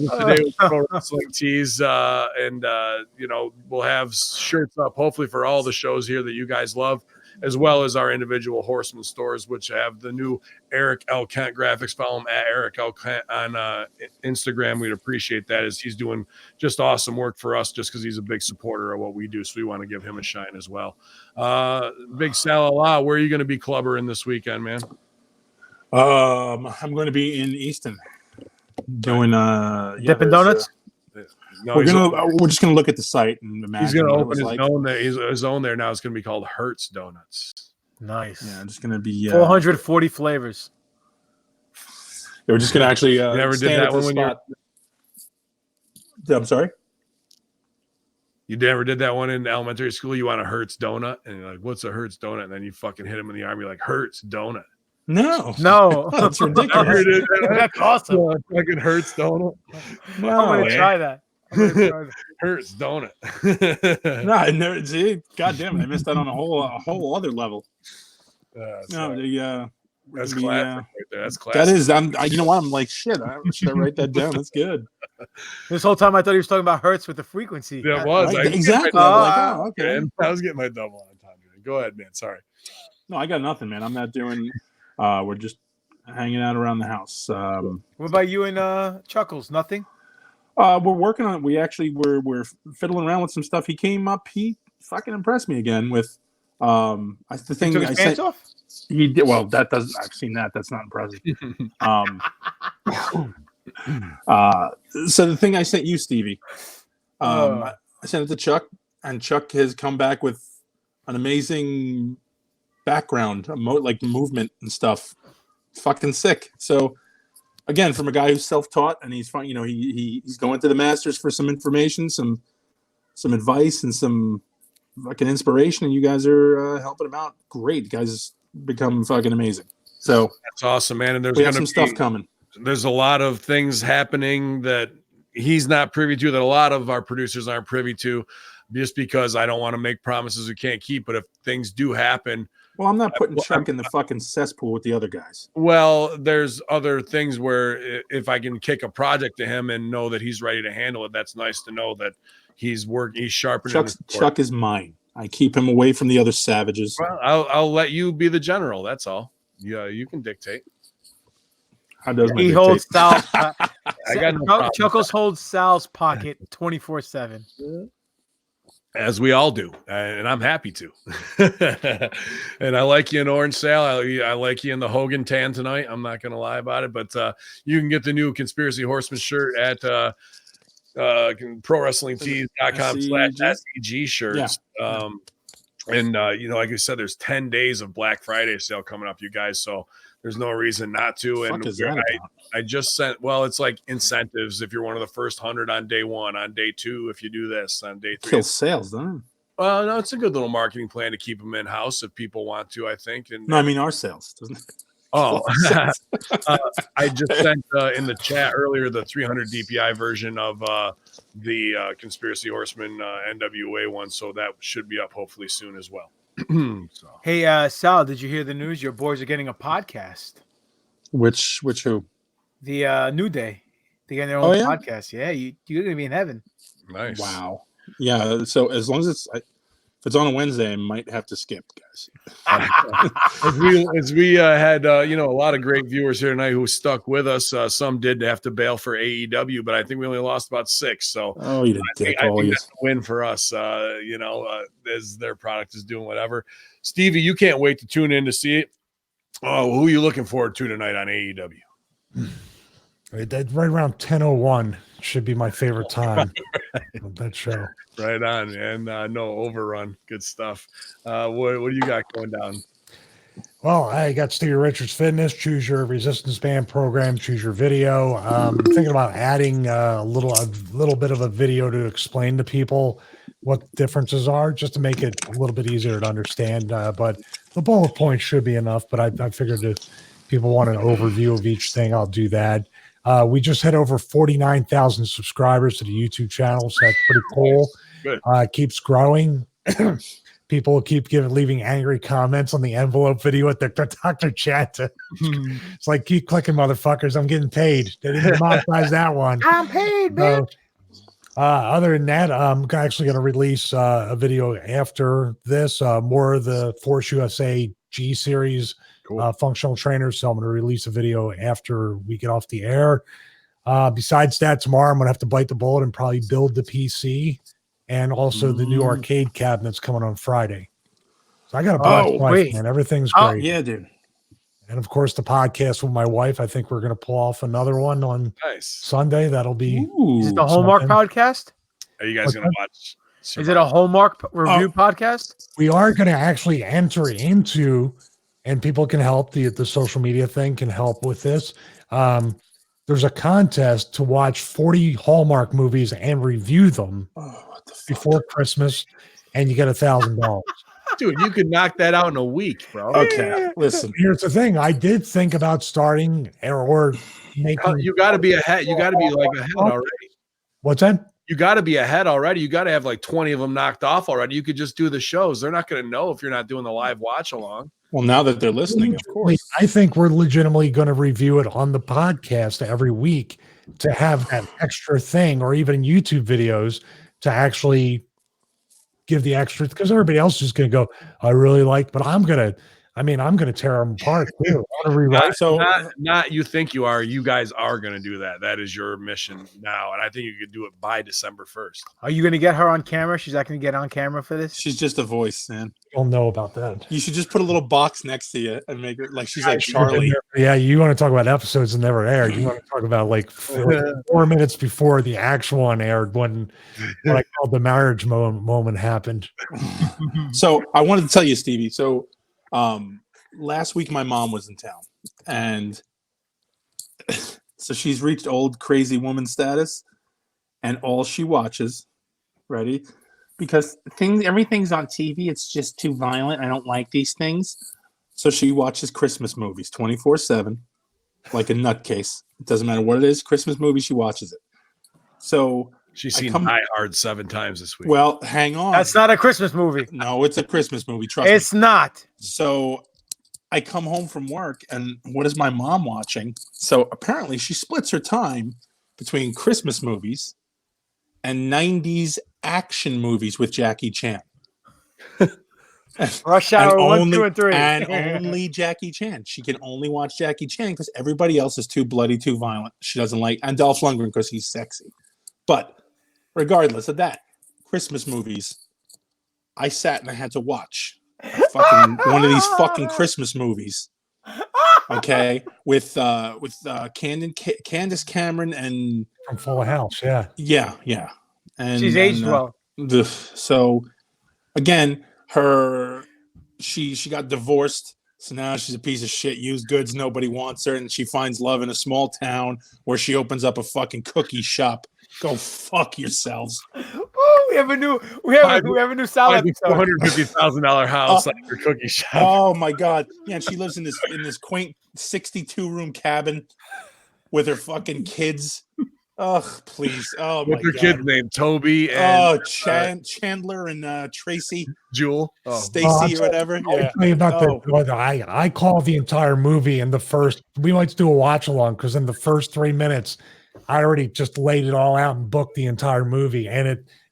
today with Pro Wrestling Tees, and we'll have shirts up hopefully for all the shows here that you guys love, as well as our individual Horseman stores, which have the new Eric L. Kent graphics. Follow him at Eric L. Kent on Instagram. We'd appreciate that, as he's doing just awesome work for us just because he's a big supporter of what we do. So we want to give him a shine as well. Big Salah, where are you going to be clubbering this weekend, man? I'm going to be in Easton doing Dippin' Donuts? No, we're just gonna look at the site and imagine. He's gonna open his own there now. It's gonna be called Hertz Donuts. Nice. Yeah, just gonna be 440 flavors. Yeah, we're just gonna actually never did that one when I'm sorry. You never did that one in elementary school. You want a Hertz donut, and you're like, "What's a Hertz donut?" And then you fucking hit him in the arm. You're like, "Hertz donut." No, that's ridiculous. That's awesome. Fucking Hertz donut. No, I'm gonna try that. Hurts, don't it? No, I never. See, God damn it, I missed that on a whole other level. That's classic right there. That's classic. That is. You know what? I'm like, shit. Should I write that down? That's good. This whole time I thought he was talking about hertz with the frequency. That was right, exactly. Okay. I was getting my double on time. Go ahead, man. Sorry. No, I got nothing, man. I'm not doing. We're just hanging out around the house. What about you and Chuckles? Nothing. We're working on it. We're fiddling around with some stuff. He came up. He fucking impressed me again with the thing. He took his pants off? He did. Well, that does. I've seen that. That's not impressive. So the thing I sent you, Stevie, I sent it to Chuck, and Chuck has come back with an amazing background, like movement and stuff. Fucking sick. So. Again, from a guy who's self-taught and he's fine, he's going to the masters for some information, some advice, and some fucking inspiration, and you guys are helping him out. Great, you guys become fucking amazing. So that's awesome, man. And there's we have some stuff coming. There's a lot of things happening that he's not privy to, that a lot of our producers aren't privy to, just because I don't want to make promises we can't keep. But if things do happen. Well, I'm not putting Chuck in the fucking cesspool with the other guys. Well, there's other things where if I can kick a project to him and know that he's ready to handle it, that's nice to know that he's sharpening. Chuck is mine. I keep him away from the other savages. Well, I'll let you be the general. That's all. Yeah, you can dictate. How does he holds Sal's? Chuckles holds Sal's pocket 24/7. As we all do, and I'm happy to. And I like you in orange, Sal. I like you in the Hogan tan tonight. I'm not going to lie about it, but you can get the new Conspiracy Horsemen shirt at ProWrestlingTees.com/SEG shirts. Yeah. And like I said, there's 10 days of Black Friday sale coming up, you guys. So there's no reason not to. And I just sent, it's like incentives. If you're one of the first 100 on day 1, on day 2, if you do this on day 3, kills sales, doesn't it? Well, no, it's a good little marketing plan to keep them in house if people want to, I think. And no, I mean our sales, doesn't it? Oh, I just sent in the chat earlier the 300 DPI version of the Conspiracy Horsemen NWA one, so that should be up hopefully soon as well. So. Hey, Sal, did you hear the news? Your boys are getting a podcast. Which who? The New Day. They getting their own podcast. Yeah, you're gonna be in heaven. Nice. Wow. Yeah. So as long as it's, If it's on a Wednesday, I might have to skip, guys. As we had a lot of great viewers here tonight who stuck with us. Some did have to bail for AEW, but I think we only lost about 6. So Oh, you dick, I all think you. that's a win for us. As their product is doing whatever. Stevie, you can't wait to tune in to see it. Oh, who are you looking forward to tonight on AEW? Right around 10:01 should be my favorite time of that show. Right on, and no overrun. Good stuff. What do you got going down? Well, I got Stevie Richards Fitness, Choose Your Resistance Band program, Choose Your Video. Thinking about adding a little bit of a video to explain to people what differences are, just to make it a little bit easier to understand. But the bullet points should be enough. But I figured if people want an overview of each thing, I'll do that. We just hit over 49,000 subscribers to the YouTube channel, so that's pretty cool. Good. Keeps growing. People keep leaving angry comments on the envelope video at the Dr. Chat. It's like, keep clicking, motherfuckers. I'm getting paid. They didn't monetize that one. I'm paid, man. Other than that, I'm actually going to release a video after this, more of the Force USA G series. Cool. Functional trainers. So I'm going to release a video after we get off the air. Besides that, tomorrow I'm going to have to bite the bullet and probably build the PC and also the new arcade cabinets coming on Friday. So I got a blessed life, man. Everything's great. Yeah, dude. And of course, the podcast with my wife. I think we're going to pull off another one on Sunday. That'll be. Is it the Hallmark podcast? Are you guys going to watch? Is it a Hallmark review podcast? We are going to actually enter into. And people can help. The social media thing can help with this. There's a contest to watch 40 Hallmark movies and review them before Christmas, and you get $1,000. Dude, you could knock that out in a week, bro. Okay, listen. Here's the thing: I did think about starting or making. You got to be ahead. You got to be like ahead already. What's that? You got to be ahead already. You got to have like 20 of them knocked off already. You could just do the shows. They're not going to know if you're not doing the live watch along. Well, now that they're listening, of course. I think we're legitimately going to review it on the podcast every week to have that extra thing, or even YouTube videos to actually give the extra, because everybody else is going to go, I really like, but I'm going to tear them apart too. I want to rewrite. Not you think you are. You guys are going to do that. That is your mission now, and I think you could do it by December 1st. Are you going to get her on camera? She's not going to get on camera for this. She's just a voice, man. Don't know about that. You should just put a little box next to you and make it like she's like Charlie. Yeah, you want to talk about episodes that never aired. You want to talk about like 4 minutes before the actual one aired when what I called the marriage moment happened. So I wanted to tell you, Stevie. So last week my mom was in town, and so she's reached old crazy woman status, and all she watches, ready? Because everything's on TV, it's just too violent. I don't like these things. So she watches Christmas movies 24/7, like a nutcase. It doesn't matter what it is. Christmas movie, she watches it. So she's seen Die Hard 7 times this week. Well, hang on. That's not a Christmas movie. No, it's a Christmas movie. Trust me. It's not. So I come home from work, and what is my mom watching? So apparently she splits her time between Christmas movies and 90s action movies with Jackie Chan. Rush Hour 1, 2, and 3. And only Jackie Chan. She can only watch Jackie Chan because everybody else is too bloody, too violent. She doesn't like, and Dolph Lundgren because he's sexy. But regardless of that, Christmas movies, I sat and I had to watch one of these fucking Christmas movies. Okay, with Candace Cameron and from Full House, yeah, and she's aged well. So again, she got divorced, so now she's a piece of shit, used goods, nobody wants her, and she finds love in a small town where she opens up a fucking cookie shop. Go fuck yourselves. Oh, we have a new salad. $450,000 house like your cookie shop. Oh my god. Yeah, and she lives in this quaint 62-room cabin with her fucking kids. Ugh, please. Oh my god. What's her kid's name? Toby and Chandler and Tracy. Jewel. Stacy or whatever. I'll tell you about I call the entire movie in the first. We like to do a watch along because in the first 3 minutes, I already just laid it all out and booked the entire movie, and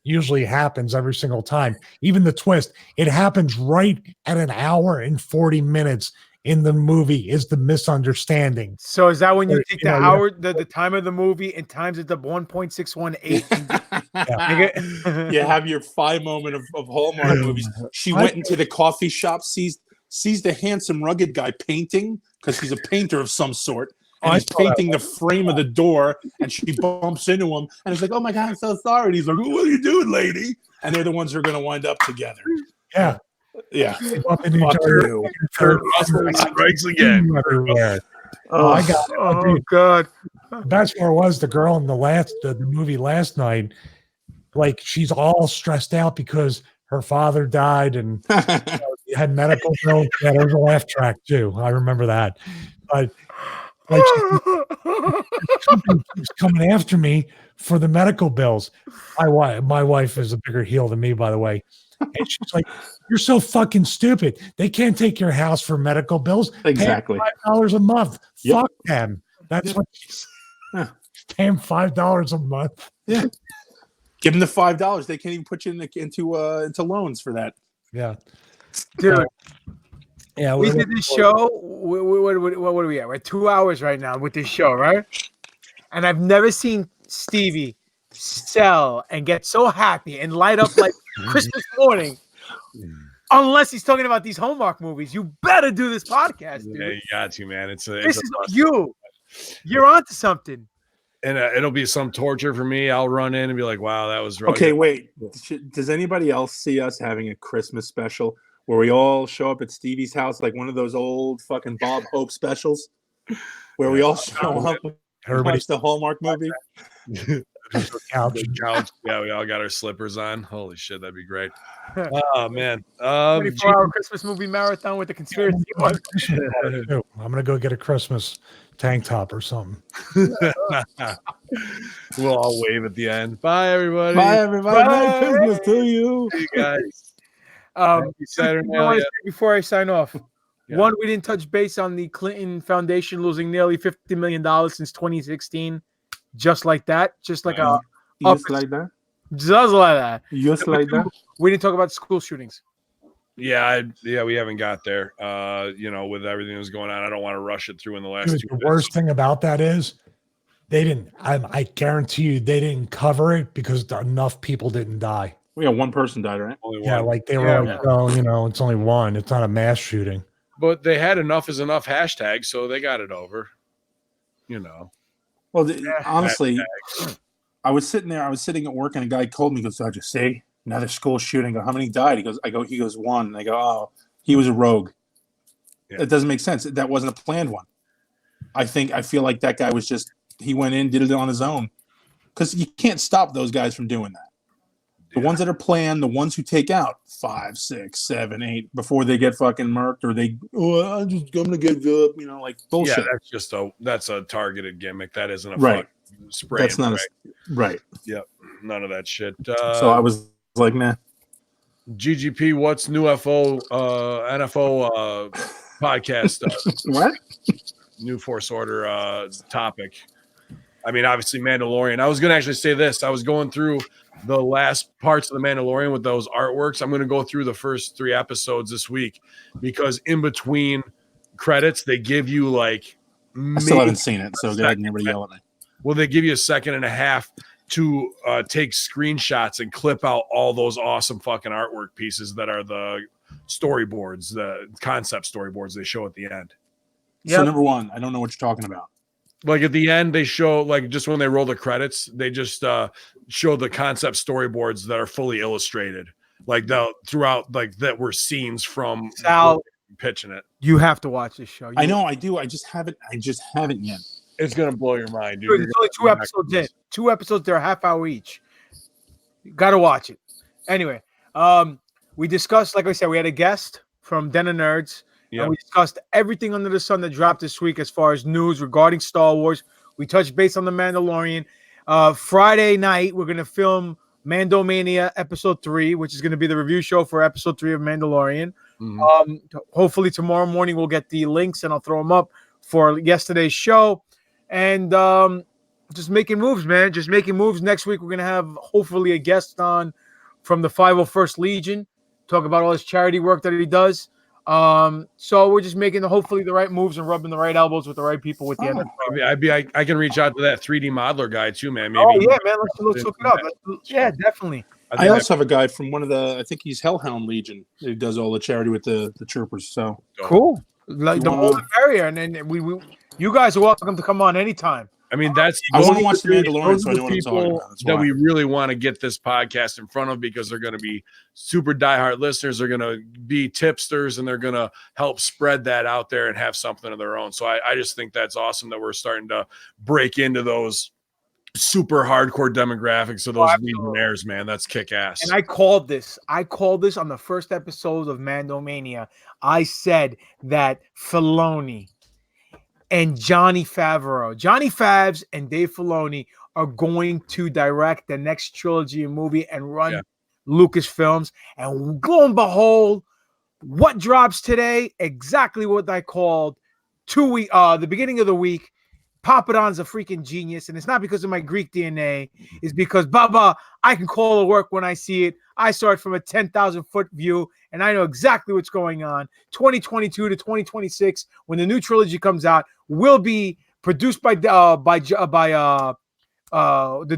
usually happens every single time. Even the twist, it happens right at an hour and 40 minutes in the movie is the misunderstanding. So is that when you So, take you the know, hour, the time of the movie, and times it to 1.618? You have your 5 moment of Hallmark movies. She went into the coffee shop, sees the handsome, rugged guy painting because he's a painter of some sort. And he's painting the frame of the door, and she bumps into him, and he's like, "Oh my God, I'm so sorry." And he's like, "What are you doing, lady?" And they're the ones who are going to wind up together. Yeah. Yeah. Up in each other. Kurt Russell strikes again. Everywhere. Oh, dude. God. The best part was the girl in the movie last night. Like, she's all stressed out because her father died and had medical bills. Yeah, there was a laugh track too. I remember that. But like, somebody keeps coming after me for the medical bills. My wife is a bigger heel than me, by the way. And she's like, "You're so fucking stupid. They can't take your house for medical bills. Exactly. Pay $5 a month. Yep. Fuck them." That's what she's paying $5 a month. Yeah. Give them the $5. They can't even put you into loans for that. Yeah. Dude. Yeah, We did this show. What are we at? We're 2 hours right now with this show, right? And I've never seen Stevie sell and get so happy and light up like Christmas morning, unless he's talking about these Hallmark movies. You better do this podcast, dude. Yeah, you got you, man. This is you. You're onto something. And it'll be some torture for me. I'll run in and be like, "Wow, that was Okay, wait. Does anybody else see us having a Christmas special where we all show up at Stevie's house, like one of those old fucking Bob Hope specials, where we all show up and watch the Hallmark movie?" Couch. Yeah, we all got our slippers on. Holy shit, that'd be great. Oh man, 24-hour Christmas movie marathon with the Conspiracy Horsemen. I'm gonna go get a Christmas tank top or something. We'll all wave at the end. Bye, everybody. Bye, everybody. Bye. Merry Christmas to you. See you guys. Saturday night, before I sign off, Yeah. one, we didn't touch base on the Clinton Foundation losing nearly $50 million since 2016. Just like that. Just like Just like that. Just like that. Just like that. We didn't talk about school shootings. Yeah, we haven't got there. With everything that's going on, I don't want to rush it through in the last Dude, 2 the minutes. worst thing about that is they didn't. I guarantee you they didn't cover it because enough people didn't die. We got one person died, right? Only Yeah, one. like they were like, "Oh, it's only one. It's not a mass shooting." But they had enough is enough hashtag, so they got it over. Well, honestly, I was sitting at work, and a guy called me. He goes, "I just say another school shooting." I go, "How many died?" He goes, "One." And I go, "Oh, he was a rogue." Yeah. It doesn't make sense. That wasn't a planned one. I feel like that guy was he went in, did it on his own, because you can't stop those guys from doing that. The ones that are planned, the ones who take out 5, 6, 7, 8 before they get fucking murked, or I'm gonna give up, like bullshit. Yeah, that's a targeted gimmick. That isn't a Right. spray. That's not right. Yep, none of that shit. So I was like, nah. GGP, what's new NFO podcast? What? New Force Order topic. I mean, obviously Mandalorian. I was going to actually say this. I was going through the last parts of the Mandalorian with those artworks. I'm going to go through the first 3 episodes this week because in between credits, they give you like. I still haven't seen it, so go ahead and everybody yell at me. Well, they give you a second and a half to take screenshots and clip out all those awesome fucking artwork pieces that are the storyboards, the concept storyboards they show at the end. So number one, I don't know what you're talking about. Like at the end, they show like just when they roll the credits, they just show the concept storyboards that are fully illustrated, like throughout like that were scenes from Sal pitching it. You have to watch this show. I know I do. I just haven't yet. It's gonna blow your mind, dude. Dude, it's only 2 episodes in. 2 episodes, they're a half hour each. You gotta watch it. Anyway, we discussed, like I said, we had a guest from Den of Nerds. Yeah. And we discussed everything under the sun that dropped this week as far as news regarding Star Wars. We touched base on The Mandalorian. Friday night, we're going to film Mandomania Episode 3, which is going to be the review show for Episode 3 of Mandalorian. Mm-hmm. Hopefully tomorrow morning we'll get the links and I'll throw them up for yesterday's show. And just making moves, man. Just making moves. Next week, we're going to have hopefully a guest on from the 501st Legion, talk about all his charity work that he does. So we're just making hopefully the right moves and rubbing the right elbows with the right people with the end. I can reach out to that 3D modeler guy too, man. Maybe. Oh yeah, man. Let's look it up. Yeah, definitely. I also have a guy from one of the, I think he's Hellhound Legion, who does all the charity with the troopers. So cool. Like the whole area, and then we you guys are welcome to come on anytime. I mean, that's I want to watch The Mandalorian, so I know what I'm talking about. That's that why. we really want to get this podcast in front of, because they're going to be super diehard listeners. They're going to be tipsters, and they're going to help spread that out there and have something of their own. So I just think that's awesome that we're starting to break into those super hardcore demographics of those legionnaires, man. That's kick ass. And I called this on the first episode of Mandomania. I said that Filoni and Johnny Favs and Dave Filoni are going to direct the next trilogy of movie and run Lucasfilms. And lo and behold, what drops today? Exactly what I called the beginning of the week. Papadon's a freaking genius, and it's not because of my Greek DNA. It's because, Baba, I can call it work when I see it. I saw it from a 10,000-foot view, and I know exactly what's going on. 2022 to 2026, when the new trilogy comes out, will be produced by the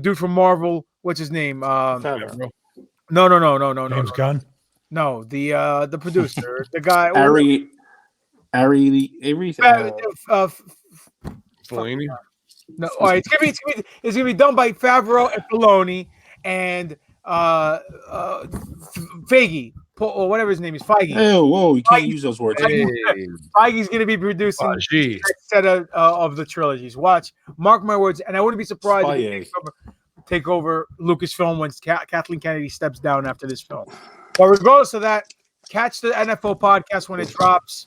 dude from Marvel. What's his name? No. James Gunn. No, the producer, the guy. Ari, Filoni? No, all right, it's gonna be done by Favreau and Filoni and Feige, or whatever his name is, Feige. Oh, whoa, you can't use those words. Feige's gonna be producing the next set of the trilogies. Watch, mark my words, and I wouldn't be surprised if they take over Lucasfilm when Kathleen Kennedy steps down after this film. But regardless of that, catch the NFL podcast when it drops.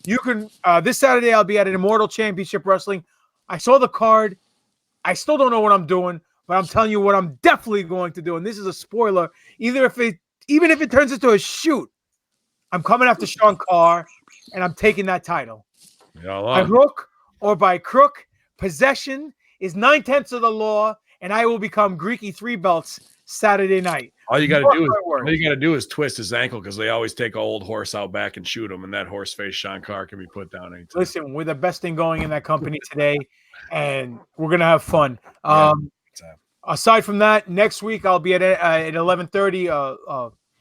You can this Saturday I'll be at an Immortal Championship Wrestling. I saw the card. I still don't know what I'm doing, but I'm telling you what I'm definitely going to do. And this is a spoiler. Even if it turns into a shoot, I'm coming after Sean Carr, and I'm taking that title. By hook or by crook, possession is 9/10 of the law, and I will become Greeky 3 belts Saturday night. All you got to do is twist his ankle, because they always take an old horse out back and shoot him, and that horse face Sean Carr can be put down anytime. Listen, we're the best thing going in that company today, and we're gonna have fun. Aside from that, next week I'll be at 11:30,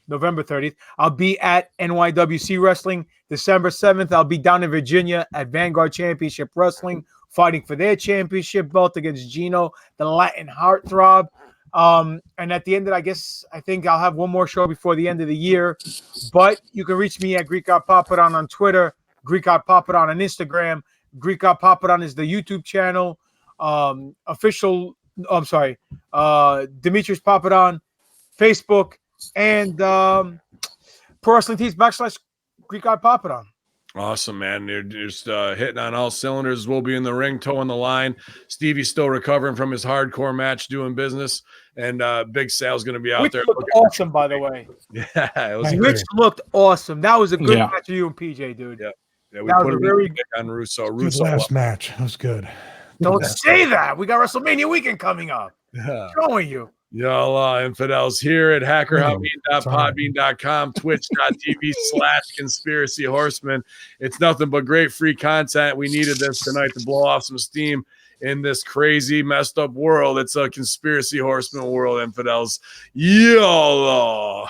November 30th. I'll be at NYWC Wrestling. December 7th, I'll be down in Virginia at Vanguard Championship Wrestling, fighting for their championship belt against Gino, the Latin heartthrob. And at the end of I think I'll have one more show before the end of the year. But you can reach me at Greek God Papadon on Twitter, Greek God Papadon on Instagram. Greek God Papadon is the YouTube channel. Demetrius Papadon, Facebook, and Pro Wrestling Tees / Greek God Papadon. Awesome, man. You're just hitting on all cylinders. We'll be in the ring, toeing the line. Stevie's still recovering from his hardcore match, doing business. And Big Sal's going to be out there. Looked awesome, by the way. Yeah, Rich looked awesome. That was a good match for you and PJ, dude. Yeah, we that put was a very on Russo. Good last match. That was good. Don't say that. We got WrestleMania weekend coming up. Yeah. Showing you. Y'all infidels here at HackerHamin.podbean.com, twitch.tv/Conspiracy Horsemen. It's nothing but great free content. We needed this tonight to blow off some steam in this crazy, messed up world. It's a Conspiracy Horseman world, infidels. YOLO.